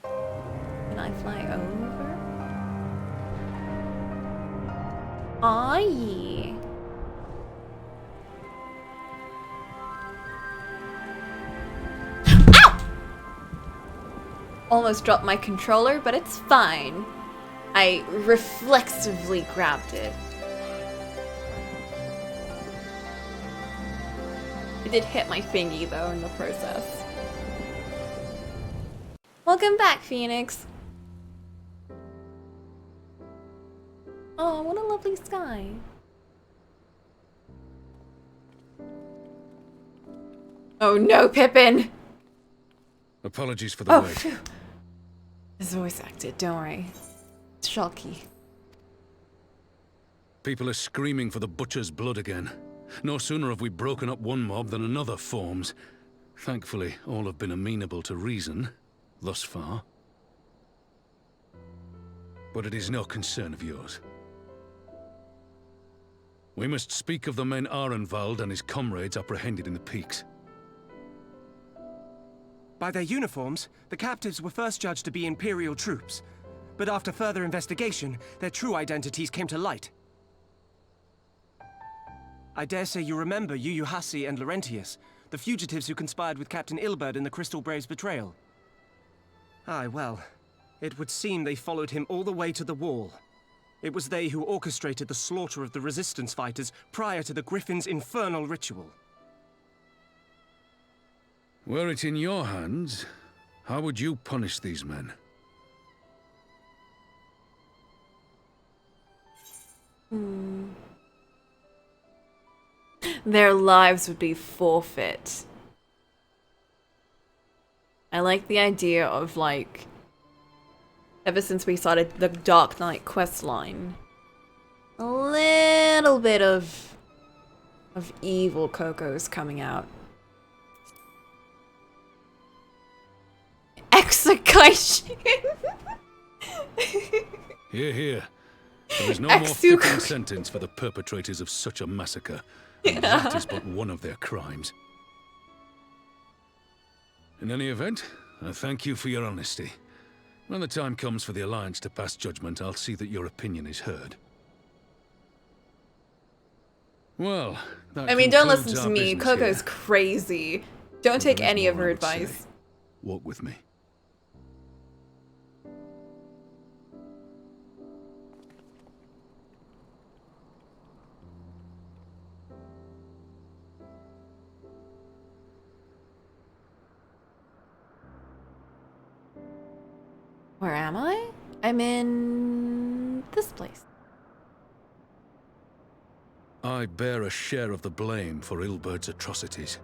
Can I fly over? Aw, yeah. Ow! Almost dropped my controller, but it's fine. I reflexively grabbed it. It did hit my fingy though in the process. Welcome back, Phoenix. Oh, what a lovely sky. Oh no, Pippin! Apologies for the wait. Phew. It's voice acted, don't worry. It's shocky. People are screaming for the butcher's blood again. No sooner have we broken up one mob than another forms. Thankfully, all have been amenable to reason, thus far. But it is no concern of yours. We must speak of the men Arenvald and his comrades apprehended in the peaks. By their uniforms, the captives were first judged to be Imperial troops. But after further investigation, their true identities came to light. I dare say you remember Yuyuhasi and Laurentius, the fugitives who conspired with Captain Ilberd in the Crystal Brave's betrayal. Aye, well, it would seem they followed him all the way to the wall. It was they who orchestrated the slaughter of the Resistance fighters prior to the Griffin's infernal ritual. Were it in your hands, how would you punish these men? Their lives would be forfeit. I like the idea of, like, ever since we started the Dark Knight questline, a little bit of evil Coco's coming out. Execution! Hear, hear. There is no more fitting sentence for the perpetrators of such a massacre, and that is but one of their crimes. In any event, I thank you for your honesty. When the time comes for the Alliance to pass judgment, I'll see that your opinion is heard. Well, that I mean, don't concludes listen to our me. business Coco's here. crazy. Don't take There is any of more her I would say. advice. Walk with me. Where am I? I'm in this place. I bear a share of the blame for Ilberd's atrocities.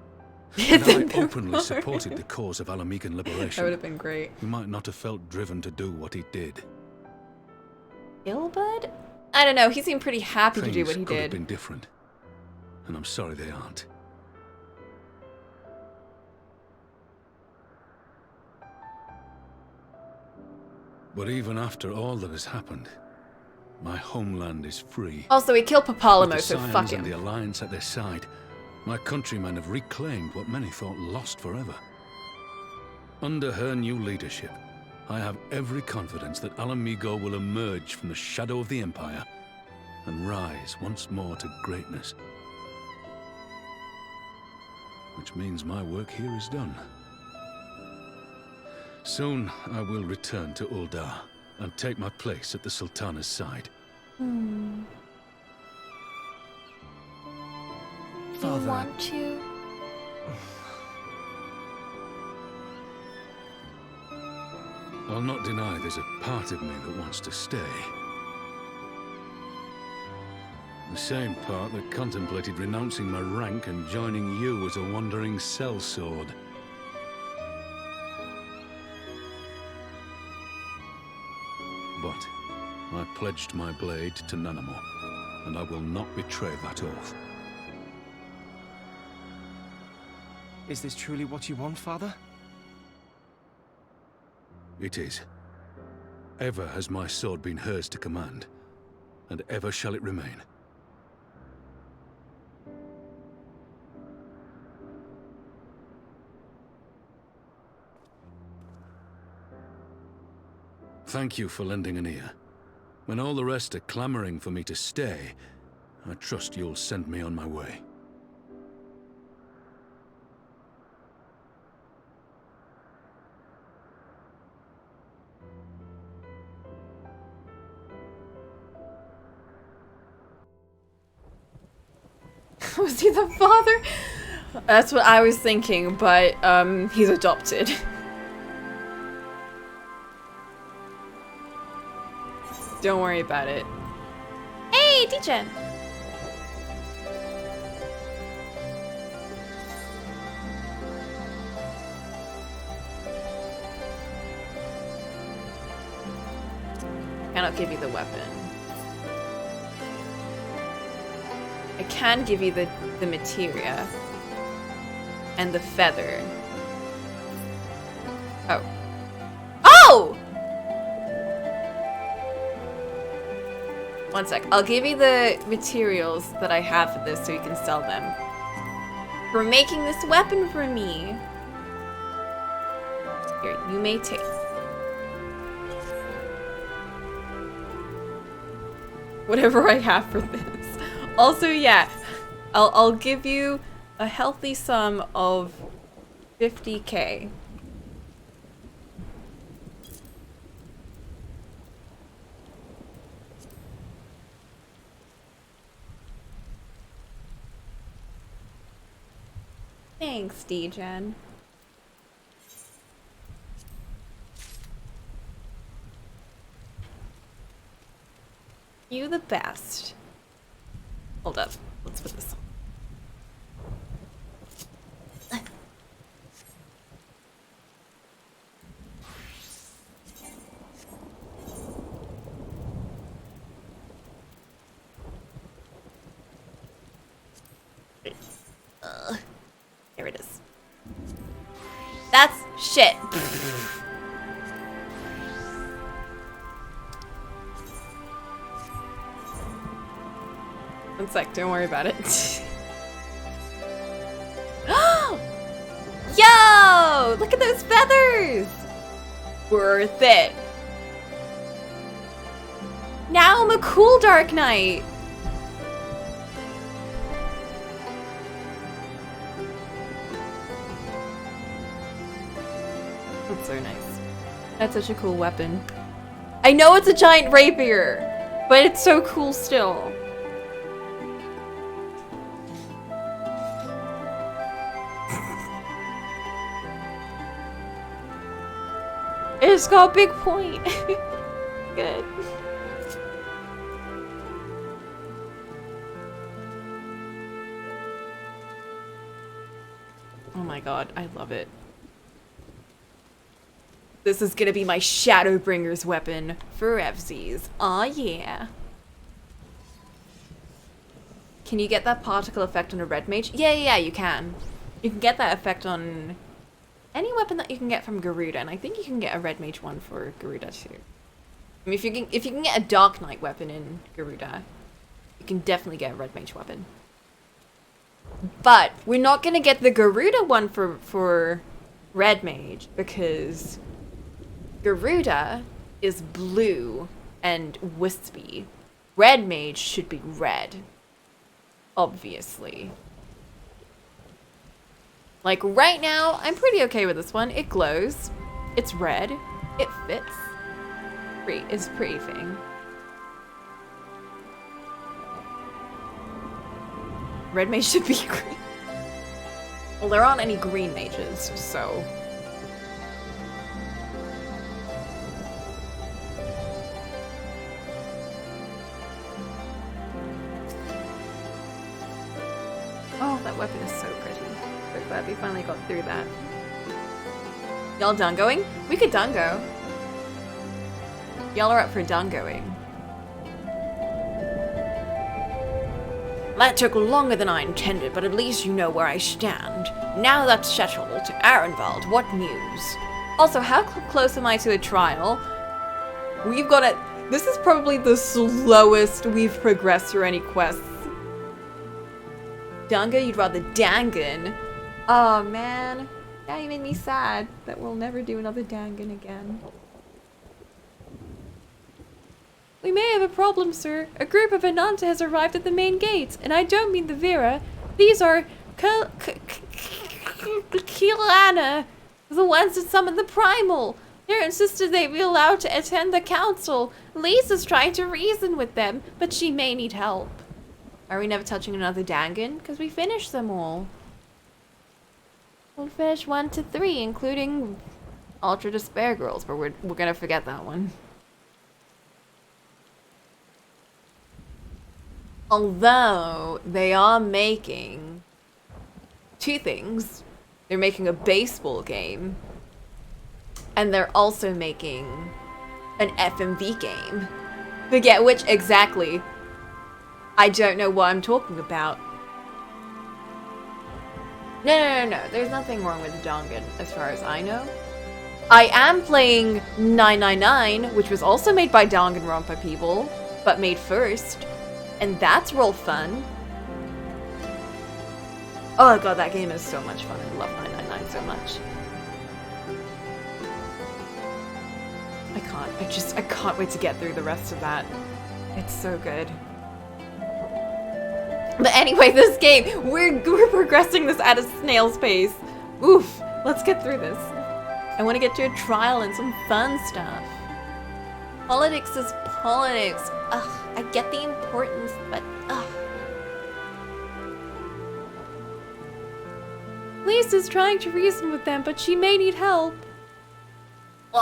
Had I openly supported the cause of Alamegan liberation, That would have been great. he might not have felt driven to do what he did. Ilbud? I don't know. He seemed pretty happy to do what he Things could have did. been different, and I'm sorry they aren't. But even after all that has happened, my homeland is free. Also, he killed With Cocolamoco, the so Scions fuck and him. the Alliance at their side, my countrymen have reclaimed what many thought lost forever. Under her new leadership, I have every confidence that Alamigo will emerge from the shadow of the Empire and rise once more to greatness. Which means my work here is done. Soon I will return to Uldar and take my place at the Sultana's side. Hmm. You want to? I'll not deny there's a part of me that wants to stay. The same part that contemplated renouncing my rank and joining you as a wandering sellsword. But I pledged my blade to Nanamo, and I will not betray that oath. Is this truly what you want, Father? It is. Ever has my sword been hers to command, and ever shall it remain. Thank you for lending an ear. When all the rest are clamoring for me to stay, I trust you'll send me on my way. Was he the father? That's what I was thinking, but he's adopted. Don't worry about it. Hey, teacher! Cannot give you the weapon. I can give you the materia and the feather. Oh. Oh! One sec. I'll give you the materials that I have for this so you can sell them. For making this weapon for me. Here, you may take. Whatever I have for this. Also, yeah, I'll give you a healthy sum of 50k. Thanks, D-Gen. You the best. Hold up. Let's put this on. There it is. That's shit. One sec, don't worry about it. Yo! Look at those feathers! Worth it. Now I'm a cool Dark Knight. That's so nice. That's such a cool weapon. I know it's a giant rapier, but it's so cool still. It's got a big point. Good. Oh my god, I love it. This is gonna be my Shadowbringer's weapon for FZs. Aw, yeah. Can you get that particle effect on a red mage? Yeah, you can. You can get that effect on any weapon that you can get from Garuda, and I think you can get a red mage one for Garuda too. I mean, if you can get a Dark Knight weapon in Garuda, you can definitely get a red mage weapon. But we're not gonna get the Garuda one for red mage because Garuda is blue and wispy. Red mage should be red, obviously. Like right now, I'm pretty okay with this one. It glows. It's red. It fits. It's a pretty thing. Red mage should be green. Well, there aren't any green mages, so. Oh, that weapon is so pretty. So glad we finally got through that. Y'all done going? We could done go. Y'all are up for done going. That took longer than I intended, but at least you know where I stand. Now that's settled. Arenvald, what news? Also, how close am I to a trial? We've got it. This is probably the slowest we've progressed through any quests. Dunga, you'd rather Dangan. Oh man. Now you made me sad that we'll never do another Dangan again. We may have a problem, sir. A group of Ananta has arrived at the main gates, and I don't mean the Vera. These are Kilana, the ones that summoned the Primal. They're insisted they be allowed to attend the council. Lisa's trying to reason with them, but she may need help. Are we never touching another Dangan? Because we finished them all. We'll finish 1 to 3, including Ultra Despair Girls, but we're gonna forget that one. Although they are making 2 things. They're making a baseball game, and they're also making an FMV game. Forget which exactly. I don't know what I'm talking about. No. There's nothing wrong with Dangan, as far as I know. I am playing 999, which was also made by Danganronpa people. but made first. And that's real fun. Oh god, that game is so much fun. I love 999 so much. I can't wait to get through the rest of that. It's so good. But anyway, this game, we're progressing this at a snail's pace. Oof, let's get through this. I want to get to a trial and some fun stuff. Politics is politics. Ugh, I get the importance, but ugh. Lisa's trying to reason with them, but she may need help. We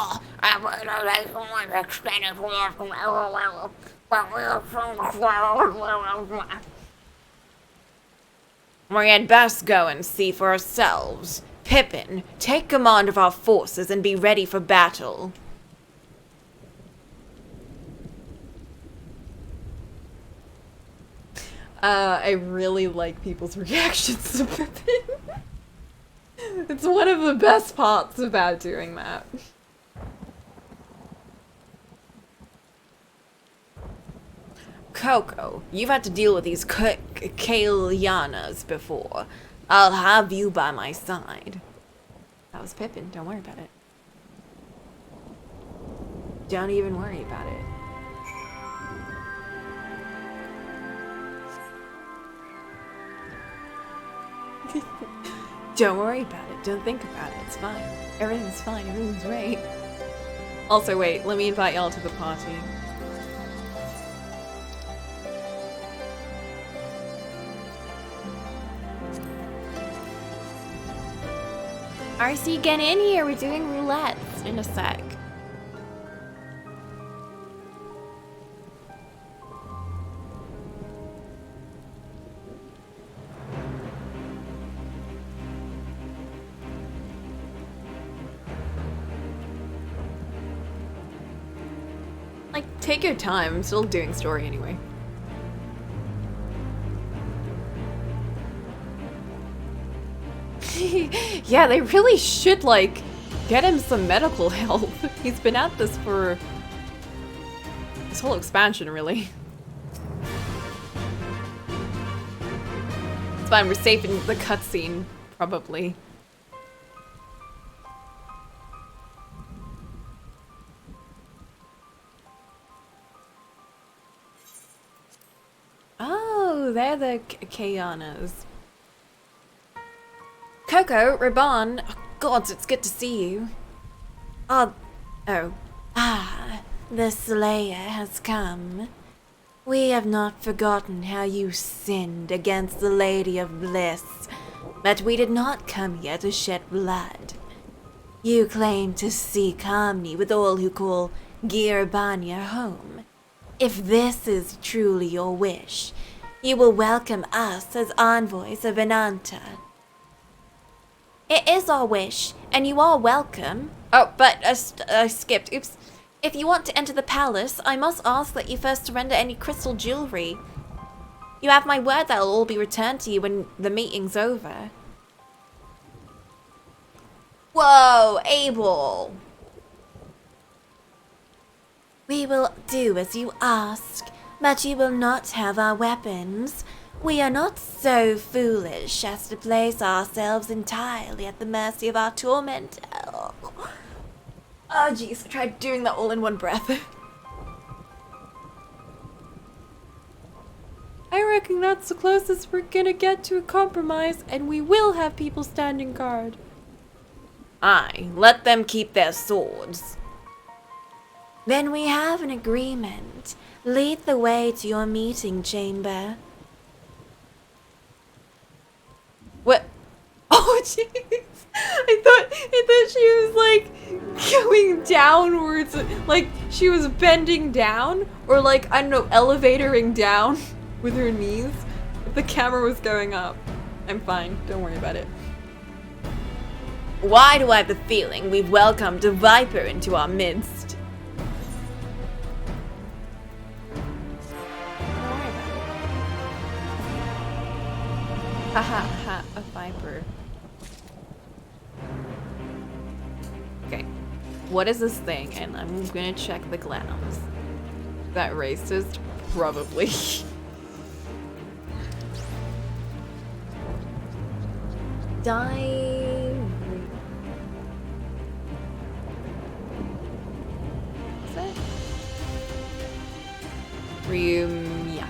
had best go and see for ourselves. Pippin, take command of our forces and be ready for battle. I really like people's reactions to Pippin. It's one of the best parts about doing that. Coco, you've had to deal with these Kaelianas before. I'll have you by my side. That was Pippin, don't worry about it. Don't even worry about it. Don't worry about it. Don't think about it. It's fine. Everything's fine. Everything's great. Also, wait. Let me invite y'all to the party. RC, get in here. We're doing roulettes in a sec. Like, take your time. I'm still doing story anyway. Yeah, they really should, like, get him some medical help. He's been at this for this whole expansion, really. It's fine, we're safe in the cutscene, probably. Oh, they're the Kayanas. Coco, Raban, oh, gods, it's good to see you. The Slayer has come. We have not forgotten how you sinned against the Lady of Bliss, but we did not come here to shed blood. You claim to seek harmony with all who call Girabanya home. If this is truly your wish, you will welcome us as envoys of Ananta. It is our wish, and you are welcome. Oh, but I skipped. Oops. If you want to enter the palace, I must ask that you first surrender any crystal jewelry. You have my word that will all be returned to you when the meeting's over. Whoa, Abel! We will do as you ask, but you will not have our weapons. We are not so foolish as to place ourselves entirely at the mercy of our tormentor. Oh jeez, I tried doing that all in one breath. I reckon that's the closest we're gonna get to a compromise, and we will have people standing guard. Aye, let them keep their swords. Then we have an agreement. Lead the way to your meeting chamber. What? Oh jeez! I thought she was like going downwards, like she was bending down, or like, I don't know, elevatoring down with her knees. The camera was going up. I'm fine, don't worry about it. Why do I have the feeling we've welcomed a viper into our midst? Haha, ha, a viper. Okay, what is this thing? And I'm gonna check the glams. that racist? Probably. Die. Is that? Ryumia.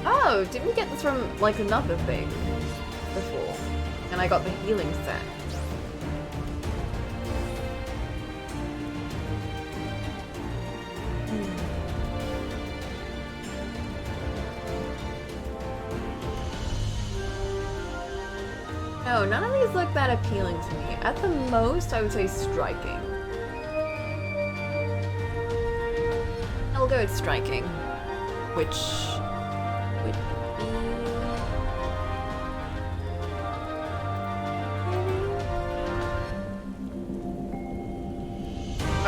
Oh, didn't we get this from like another thing before? And I got the healing set. No, none of these look that appealing to me. At the most, I would say striking. I'll go with striking, which would be...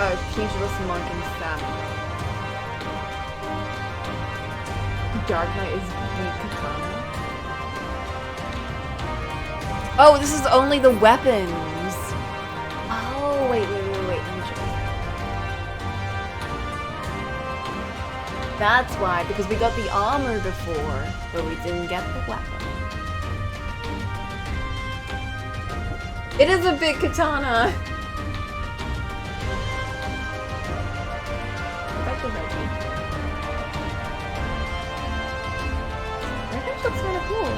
Oh, Pugilist Monk and Samurai. Dark Knight is weak katana. Oh, this is only the weapons. Oh, wait. Let me check. That's why, because we got the armor before, but we didn't get the weapon. It is a big katana. What about the veggie? I think it looks kind of cool.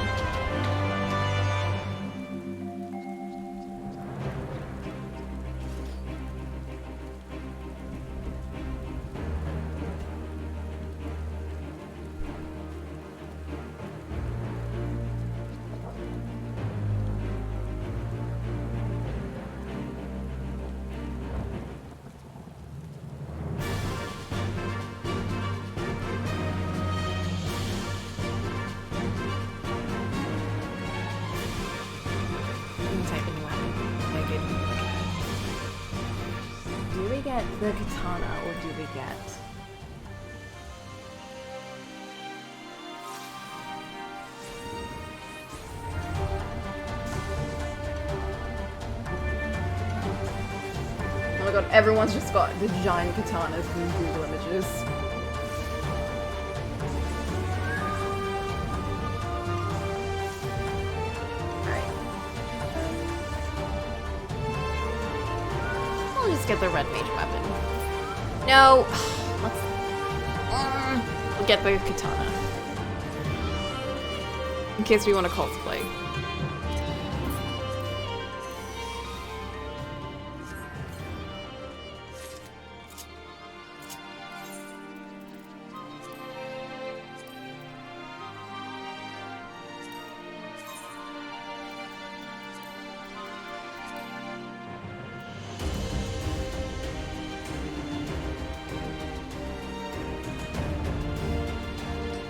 The katana, or do we get... Oh my god, everyone's just got the giant katanas from Google Images. Get the red mage weapon. No, let's we'll get the katana in case we want to cosplay.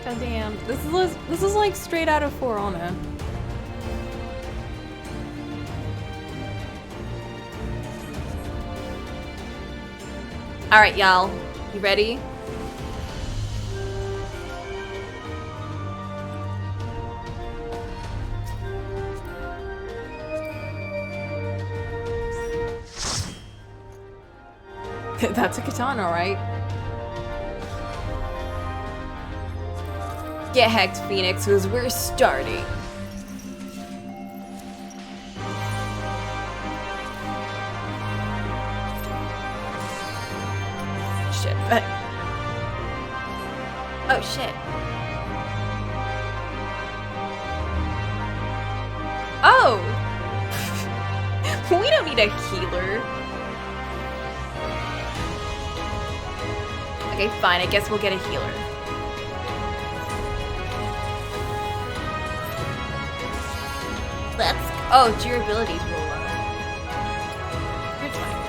God damn, this is like straight out of For Honor. All right, y'all, you ready? That's a katana, right? Get hacked, Phoenix, because we're starting. Shit, but... Oh, shit. Oh! We don't need a healer. Okay, fine, I guess we'll get a healer. Oh, durability's real low. It's fine.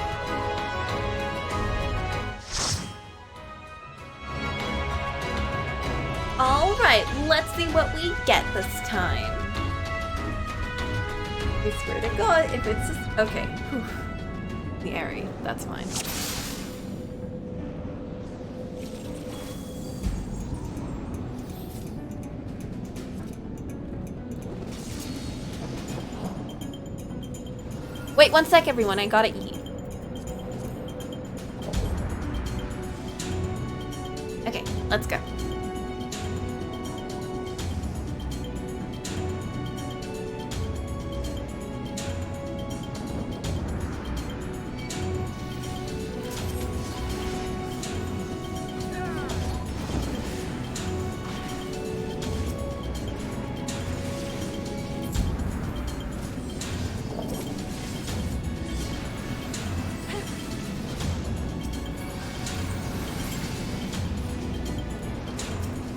Alright, let's see what we get this time. I swear to God, if it's just... Okay. Whew. The Airy. That's fine. Wait 1 sec, everyone. I gotta eat. Okay, let's go.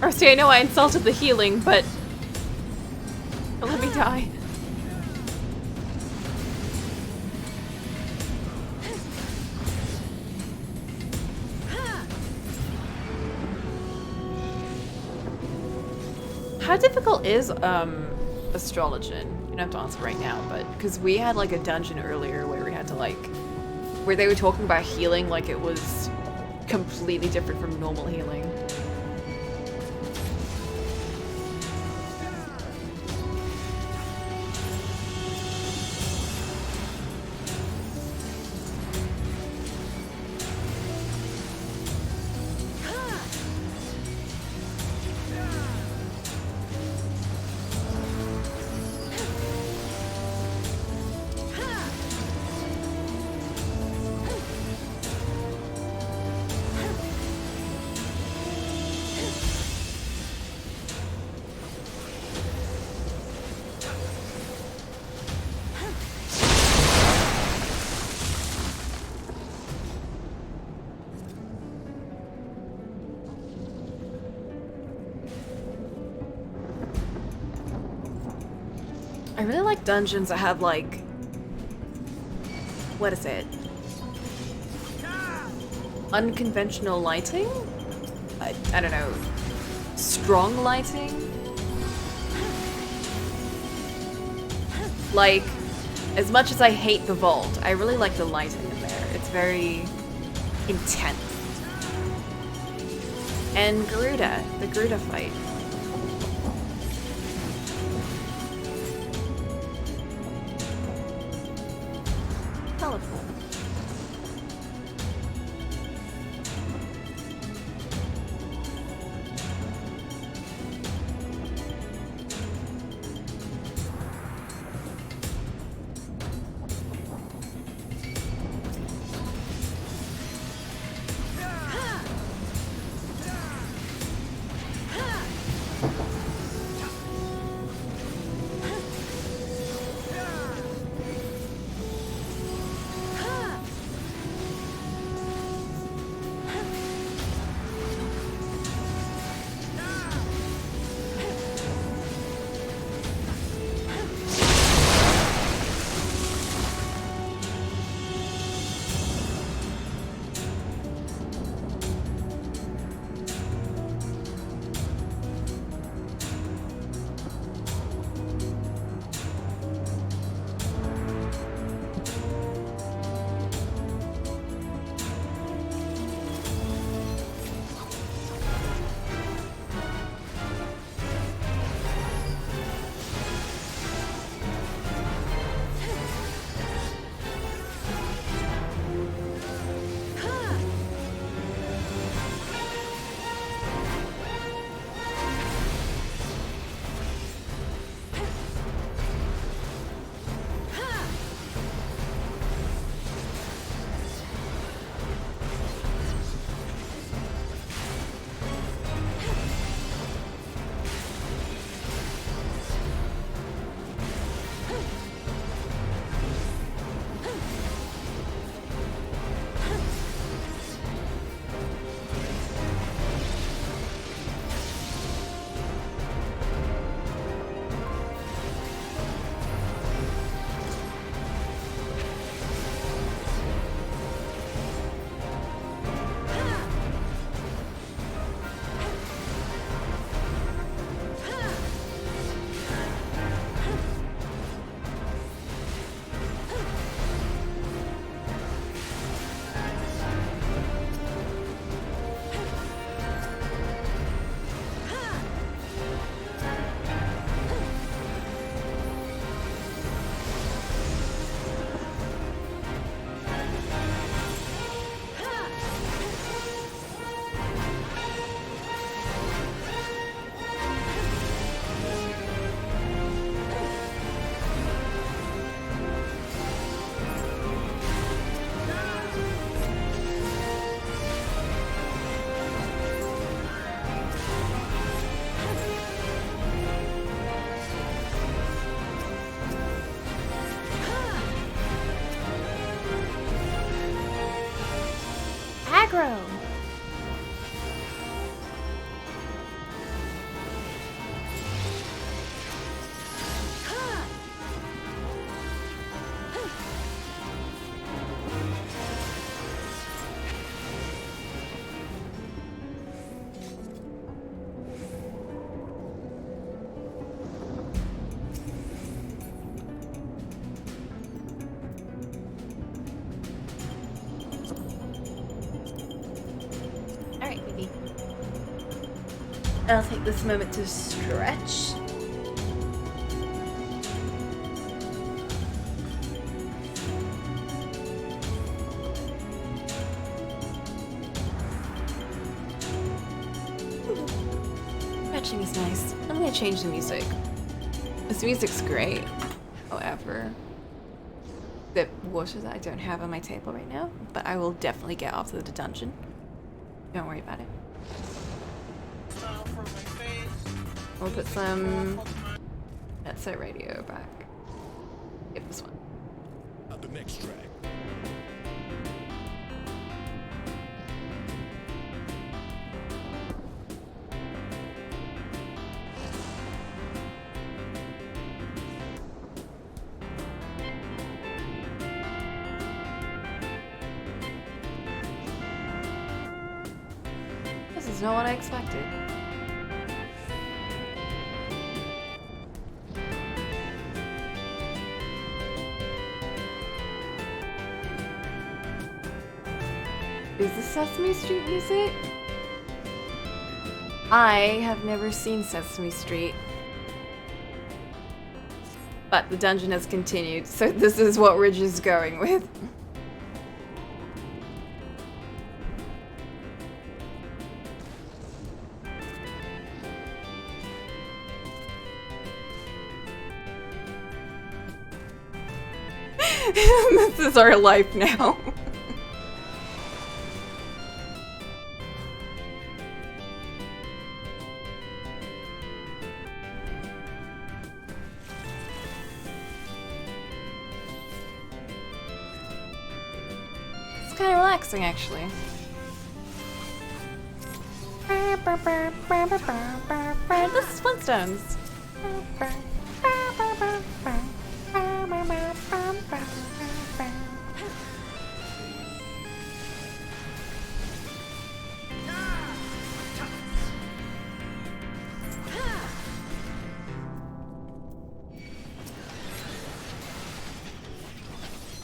Arcee, I know I insulted the healing, but don't let me die. How difficult is astrologian? You don't have to answer right now, but because we had like a dungeon earlier where we had to like, where they were talking about healing like it was completely different from normal healing. I really like dungeons that have like, what is it? Unconventional lighting? I don't know. Strong lighting? Like, as much as I hate the vault, I really like the lighting in there. It's very intense. And Garuda, the Garuda fight. Colorful. Crow. Alright, baby. I'll take this moment to stretch. Stretching is nice. I'm gonna change the music. This music's great. However, the water that I don't have on my table right now, but I will definitely get after the dungeon. Don't worry about it. We'll put some Jet Set Radio back. Give this one. The next track. This is not what I expected. Is this Sesame Street music? I have never seen Sesame Street. But the dungeon has continued, so this is what Ridge is going with. This is our life now. It's kind of relaxing, actually. This is Flintstones.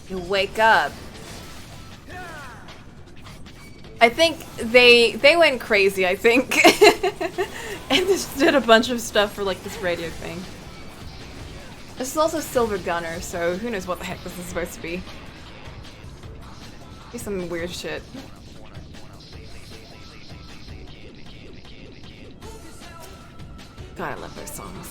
You wake up. I think they went crazy, I think. And just did a bunch of stuff for like this radio thing. This is also Silver Gunner, so who knows what the heck this is supposed to be. Be some weird shit. God, I love those songs.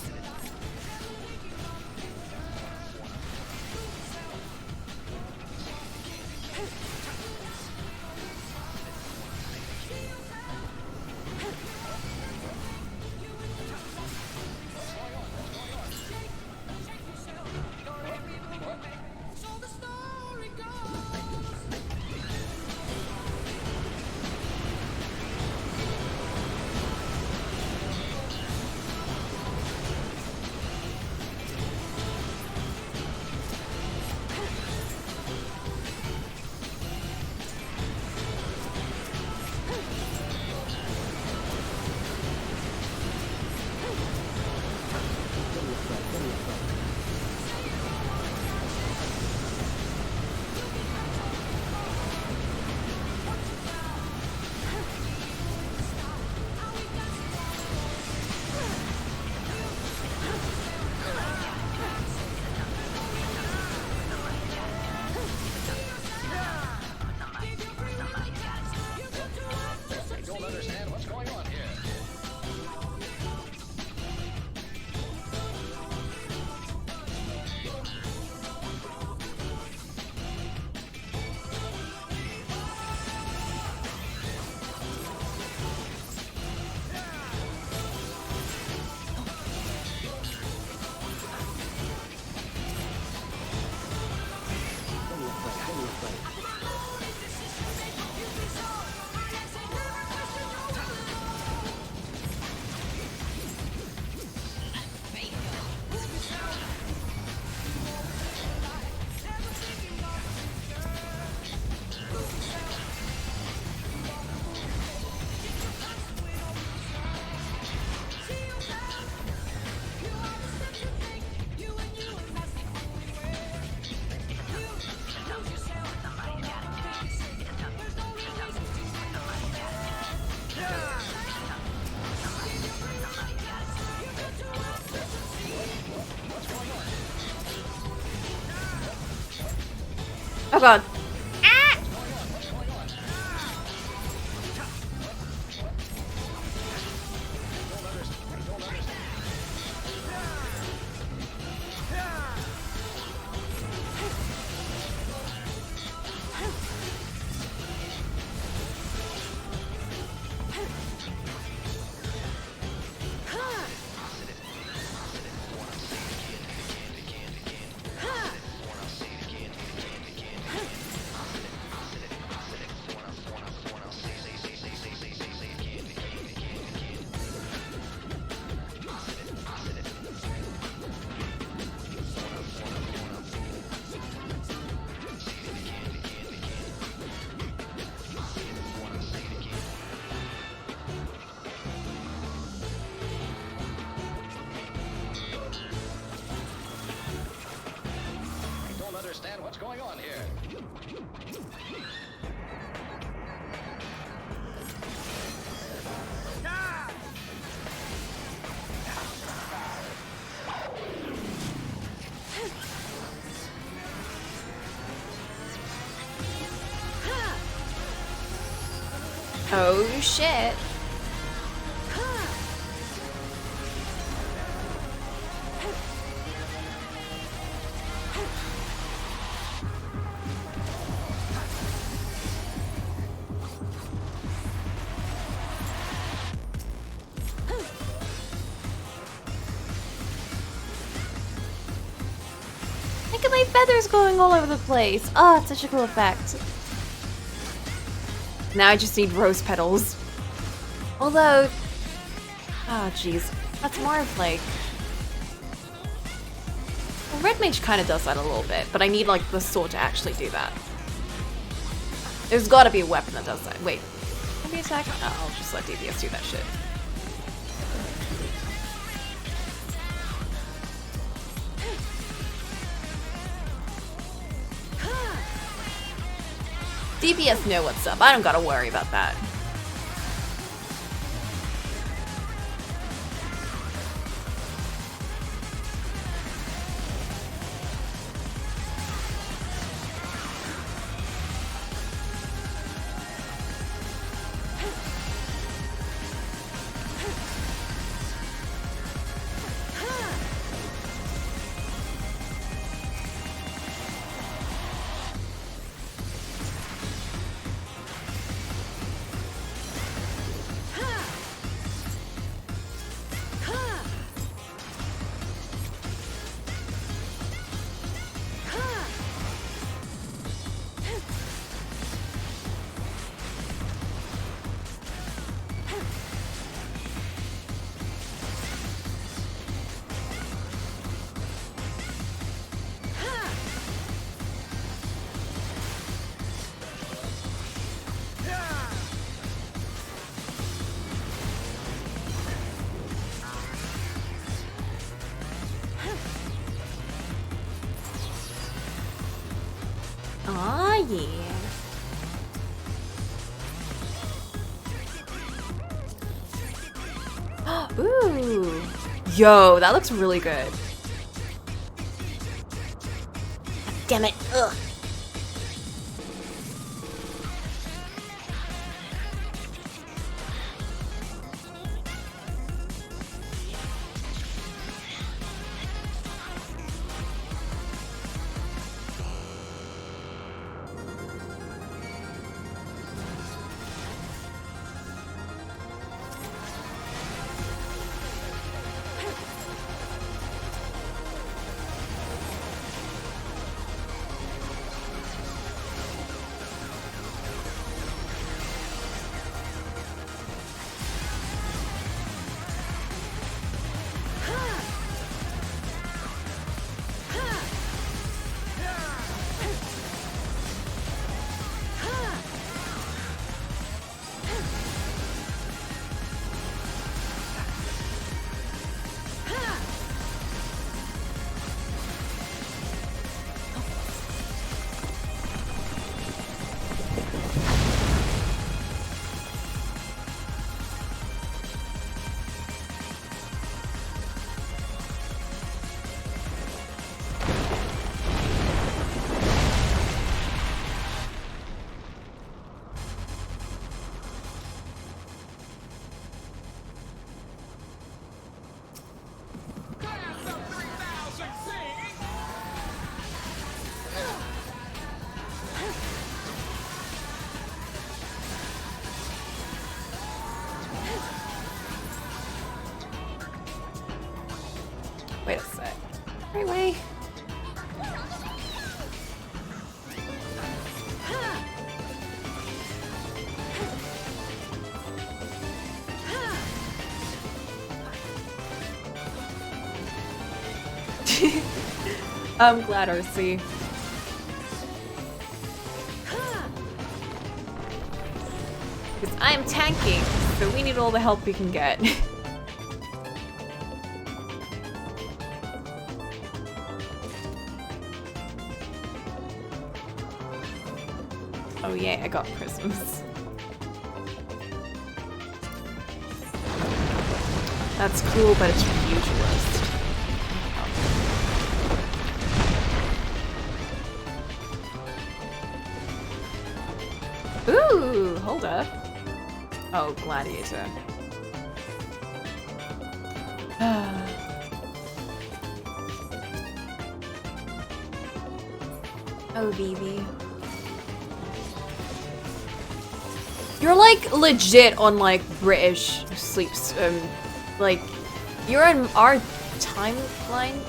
Oh god. Oh shit. Look at my feathers going all over the place. Oh, it's such a cool effect. Now I just need rose petals. Although, oh jeez, that's more of like, well, Red Mage kind of does that a little bit, but I need like the sword to actually do that. There's got to be a weapon that does that. Wait, can we attack? Oh, I'll just let DPS do that shit. DPS know what's up. I don't gotta worry about that. Oh yeah. Ooh. Yo, that looks really good. Damn it. Ugh. Wait a sec. Right way. I'm glad, RC. Because I am tanking, so we need all the help we can get. Oh yeah, I got prisms. That's cool, but it's futurist. Ooh, hold up. Oh, gladiator. Oh, BB. You're like legit on like British sleeps. Like you're in our timeline,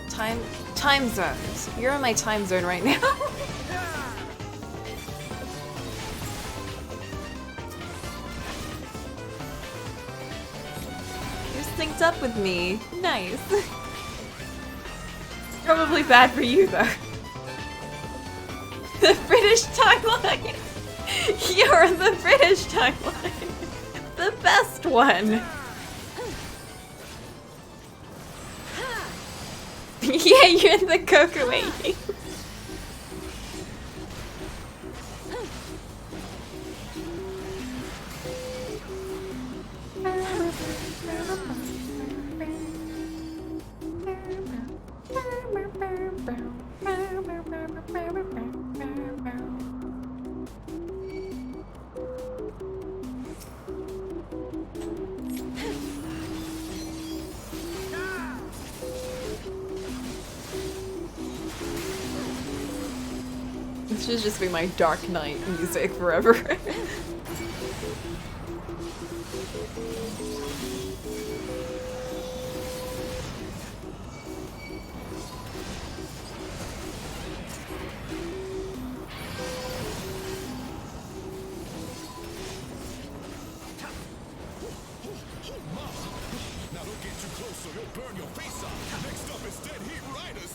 time zones. You're in my time zone right now. You're synced up with me. Nice. Probably bad for you though. The British timeline. You're in the British timeline. The best one. Yeah, you're in the Coco waiting. This should just be my Dark Knight music forever. Now don't get too close or you'll burn your face off. Next up is Dead Heat Riders.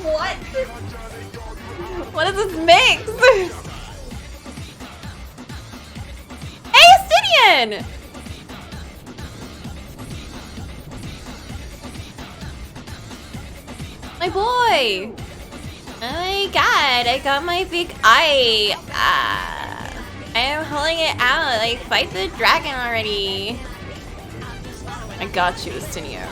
What? What is this mix? Hey, Astidian! My boy! Oh my god, I got my big eye. I am holding it out. Like, fight the dragon already. I got you, Astidian.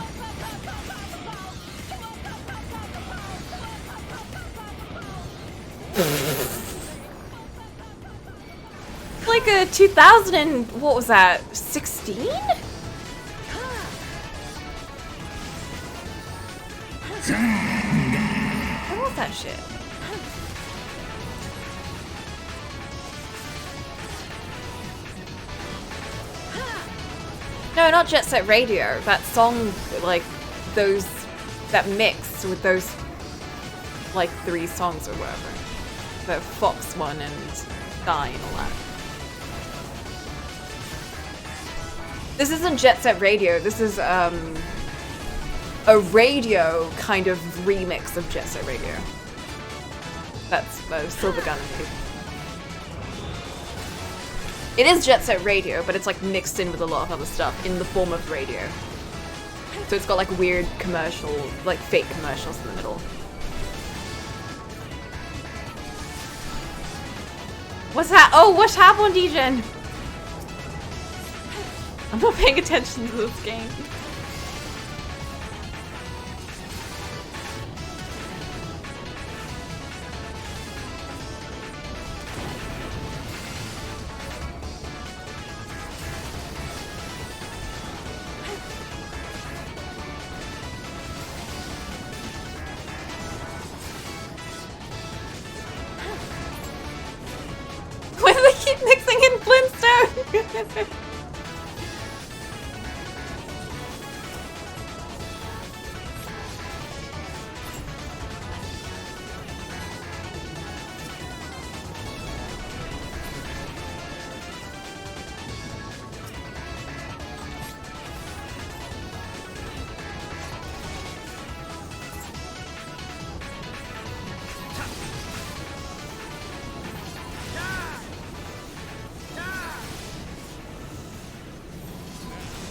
Like a 2000 and what was that? 16? What was that shit? No, not Jet Set Radio. That song, like those, that mix with those, like 3 songs or whatever. The Fox one and Guy and all that. This isn't Jet Set Radio. This is a radio kind of remix of Jet Set Radio. That's Silver Gun. It is Jet Set Radio, but it's like mixed in with a lot of other stuff in the form of radio. So it's got like weird commercial, like fake commercials in the middle. What's that? Oh, what happened, Degen? I'm not paying attention to this game. Why do they keep mixing in Flintstone?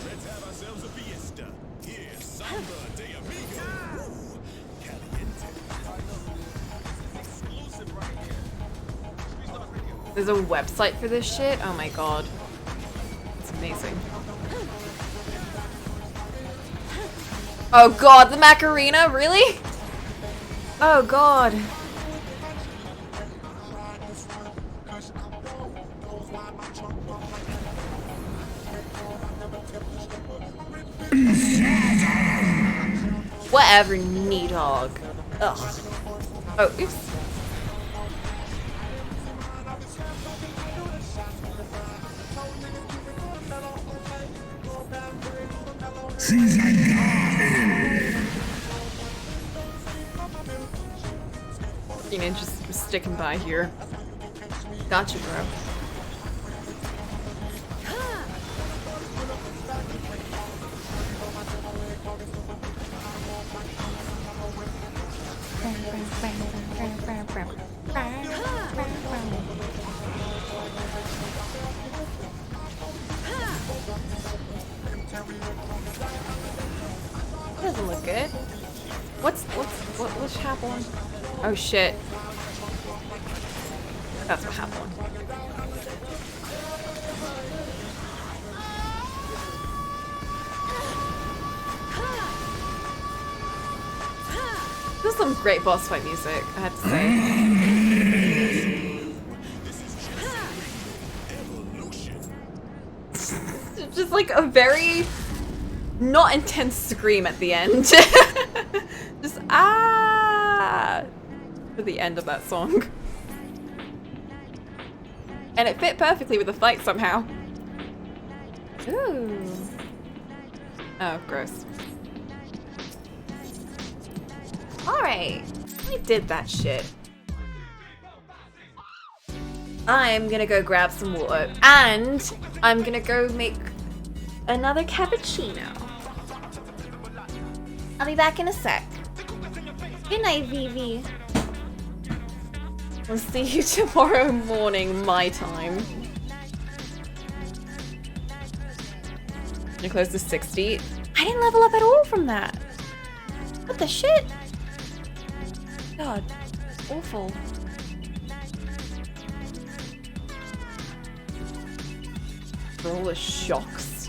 Let's have ourselves a fiesta. Here, Samba de Amigo. Woo, caliente. Exclusive right here. There's a website for this shit? Oh my god. It's amazing. Oh god, the Macarena? Really? Oh god. Whatever, Needhog. Ugh. Oh, oops. You know, just sticking by here. Gotcha, bro. Doesn't look good. What's happened? Oh shit. That's what happened. There's some great boss fight music, I have to say. Just like a very not intense scream at the end. Just ah for the end of that song. And it fit perfectly with the fight somehow. Ooh. Oh, gross. Alright. We did that shit. I'm gonna go grab some water. And I'm gonna go make another cappuccino. I'll be back in a sec. Good night, Vivi. We'll see you tomorrow morning, my time. You're close to 60. I didn't level up at all from that. What the shit? God, awful. For all the shocks.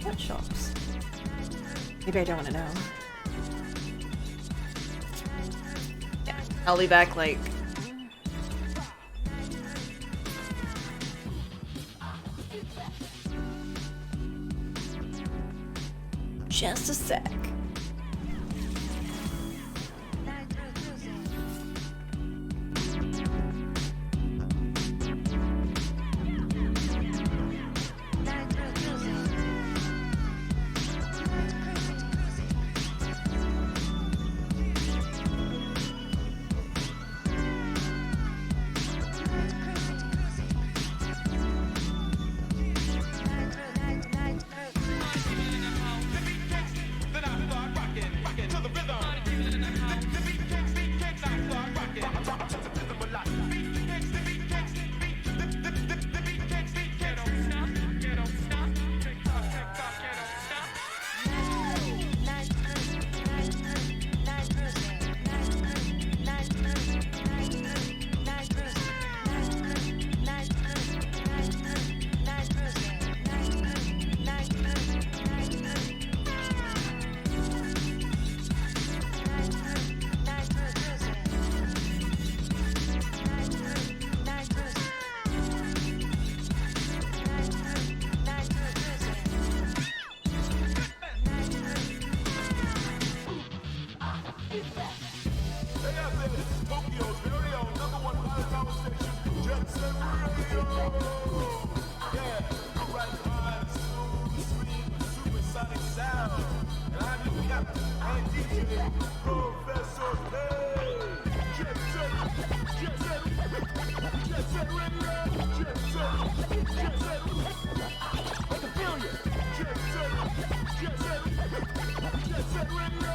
What shocks? Maybe I don't want to know. Yeah, I'll be back like... just a sec. That I sound. And I'm your captain and DJ, Professor P. Jet set, radio, jet set. I can feel you. Jet set, radio.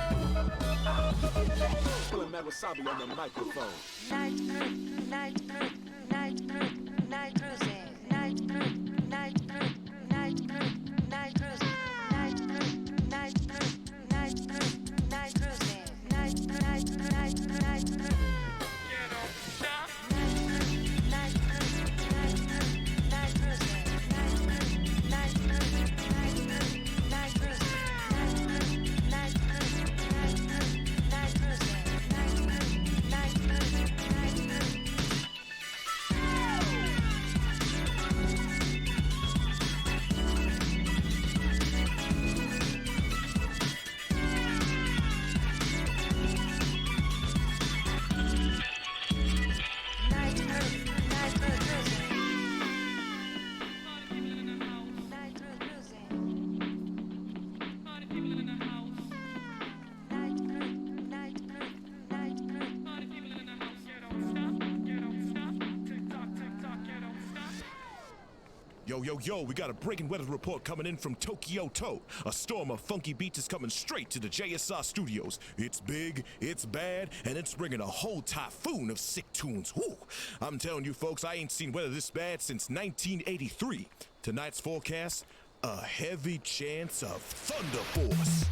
Pulling Mad Wasabi on the microphone. Night cruising. Yo, we got a breaking weather report coming in from Tokyo To. A storm of funky beats is coming straight to the JSR studios. It's big, it's bad, and it's bringing a whole typhoon of sick tunes. Woo! I'm telling you folks, I ain't seen weather this bad since 1983. Tonight's forecast, a heavy chance of thunder force.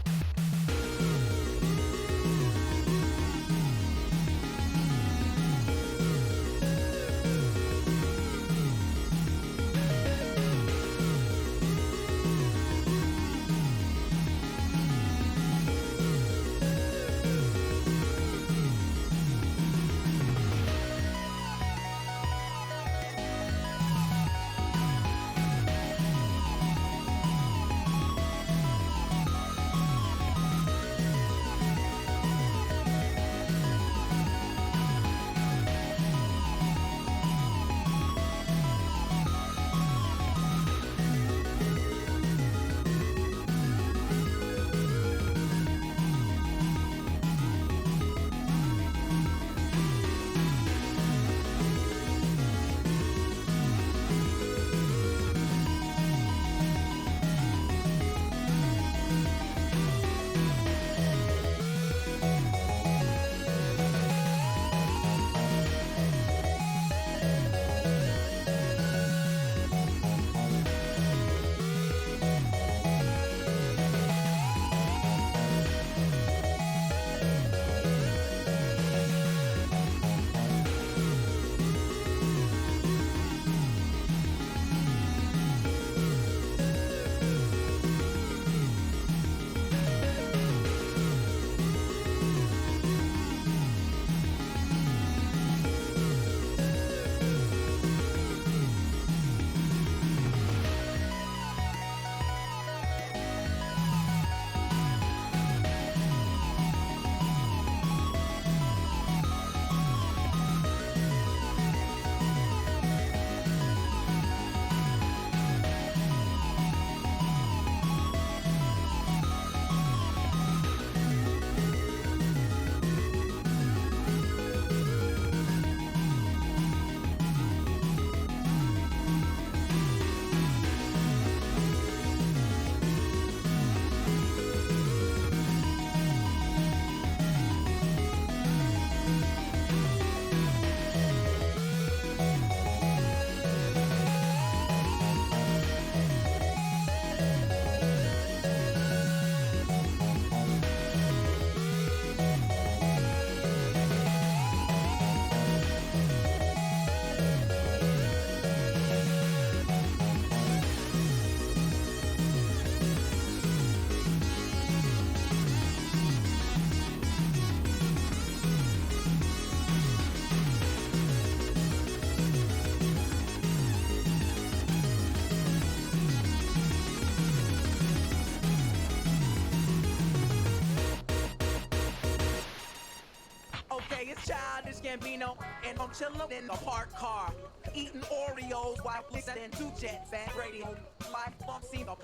Gambino and I'm chillin' in the parked car, eating Oreos while listening to Jet Band Radio. Life bump scene of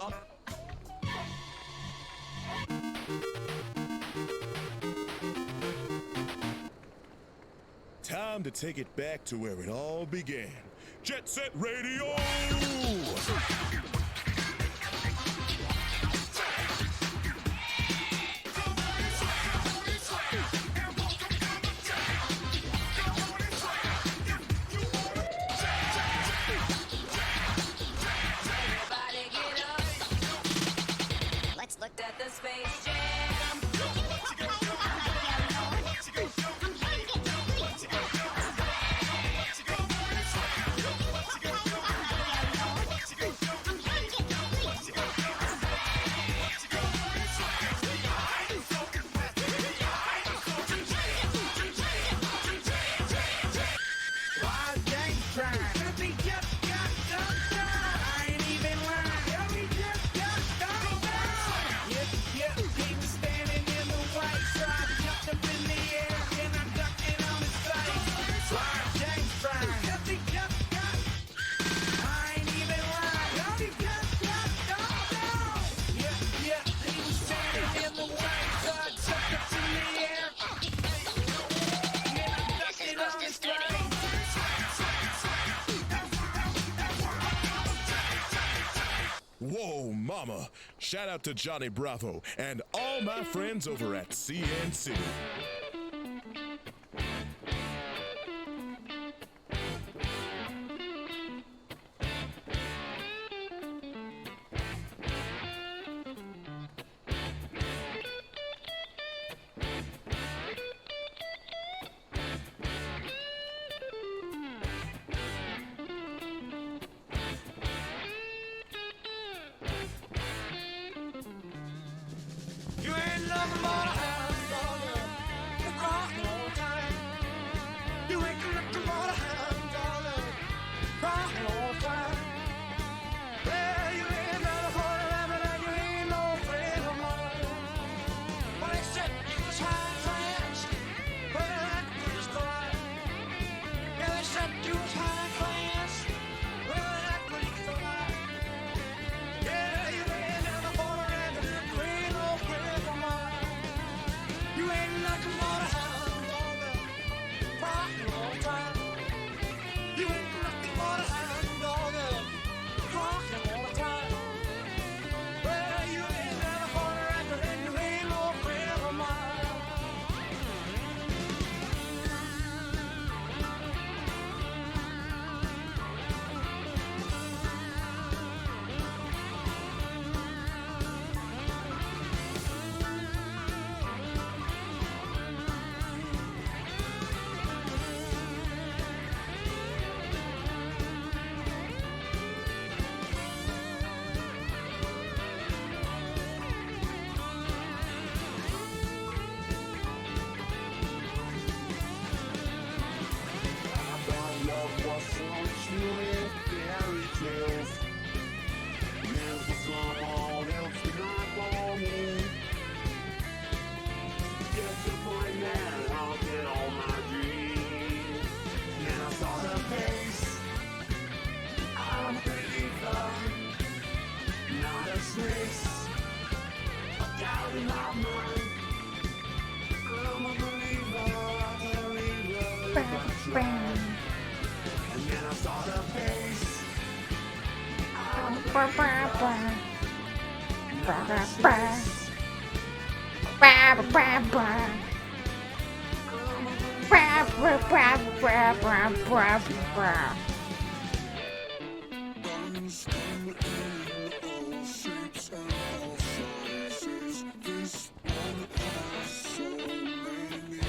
time to take it back to where it all began. Jet Set Radio! Let's look at the Space Jam. Whoa, mama. Shout out to Johnny Bravo and all my friends over at CNC. You ain't nothing but a hound dog, crying all the time. You ain't nothing but a hound dog, crying all the time. Well, you ain't nothing but a rabbit and you ain't no friend of mine. Well, they said you was high class, well, that was right. Yeah, they said you was high class, well, that was right. Yeah, you ain't nothing but a rabbit and you ain't no friend of mine. You ain't nothing but a hound dog, crying all the time. You ain't nothing but a hound dog, crying all the time. Well, you ain't nothing but a rabbit and you ain't no friend of mine.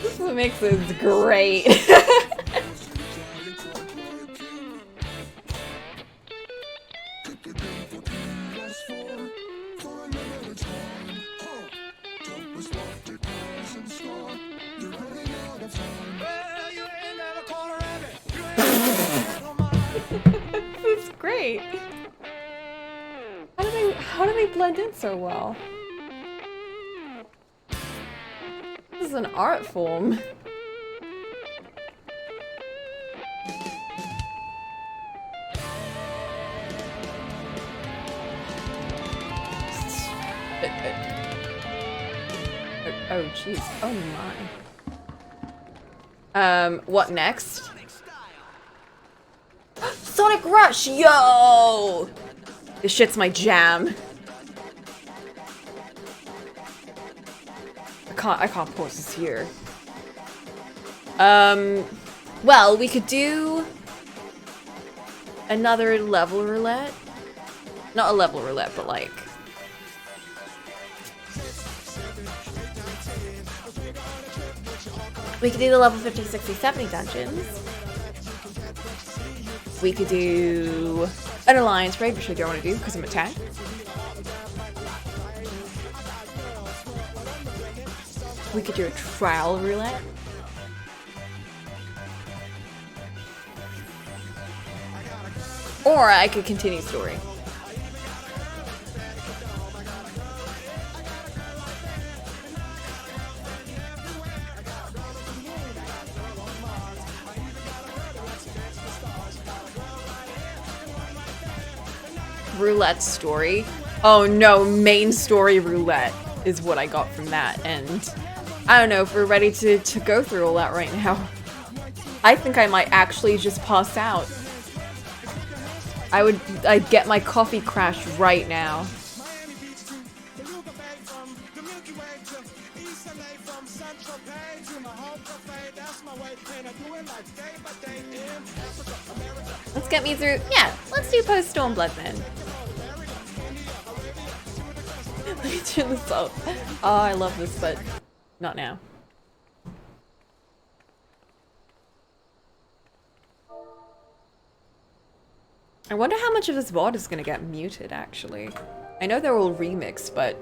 This mix is great. This is great. How do they blend in so well? This is an art form. Oh jeez. Oh my. What next? Sonic Rush, yo! This shit's my jam. I can't pause this here. Well, we could do another level roulette. Not a level roulette, but like... We could do the level 50, 60, 70 dungeons. We could do an alliance raid, which I don't want to do because I'm a tank. We could do a trial roulette. Or I could continue story. Roulette story. Oh no, main story roulette is what I got from that, and I don't know if we're ready to go through all that right now. I think I might actually just pass out. I'd get my coffee crash right now. Let's get me through. Yeah, let's do post Stormblood then. Let me turn this off. Oh, I love this, but not now. I wonder how much of this VOD is gonna get muted, actually. I know they're all remixed, but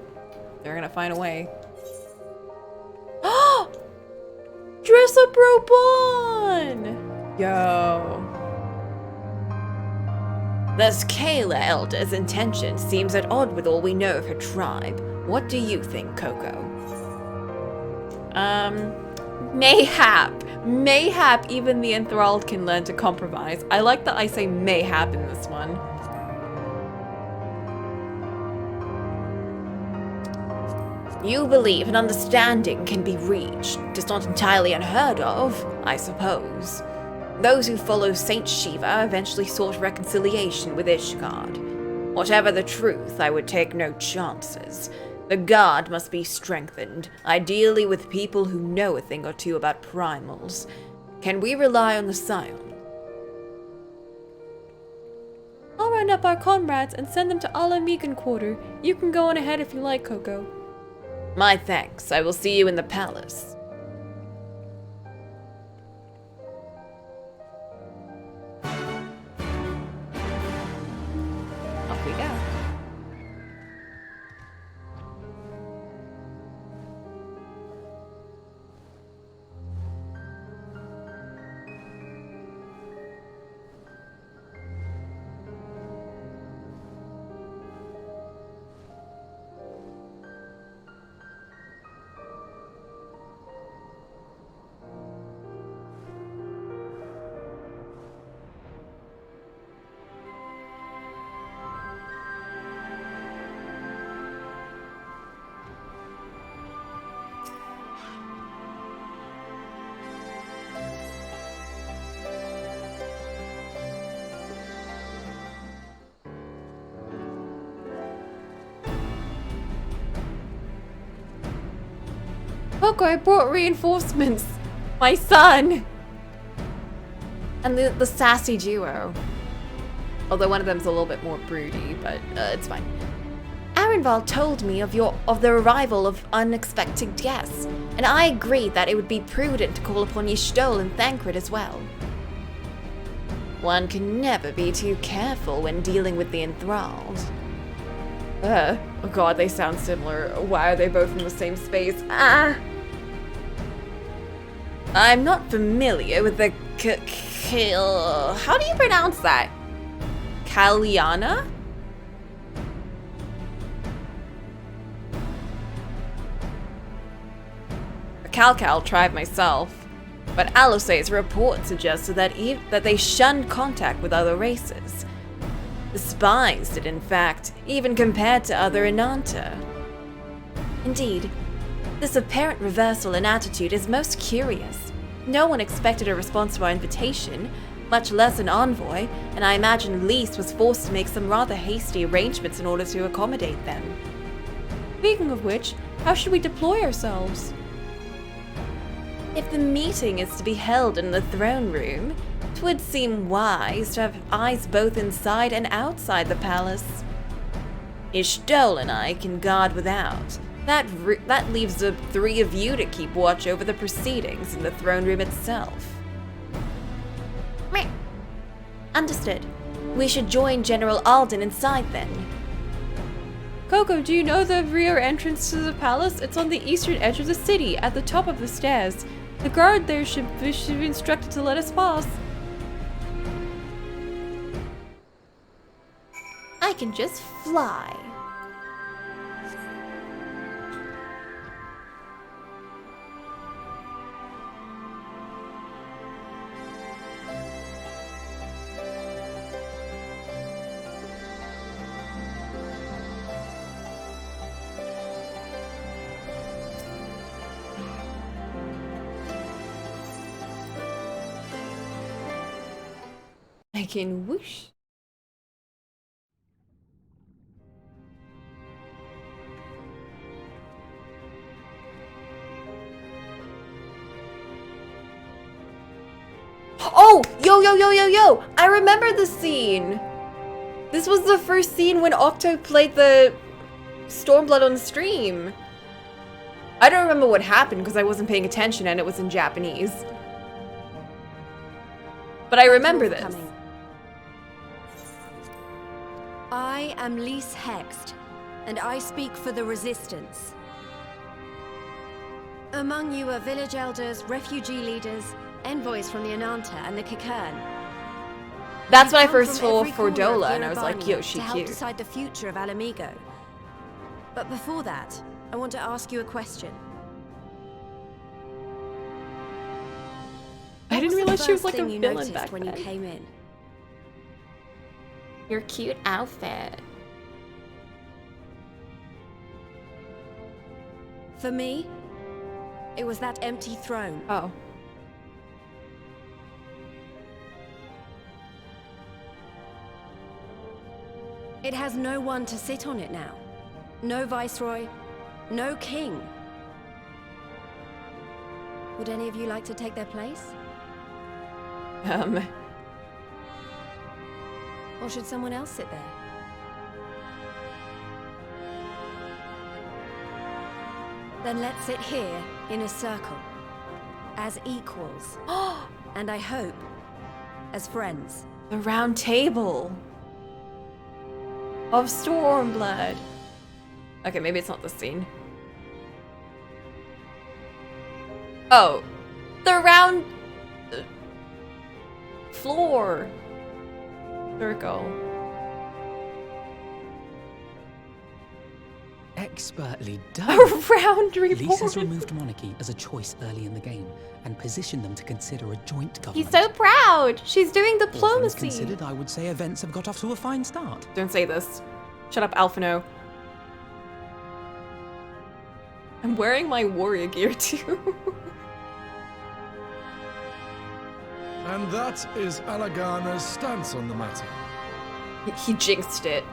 they're gonna find a way. Oh! Dress up Robon! Yo. The Scala Elder's intention seems at odds with all we know of her tribe. What do you think, Coco? Mayhap even the enthralled can learn to compromise. I like that I say mayhap in this one. You believe an understanding can be reached. It's not entirely unheard of, I suppose. Those who follow Saint Shiva eventually sought reconciliation with Ishgard. Whatever the truth, I would take no chances. The god must be strengthened, ideally with people who know a thing or two about primals. Can we rely on the Scion? I'll round up our comrades and send them to Ala-Megan Quarter. You can go on ahead if you like, Coco. My thanks. I will see you in the palace. Off we go. Look, I brought reinforcements. My son. And the sassy duo. Although one of them's a little bit more broody, but it's fine. Arenvald told me of the arrival of unexpected guests, and I agreed that it would be prudent to call upon Y'Shtol and Thancred as well. One can never be too careful when dealing with the enthralled. Oh god, they sound similar. Why are they both in the same space? Ah! I'm not familiar with the how do you pronounce that? Kalyana? A Kalkal tribe myself, but Alose's report suggested that they shunned contact with other races. Despised it, in fact, even compared to other Inanta. Indeed, this apparent reversal in attitude is most curious. No one expected a response to our invitation, much less an envoy, and I imagine Lys was forced to make some rather hasty arrangements in order to accommodate them. Speaking of which, how should we deploy ourselves? If the meeting is to be held in the throne room, 'twould seem wise to have eyes both inside and outside the palace. Ishtol and I can guard without. That leaves the three of you to keep watch over the proceedings in the throne room itself. Meh. Understood. We should join General Alden inside then. Coco, do you know the rear entrance to the palace? It's on the eastern edge of the city, at the top of the stairs. The guard there should be instructed to let us pass. I can just fly. I can whoosh. Oh! Yo! I remember the scene! This was the first scene when Octo played the Stormblood on stream. I don't remember what happened because I wasn't paying attention and it was in Japanese. But I remember this. I am Lys Hext, and I speak for the Resistance. Among you are village elders, refugee leaders, envoys from the Ananta and the Kikern. That's when I first saw Fordola, and I was like, yo, she to help cute. decide the future of Alamigo. But before that, I want to ask you a question. I didn't realize she was like a villain back when then. You came in? Your cute outfit. For me, it was that empty throne. Oh. It has no one to sit on it now. No viceroy, no king. Would any of you like to take their place? Or should someone else sit there? Then let's sit here in a circle, as equals. And I hope, as friends. The round table of Stormblood. Okay, maybe it's not the scene. Oh, the round floor circle. Expertly A done. round report. Lys has removed monarchy as a choice early in the game and positioned them to consider a joint government. He's so proud. She's doing All things diplomacy. considered, I would say events have got off to a fine start. Don't say this. Shut up, Alphino. I'm wearing my warrior gear too. And that is Alagana's stance on the matter. He jinxed it.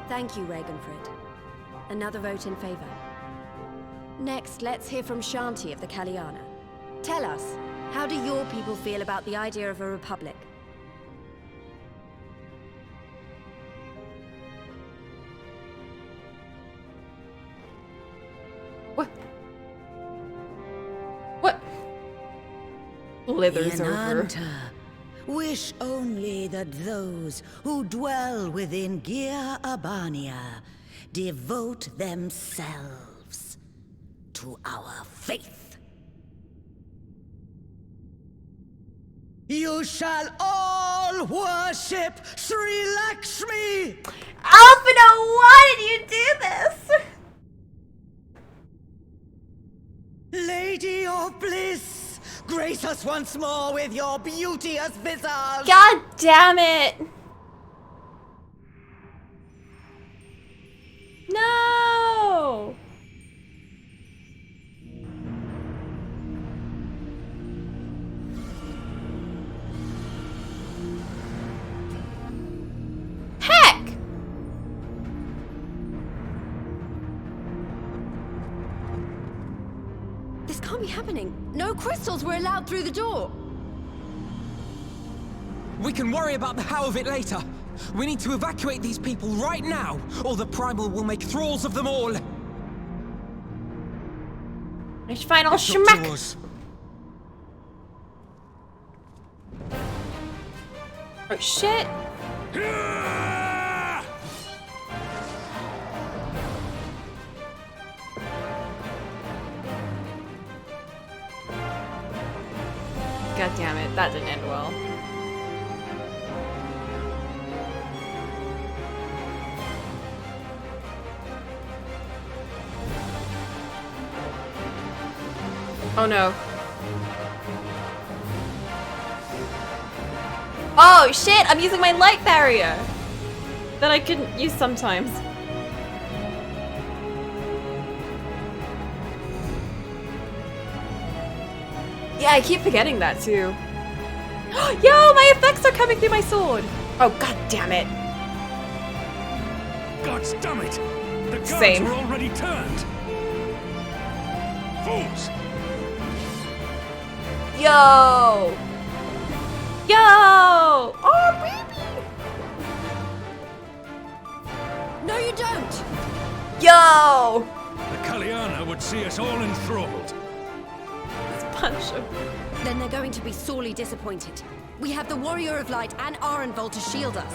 Thank you, Ragenfrid. Another vote in favor. Next, let's hear from Shanti of the Kaliana. Tell us, how do your people feel about the idea of a republic? What? Blithers over. Inanta, wish only that those who dwell within Gia Abania devote themselves to our faith. You shall all worship Sri Lakshmi! Alphino, why did you do this? Lady of bliss, grace us once more with your beauteous visage! God damn it! No! can't be happening. No crystals were allowed through the door. We can worry about the how of it later. We need to evacuate these people right now, or the Primal will make thralls of them all. Ich final It's up to schmack. us. Oh shit. God damn it, that didn't end well. Oh no. Oh shit, I'm using my light barrier that I couldn't use sometimes. Yeah, I keep forgetting that too. Yo, my effects are coming through my sword. Oh god damn it. God damn it! The guards Same. were already turned. Fools! Yo! Yo! Oh baby! No, you don't! Yo! The Kaliana would see us all enthralled. Let's punch him. Then they're going to be sorely disappointed. We have the Warrior of Light and Arenvald to shield us.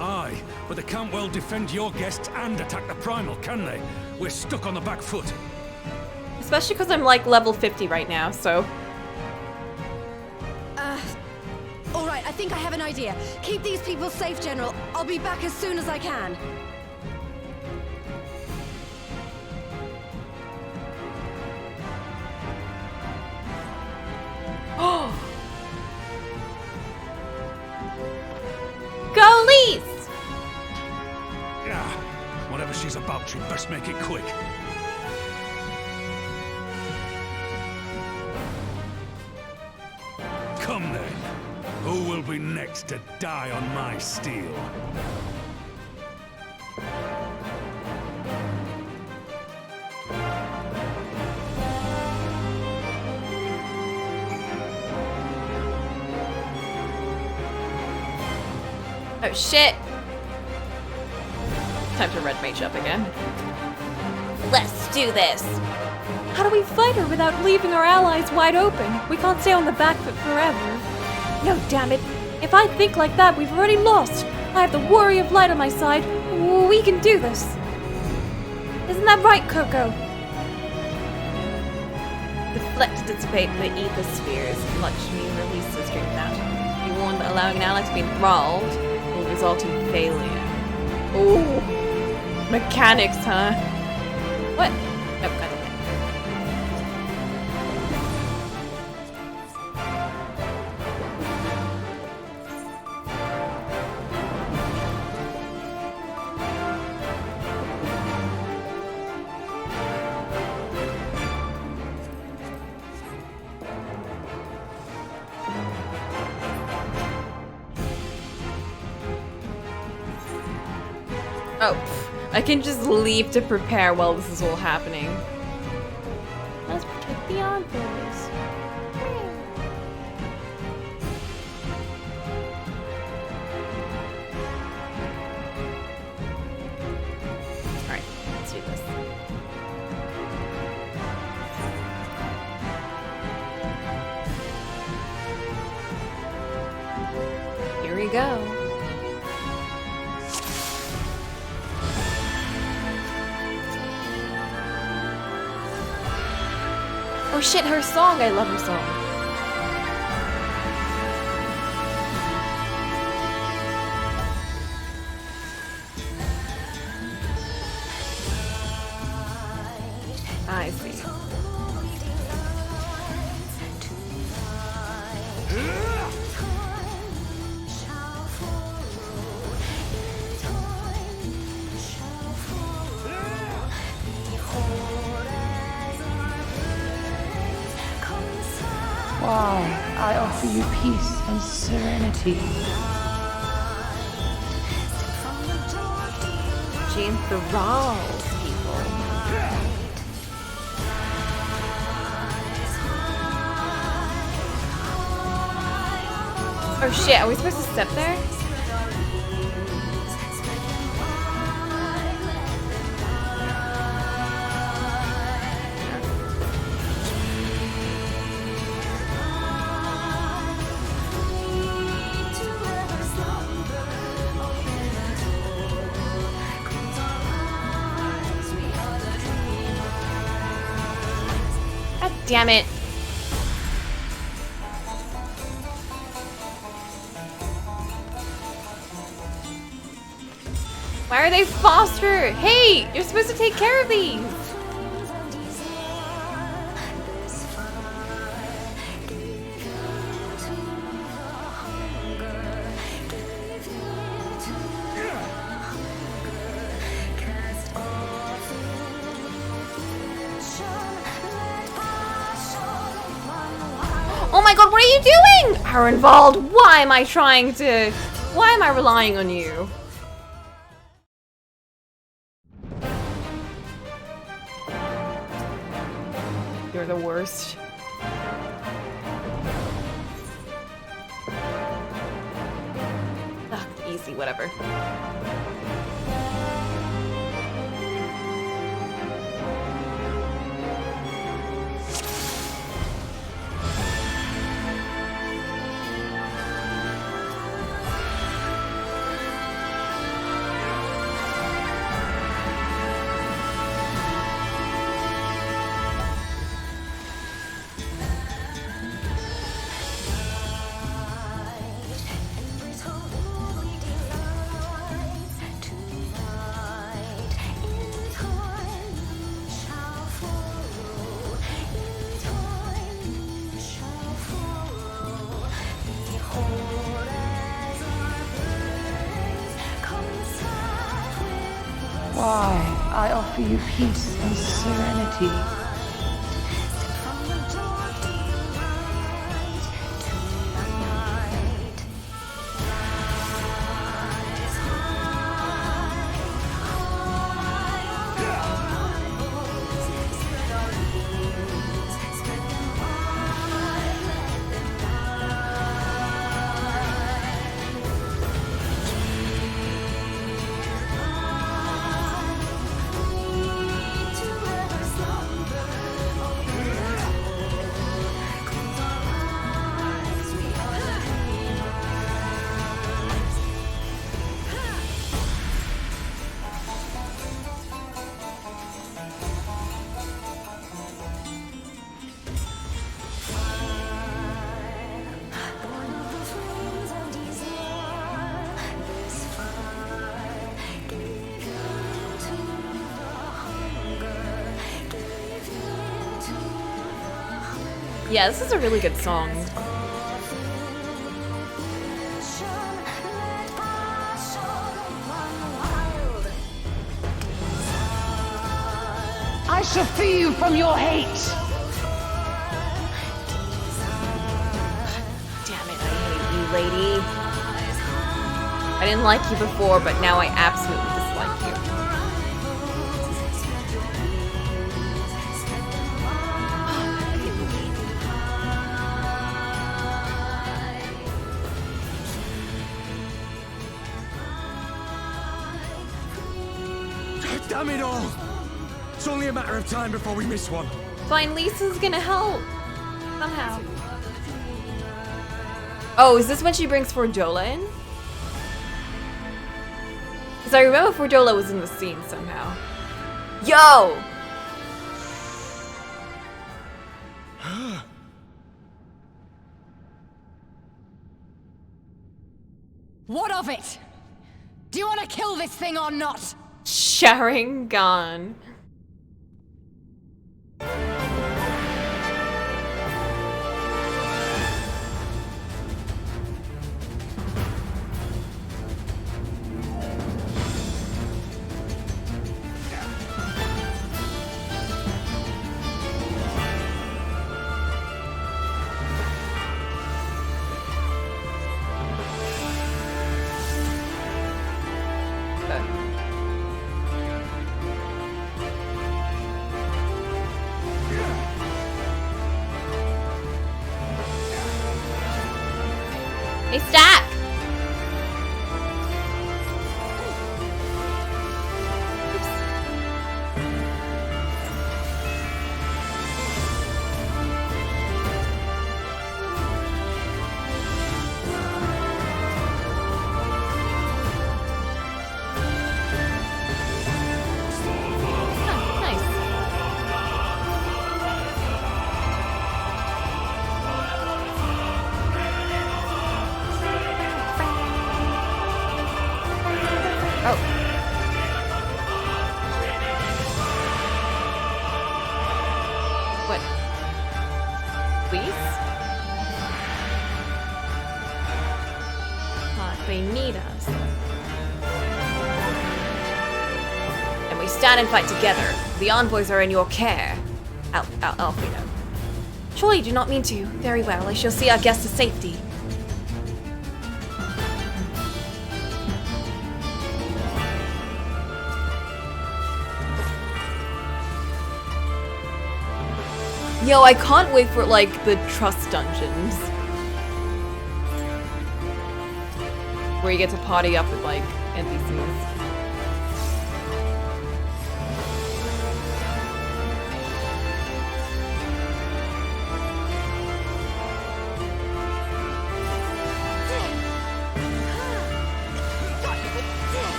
Aye, but they can't well defend your guests and attack the Primal, can they? We're stuck on the back foot. Especially because I'm like level 50 right now, so. Alright, I think I have an idea. Keep these people safe, General. I'll be back as soon as I can. Go, Lise! Yeah, whatever she's about, she'd best make it quick. Come then. Who will be next to die on my steel? Oh shit! Time to red mage up again. Let's do this! How do we fight her without leaving our allies wide open? We can't stay on the back foot forever. No, damn it. If I think like that, we've already lost. I have the Warrior of Light on my side. We can do this. Isn't that right, Coco? Deflect to dissipate the ether spheres. Lakshmi releases drink that. Be warned that allowing an ally to be enthralled will result in failure. Ooh. Mechanics, huh? What? Oh, God damn it. Oh, I can just leave to prepare while this is all happening. Let's protect the envoys. Alright, let's do this. Here we go. Oh shit, her song! I love her song. I see. Why, I offer you peace and serenity. She enthralls people. Oh shit, are we supposed to step there? God damn it. Why are they faster? Hey, you're supposed to take care of these. Oh my god, what are you doing? Arenvald, why am I relying on you? You're the worst. Ugh, easy, whatever. Why, I offer you peace and serenity. Yeah, this is a really good song. I shall free you from your hate. Damn it, I hate you, lady. I didn't like you before, but now I absolutely dislike you. Damn it all! It's only a matter of time before we miss one. Fine, Lisa's gonna help. Somehow. Oh, is this when she brings Fordola in? Because I remember Fordola was in the scene somehow. Yo! What of it? Do you want to kill this thing or not? Sharingan. Hey, Stack! What? Please? They need us. And we stand and fight together. The envoys are in your care. Alfredo. Surely you do not mean to. Very well, I shall see our guest to safety. Yo, I can't wait for, like, the trust dungeons. Where you get to party up with, like, NPCs.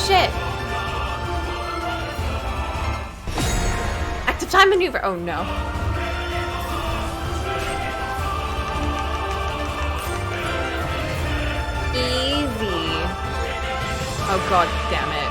Shit. Active time maneuver. Oh no. Easy. Oh god damn it.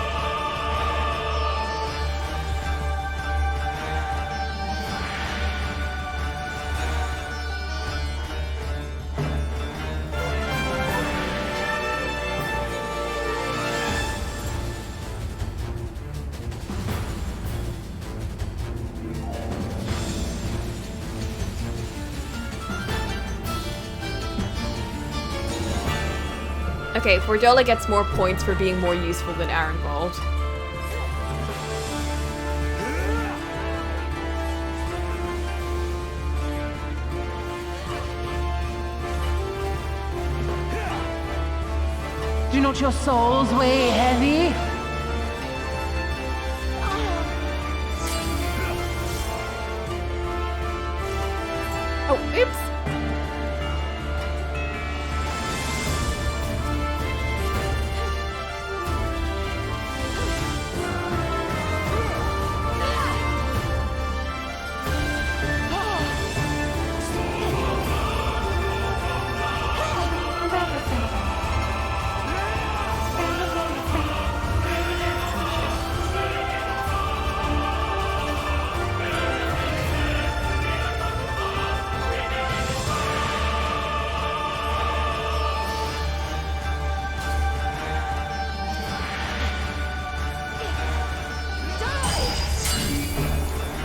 Okay, Fordola gets more points for being more useful than Arenvald. Do not your souls weigh heavy? Oh, oops.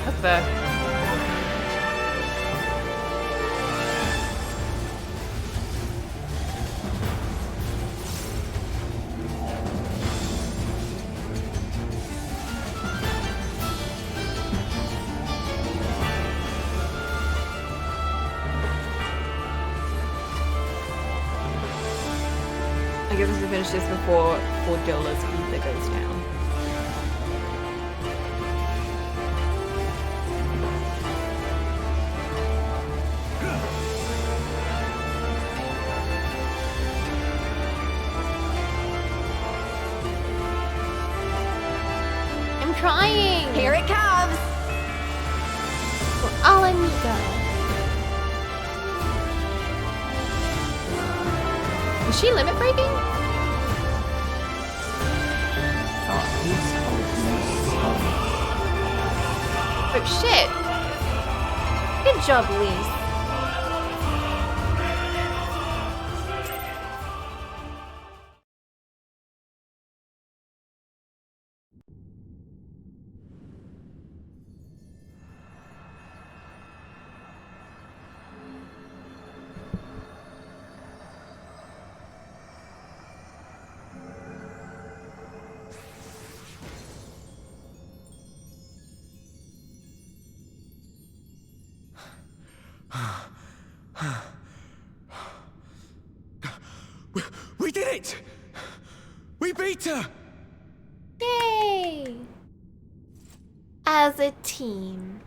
What the? I guess I have to finish this before Fordola's ether goes down. I'm trying! Here it comes! For all amigo. Is she limit breaking? Oh shit! Good job, Lise. We did it! We beat her! Yay! As a team.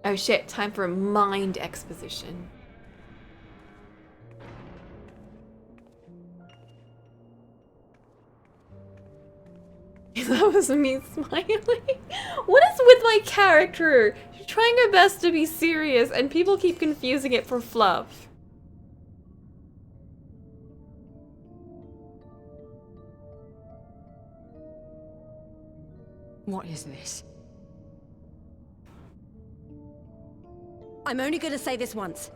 Oh shit, time for a mind exposition. That was me smiling. What is with my character? She's trying her best to be serious and people keep confusing it for fluff. What is this? I'm only gonna say this once.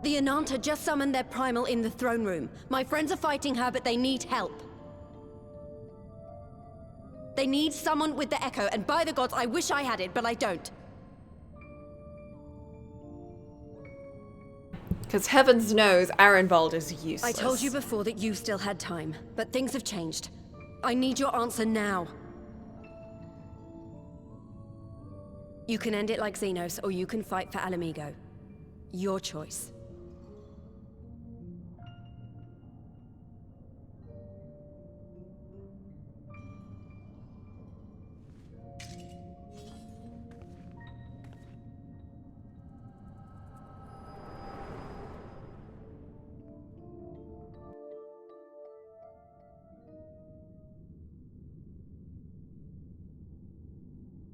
The Ananta just summoned their primal in the throne room. My friends are fighting her, but they need help. They need someone with the Echo, and by the gods, I wish I had it, but I don't. Because heavens knows Arenvald is useless. I told you before that you still had time, but things have changed. I need your answer now. You can end it like Xenos, or you can fight for Alamigo. Your choice.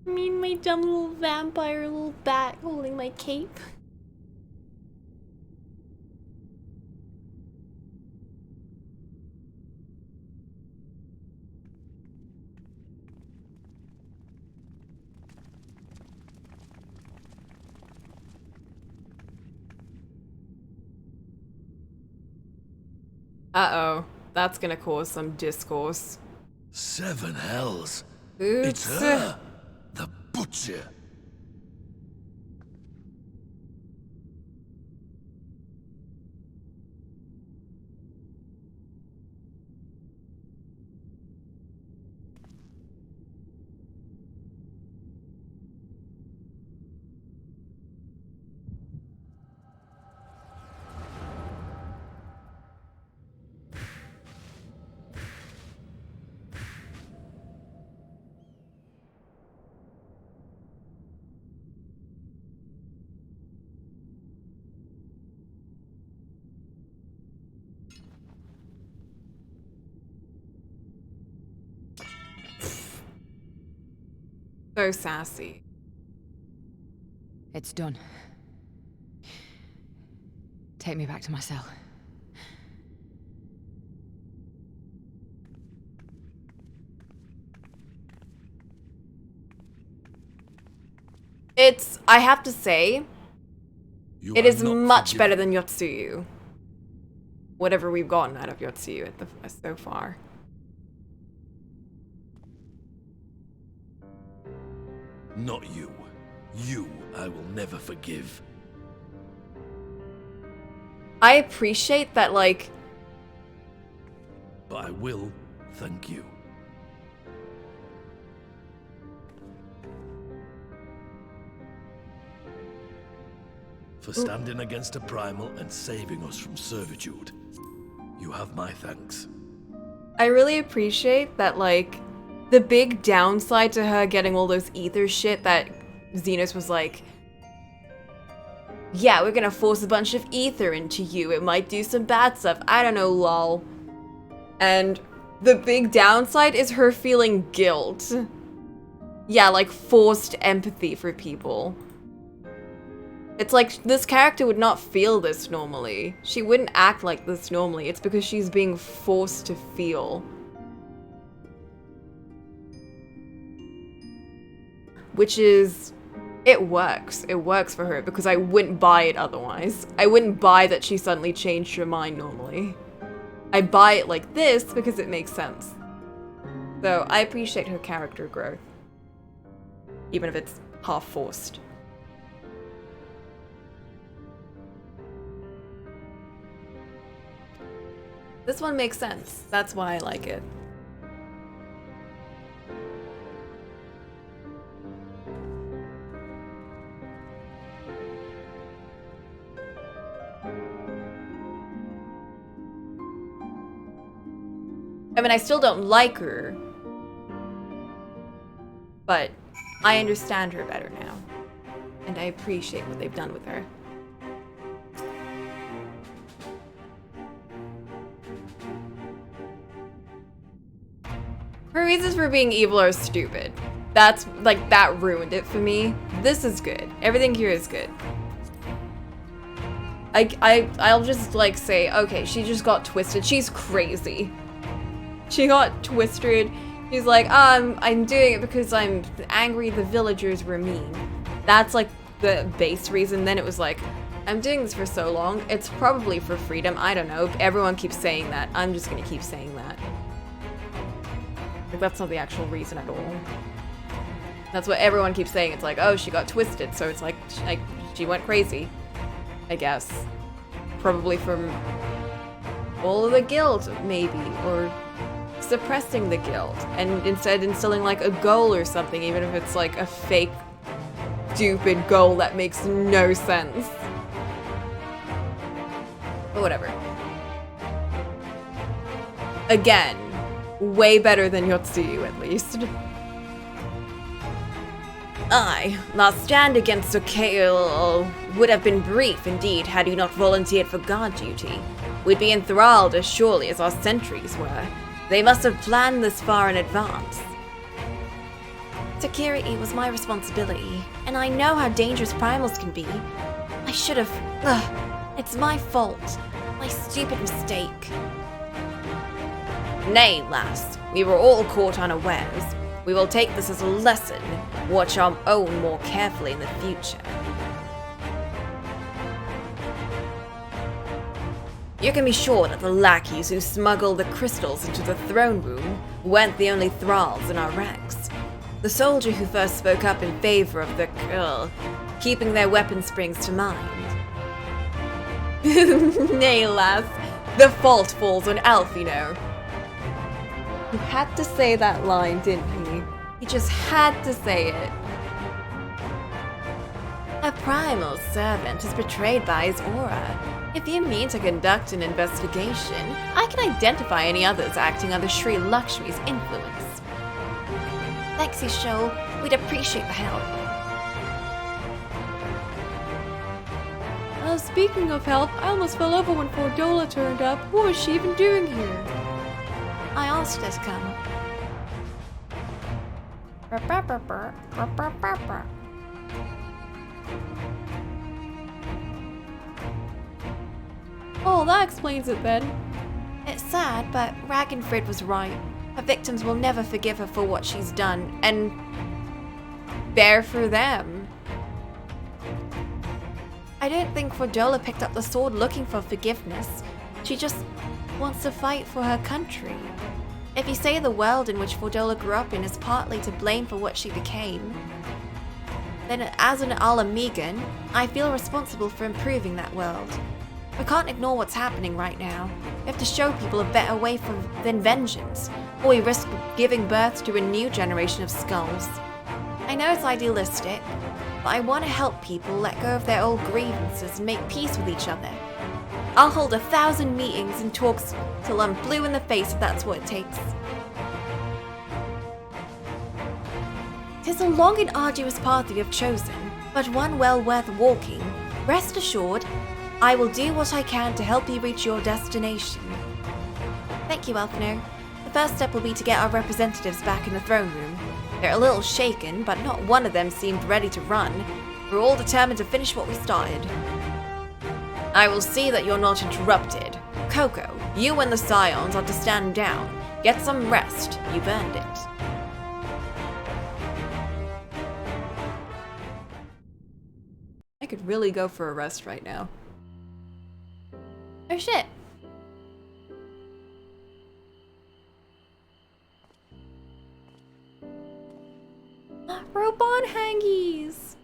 I mean, my dumb little vampire little bat holding my cape. Uh-oh. That's gonna cause some discourse. 7 hells. Oops. It's her, the butcher. So sassy. It's done. Take me back to my cell. I have to say, it is much better than Yotsuyu. Whatever we've gotten out of Yotsuyu so far. Not you. You I will never forgive. I appreciate that, like... But I will thank you. For standing against a primal and saving us from servitude. You have my thanks. I really appreciate that, like, the big downside to her getting all those ether shit that Xenos was like, yeah, we're gonna force a bunch of ether into you. It might do some bad stuff. I don't know, lol. And the big downside is her feeling guilt. Yeah, like forced empathy for people. It's like, this character would not feel this normally. She wouldn't act like this normally. It's because she's being forced to feel. Which is... it works. It works for her because I wouldn't buy it otherwise. I wouldn't buy that she suddenly changed her mind normally. I buy it like this because it makes sense. So I appreciate her character growth. Even if it's half forced. This one makes sense. That's why I like it. I mean, I still don't like her, but I understand her better now, and I appreciate what they've done with her. Her reasons for being evil are stupid. That's, like, that ruined it for me. This is good. Everything here is good. I'll just, like, say, okay, she just got twisted. She's crazy. She got twisted. She's like, I'm doing it because I'm angry the villagers were mean. That's, like, the base reason. Then it was like, I'm doing this for so long. It's probably for freedom. I don't know. Everyone keeps saying that. I'm just gonna keep saying that. Like, that's not the actual reason at all. That's what everyone keeps saying. It's like, oh, she got twisted, so it's like she went crazy, I guess. Probably from all of the guilt, maybe, or suppressing the guilt, and instead instilling, like, a goal or something, even if it's, like, a fake, stupid goal that makes no sense. But whatever. Again, way better than Yotsuyu, at least. Last stand against Cocolamoco would have been brief indeed had you not volunteered for guard duty. We'd be enthralled as surely as our sentries were. They must have planned this far in advance. Security was my responsibility, and I know how dangerous primals can be. I should have... it's my fault. My stupid mistake. Nay, lass. We were all caught unawares. We will take this as a lesson. Watch our own more carefully in the future. You can be sure that the lackeys who smuggled the crystals into the throne room weren't the only thralls in our ranks. The soldier who first spoke up in favor of the keeping their weapon springs to mind. Nay, lass. The fault falls on Alf, you know. He had to say that line, didn't he? He just had to say it. A primal servant is betrayed by his aura. If you mean to conduct an investigation, I can identify any others acting under Sri Lakshmi's influence. Thanks, Ishol. We'd appreciate the help. Speaking of help, I almost fell over when Fordola turned up. What was she even doing here? I asked her to come. Oh, that explains it then. It's sad, but Ragnfrid was right. Her victims will never forgive her for what she's done, and bear for them. I don't think Fordola picked up the sword looking for forgiveness. She just wants to fight for her country. If you say the world in which Fordola grew up in is partly to blame for what she became, then as an Alamegan, I feel responsible for improving that world. We can't ignore what's happening right now. We have to show people a better way than vengeance, or we risk giving birth to a new generation of skulls. I know it's idealistic, but I want to help people let go of their old grievances and make peace with each other. I'll hold 1,000 meetings and talks till I'm blue in the face if that's what it takes. 'Tis a long and arduous path you have chosen, but one well worth walking. Rest assured, I will do what I can to help you reach your destination. Thank you, Alphino. The first step will be to get our representatives back in the throne room. They're a little shaken, but not one of them seemed ready to run. We're all determined to finish what we started. I will see that you're not interrupted. Coco, you and the Scions are to stand down. Get some rest. You've earned it. I could really go for a rest right now. Oh shit. Robon hangies.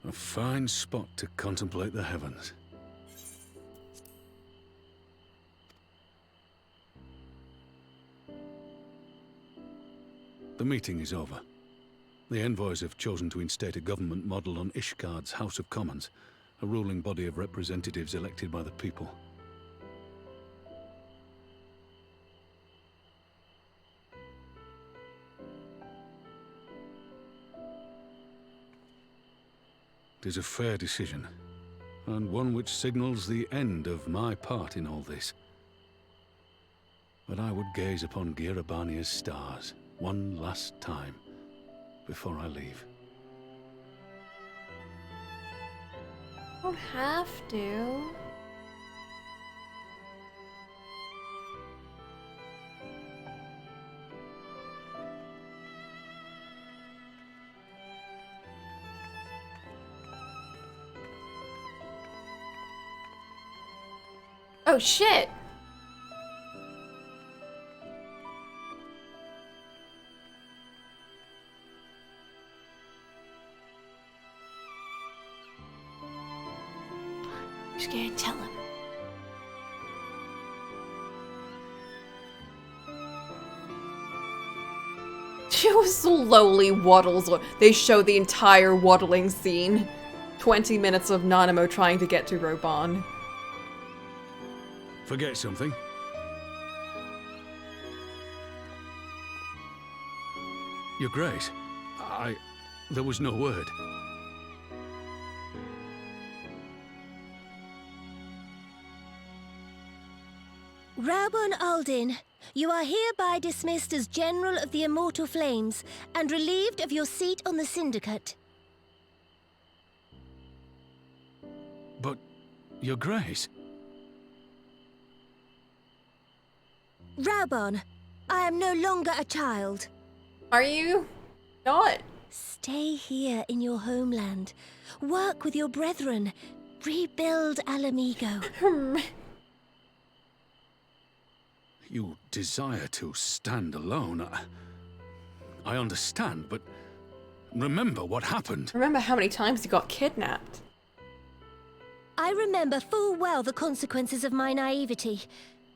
A fine spot to contemplate the heavens. The meeting is over. The envoys have chosen to instate a government model on Ishgard's House of Commons, a ruling body of representatives elected by the people. It is a fair decision, and one which signals the end of my part in all this. But I would gaze upon Girabania's stars one last time before I leave. Don't have to. Oh shit! I'm scared to tell him. She slowly waddles. They show the entire waddling scene. 20 minutes of Nanamo trying to get to Roban. Forget something? Your Grace, there was no word. Rabon Aldin, you are hereby dismissed as General of the Immortal Flames and relieved of your seat on the Syndicate. But, Your Grace... Rabon, I am no longer a child. Are you not? Stay here in your homeland. Work with your brethren. Rebuild Alamigo. You desire to stand alone. I understand, but remember what happened. Remember how many times you got kidnapped. I remember full well the consequences of my naivety,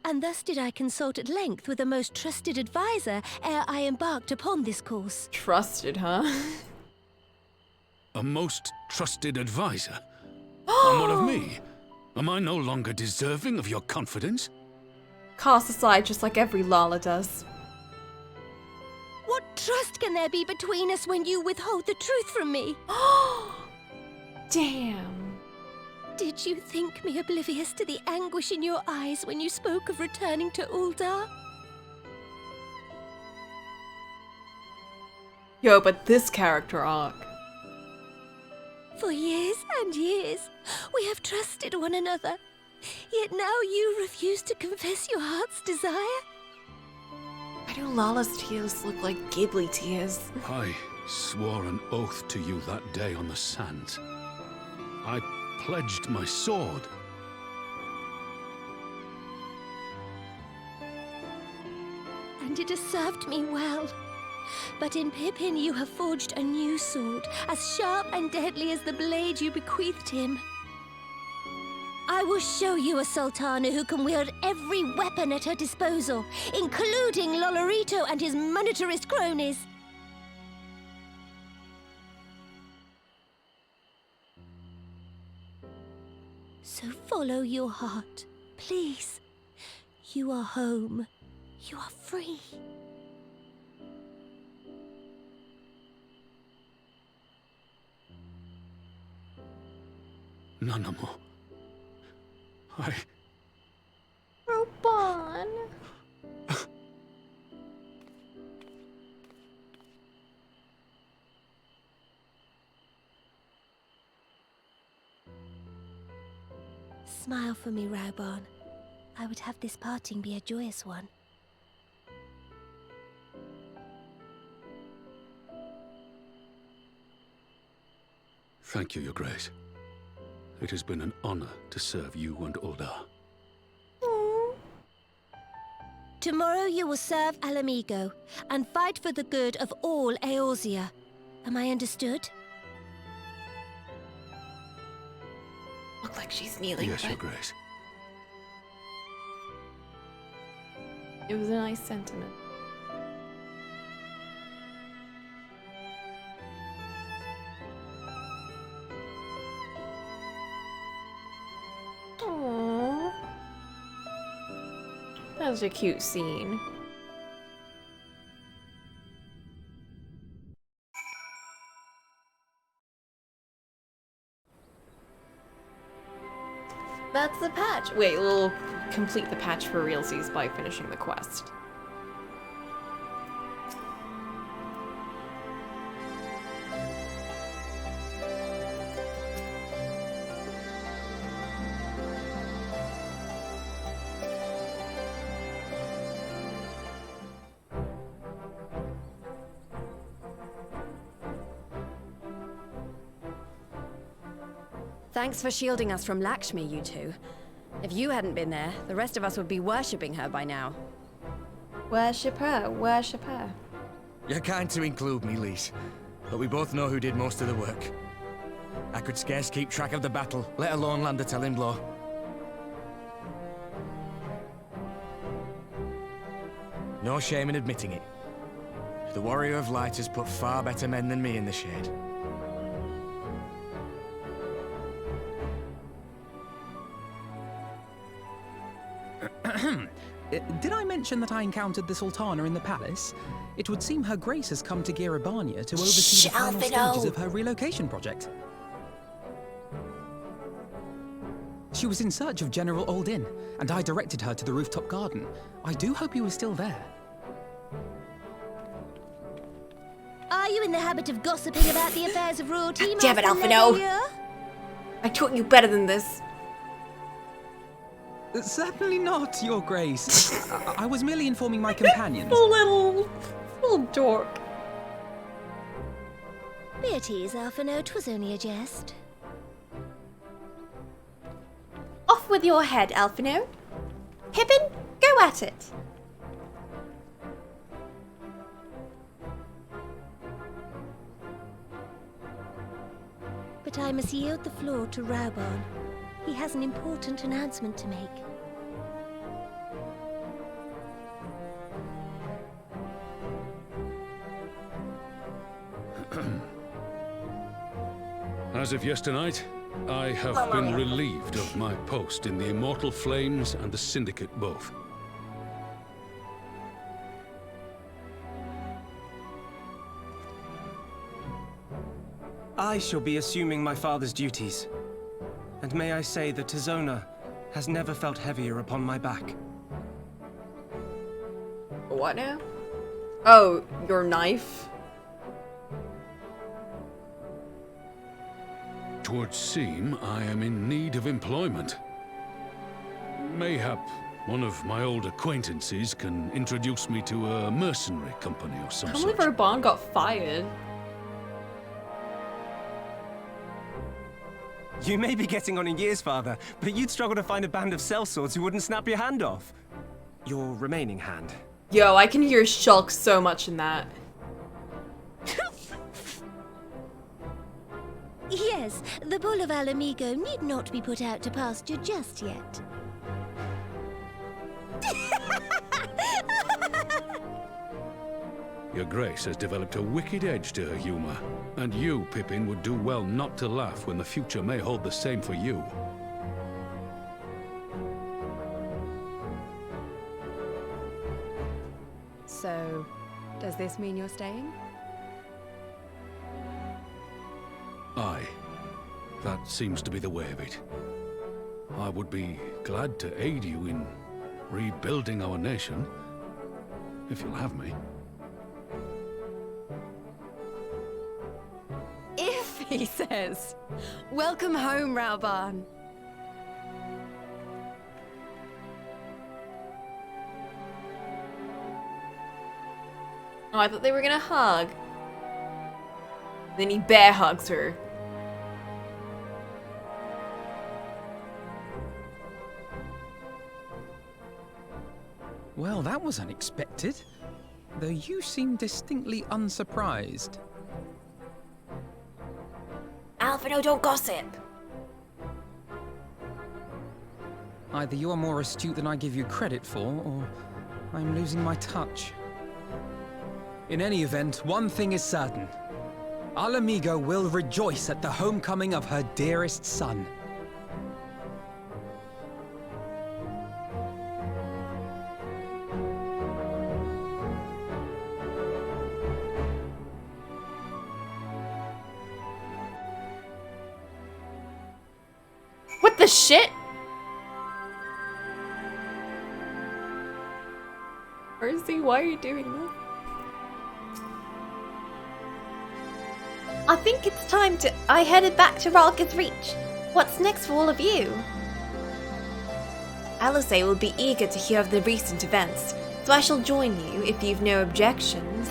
and thus did I consult at length with a most trusted advisor ere I embarked upon this course. Trusted, huh? A most trusted advisor? And what of me? Am I no longer deserving of your confidence? Cast aside just like every Lala does. What trust can there be between us when you withhold the truth from me? Damn. Did you think me oblivious to the anguish in your eyes when you spoke of returning to Uldar? Yo, but this character arc. For years and years, we have trusted one another. Yet now you refuse to confess your heart's desire? Why do Lala's tears look like Ghibli tears? I swore an oath to you that day on the sands. I pledged my sword. And it has served me well. But in Pippin you have forged a new sword, as sharp and deadly as the blade you bequeathed him. I will show you a Sultana who can wield every weapon at her disposal, including Lolorito and his monetarist cronies. So follow your heart, please. You are home. You are free. Nanamo. Roban. Smile for me, Raubon. I would have this parting be a joyous one. Thank you, Your Grace. It has been an honor to serve you and Uldar. Tomorrow you will serve Alamigo and fight for the good of all Eorzea. Am I understood? Look like she's kneeling. Yes, Your Grace. It was a nice sentiment. That was a cute scene. That's the patch. Wait, we'll complete the patch for realsies by finishing the quest. Thanks for shielding us from Lakshmi, you two. If you hadn't been there, the rest of us would be worshipping her by now. Worship her, worship her. You're kind to include me, Lise, but we both know who did most of the work. I could scarce keep track of the battle, let alone land a telling blow. No shame in admitting it. The Warrior of Light has put far better men than me in the shade. Did I mention that I encountered the Sultana in the palace? It would seem Her Grace has come to Girabania to oversee the final stages of her relocation project. She was in search of General Oldin, and I directed her to the rooftop garden. I do hope he was still there. Are you in the habit of gossiping about the affairs of royalty, Damn it, Master Alphino! Lavalier? I taught you better than this. Certainly not, Your Grace. I was merely informing my companions. little dork. Be at ease, Alphino. 'Twas only a jest. Off with your head, Alphino. Pippin, go at it. But I must yield the floor to Raubarn. He has an important announcement to make. As of yesternight, I have been relieved of my post in the Immortal Flames and the Syndicate both. I shall be assuming my father's duties. And may I say that Tizona has never felt heavier upon my back. What now? Oh, your knife? 'Twould seem I am in need of employment. Mayhap one of my old acquaintances can introduce me to a mercenary company or some I can't believe sort. our bond got fired. You may be getting on in years, father, but you'd struggle to find a band of sellswords who wouldn't snap your hand off. Your remaining hand. Yo, I can hear Shulk so much in that. Yes, the Bull of Alamigo need not be put out to pasture just yet. Your Grace has developed a wicked edge to her humor, and you, Pippin, would do well not to laugh when the future may hold the same for you. So, does this mean you're staying? Aye. That seems to be the way of it. I would be glad to aid you in rebuilding our nation, if you'll have me. If, he says. Welcome home, Raubarn. Oh, I thought they were gonna hug. Then he bear hugs her. Well, that was unexpected. Though you seem distinctly unsurprised. Alphino, don't gossip. Either you are more astute than I give you credit for, or I'm losing my touch. In any event, one thing is certain. Alamigo will rejoice at the homecoming of her dearest son. What the shit? Percy, why are you doing this? I think it's time to... I headed back to Ralka's Reach. What's next for all of you? Alice will be eager to hear of the recent events, so I shall join you if you've no objections.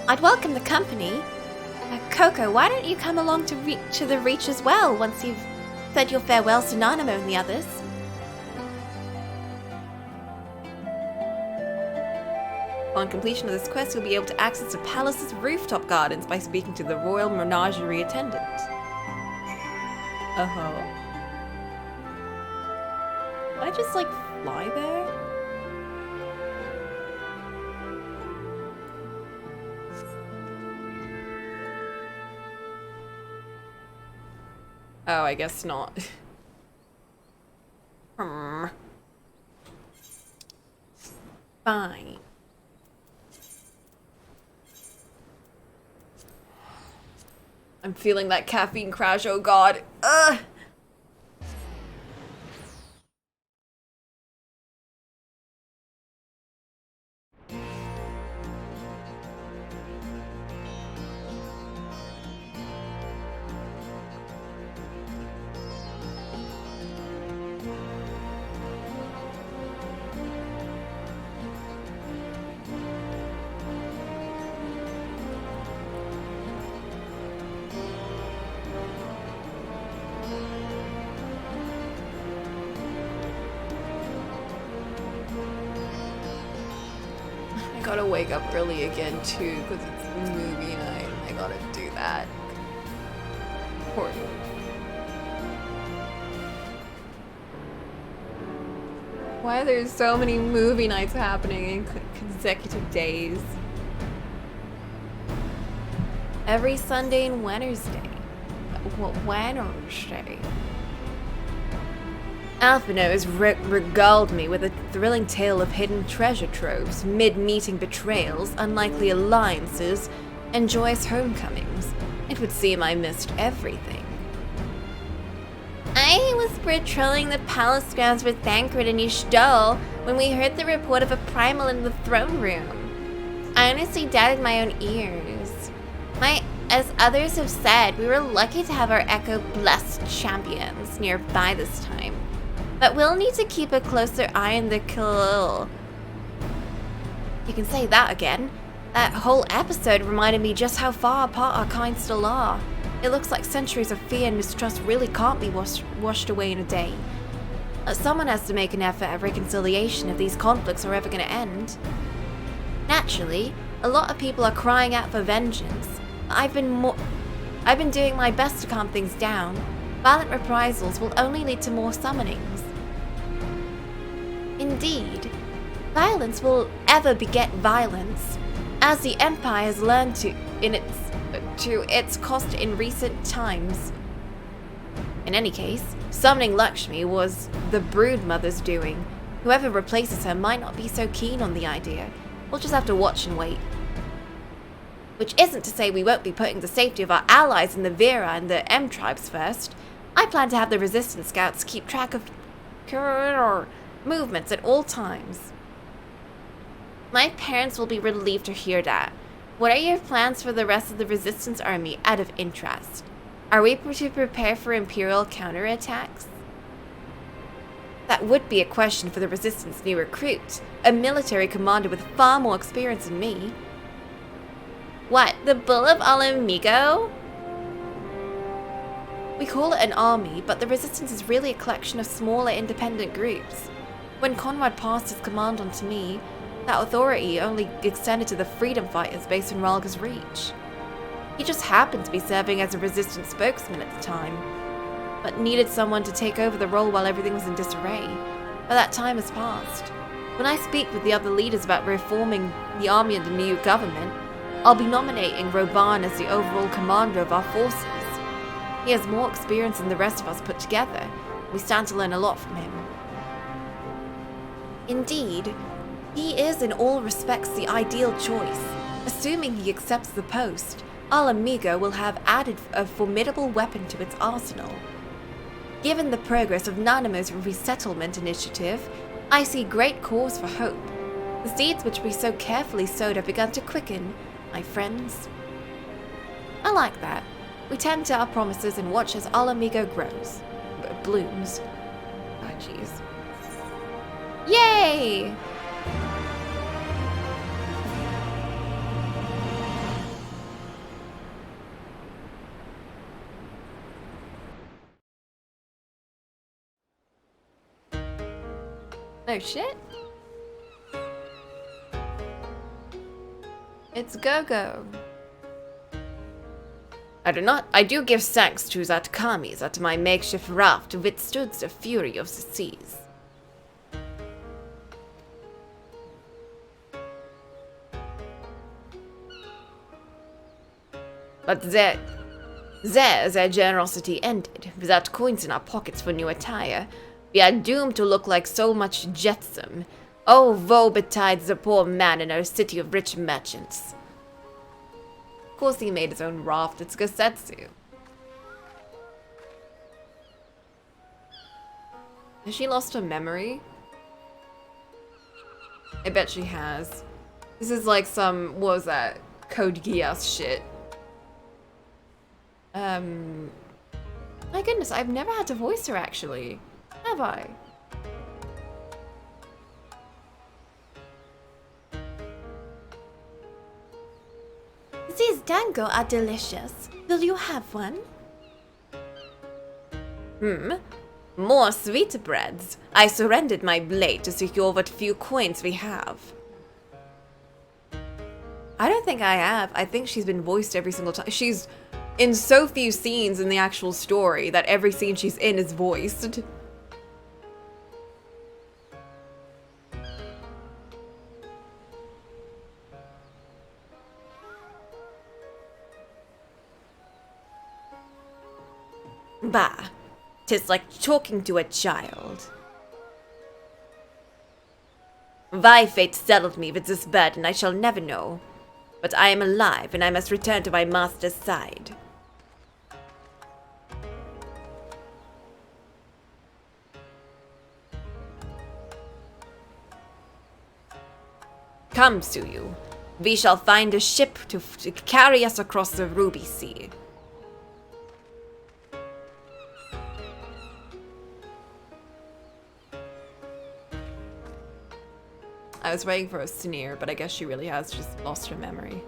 I'd welcome the company. Coco, why don't you come along to the Reach as well once you've said your farewells to Nanamo and the others? On completion of this quest, you'll be able to access the palace's rooftop gardens by speaking to the royal menagerie attendant. Uh-huh. Can I just, like, fly there? Oh, I guess not. Fine. I'm feeling that caffeine crash, oh god. Ugh! Gotta wake up early again too, because it's movie night. I gotta do that. Poor me. Why are there so many movie nights happening in consecutive days? Every Sunday and Wednesday. Wednesday. Alphino has regaled me with a thrilling tale of hidden treasure troves, mid-meeting betrayals, unlikely alliances, and joyous homecomings. It would seem I missed everything. I was patrolling the palace grounds with Thancred and Y'shtohl when we heard the report of a primal in the throne room. I honestly doubted my own ears. As others have said, we were lucky to have our Echo-blessed champions nearby this time. But we'll need to keep a closer eye on the kill. You can say that again. That whole episode reminded me just how far apart our kind still are. It looks like centuries of fear and mistrust really can't be washed away in a day. Someone has to make an effort at reconciliation if these conflicts are ever going to end. Naturally, a lot of people are crying out for vengeance. I've been doing my best to calm things down. Violent reprisals will only lead to more summonings. Indeed, violence will ever beget violence, as the Empire has learned to its cost in recent times. In any case, summoning Lakshmi was the Broodmother's doing. Whoever replaces her might not be so keen on the idea. We'll just have to watch and wait. Which isn't to say we won't be putting the safety of our allies in the Vera and the M tribes first. I plan to have the Resistance Scouts keep track of movements at all times. My parents will be relieved to hear that. What are your plans for the rest of the Resistance Army out of interest? Are we to prepare for Imperial counterattacks? That would be a question for the Resistance new recruit, a military commander with far more experience than me. What, the Bull of Alamigo? We call it an army, but the Resistance is really a collection of smaller independent groups. When Conrad passed his command on to me, that authority only extended to the freedom fighters based in Ralga's Reach. He just happened to be serving as a Resistance spokesman at the time, but needed someone to take over the role while everything was in disarray. But that time has passed. When I speak with the other leaders about reforming the army and the new government, I'll be nominating Roban as the overall commander of our forces. He has more experience than the rest of us put together. We stand to learn a lot from him. Indeed, he is in all respects the ideal choice. Assuming he accepts the post, Alamigo will have added a formidable weapon to its arsenal. Given the progress of Nanamo's resettlement initiative, I see great cause for hope. The seeds which we so carefully sowed have begun to quicken, my friends. I like that. We tend to our promises and watch as Alamigo grows. Blooms. Oh, jeez. Yay! Oh shit. It's Go-Go. I do give thanks to that Kami that my makeshift raft withstood the fury of the seas. But their generosity ended. Without coins in our pockets for new attire, we are doomed to look like so much jetsam. Oh, woe betides the poor man in our city of rich merchants. Of course he made his own raft, it's Gosetsu. Has she lost her memory? I bet she has. This is like some, what was that? Code Geass shit. My goodness, I've never had to voice her actually. Have I? These dango are delicious. Will you have one? More sweetbreads. I surrendered my blade to secure what few coins we have. I don't think I have. I think she's been voiced every single time. She's in so few scenes in the actual story that every scene she's in is voiced. Bah, 'tis like talking to a child. Why fate saddled me with this burden I shall never know. But I am alive and I must return to my master's side. Come, Suyu. We shall find a ship to carry us across the Ruby Sea. I was waiting for a sneer, but I guess she really has just lost her memory.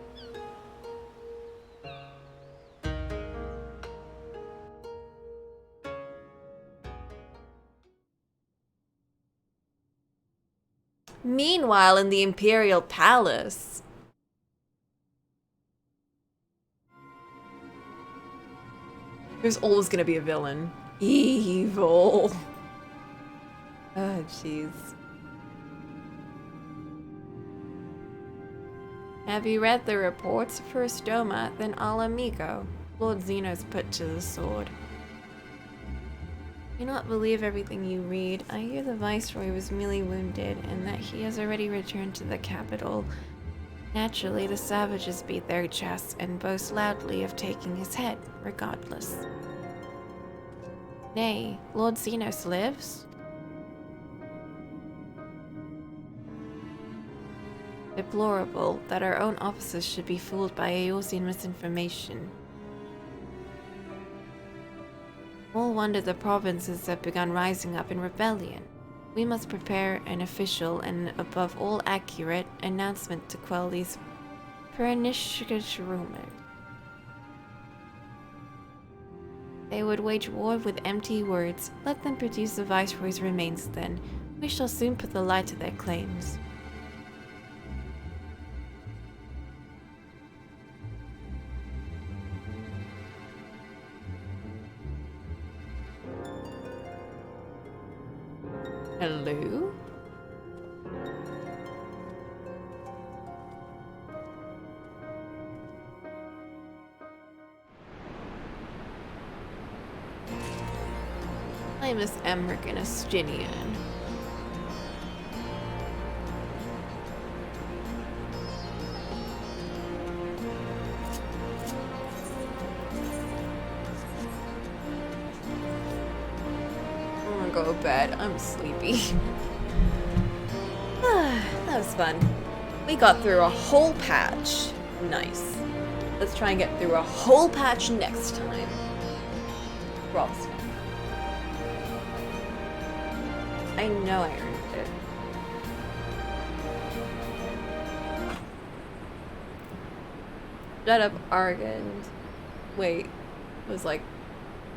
Meanwhile, in the Imperial Palace... There's always gonna be a villain. Evil. Oh, jeez. Have you read the reports? First Doma, then Alamigo. Lord Zeno's put to the sword. Do not believe everything you read. I hear the Viceroy was merely wounded, and that he has already returned to the capital. Naturally, the savages beat their chests and boast loudly of taking his head, regardless. Nay, Lord Zenos lives? Deplorable that our own officers should be fooled by Eosian misinformation. Small wonder the provinces have begun rising up in rebellion. We must prepare an official and above all accurate announcement to quell these pernicious rumors. They would wage war with empty words. Let them produce the Viceroy's remains then. We shall soon put the light to their claims. Hello? I miss Emmerich and Astinian. go to bed. I'm sleepy. That was fun. We got through a whole patch. Nice. Let's try and get through a whole patch next time. Props. I know I earned it. Shut up, Argand. Wait, it was like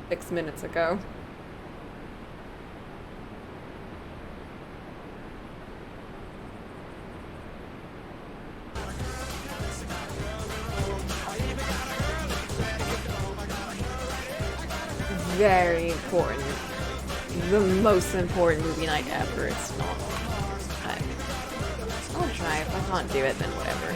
6 minutes ago. Very important. The most important movie night ever. It's not. I'll try. If I can't do it, then whatever.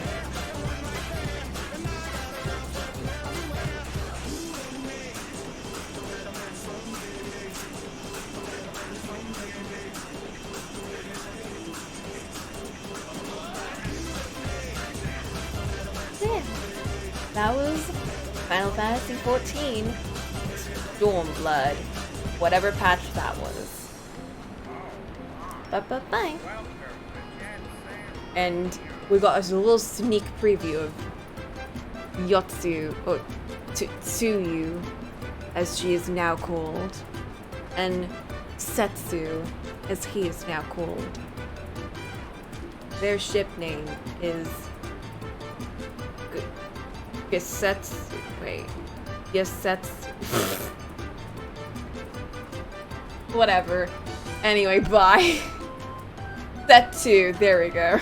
Yeah. That was Final Fantasy 14. Stormblood. Whatever patch that was. Bye. And we got a little sneak preview of Yotsu, or Tsuyu, as she is now called, and Setsu, as he is now called. Their ship name is Gesetsu. Wait. Gesetsu. Whatever. Anyway, bye. That too. There we go.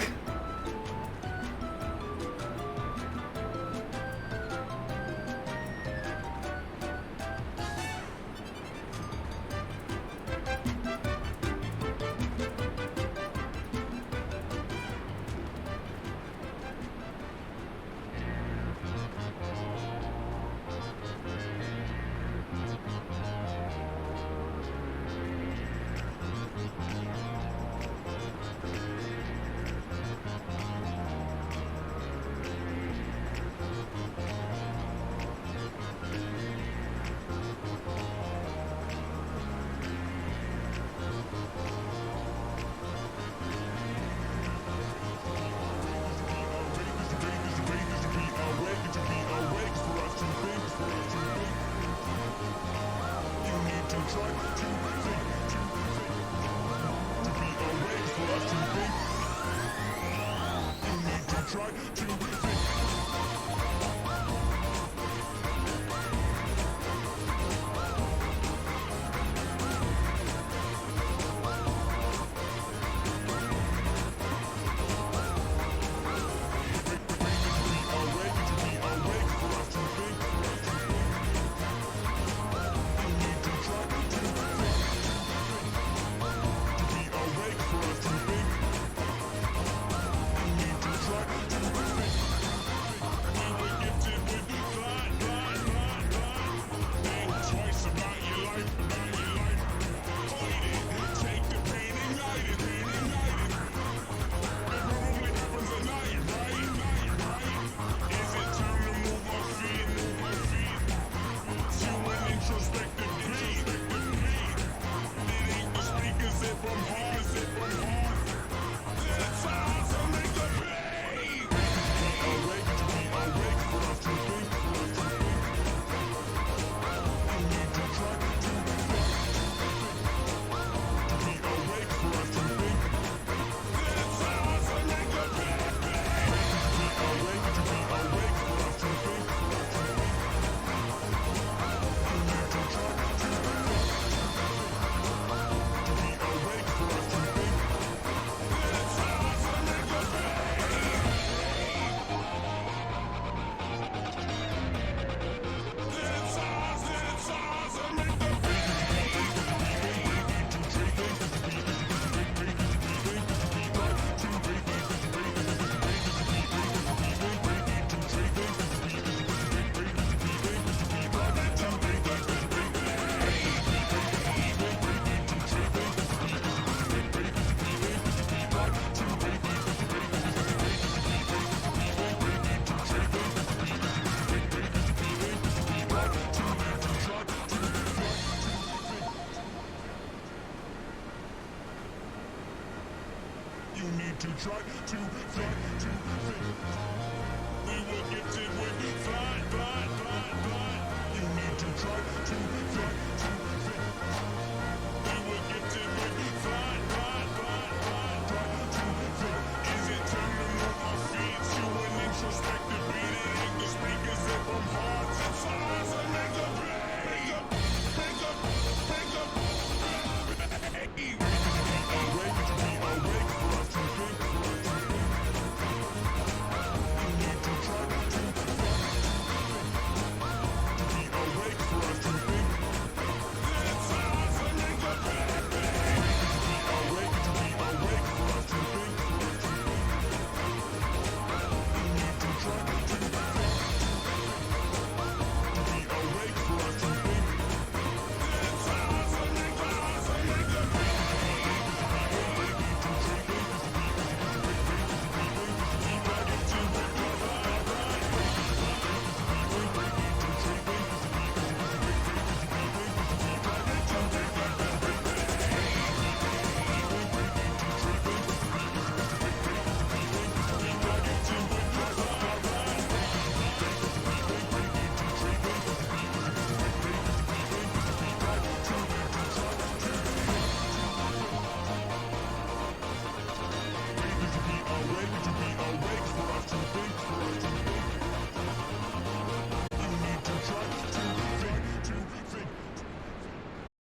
try to fly to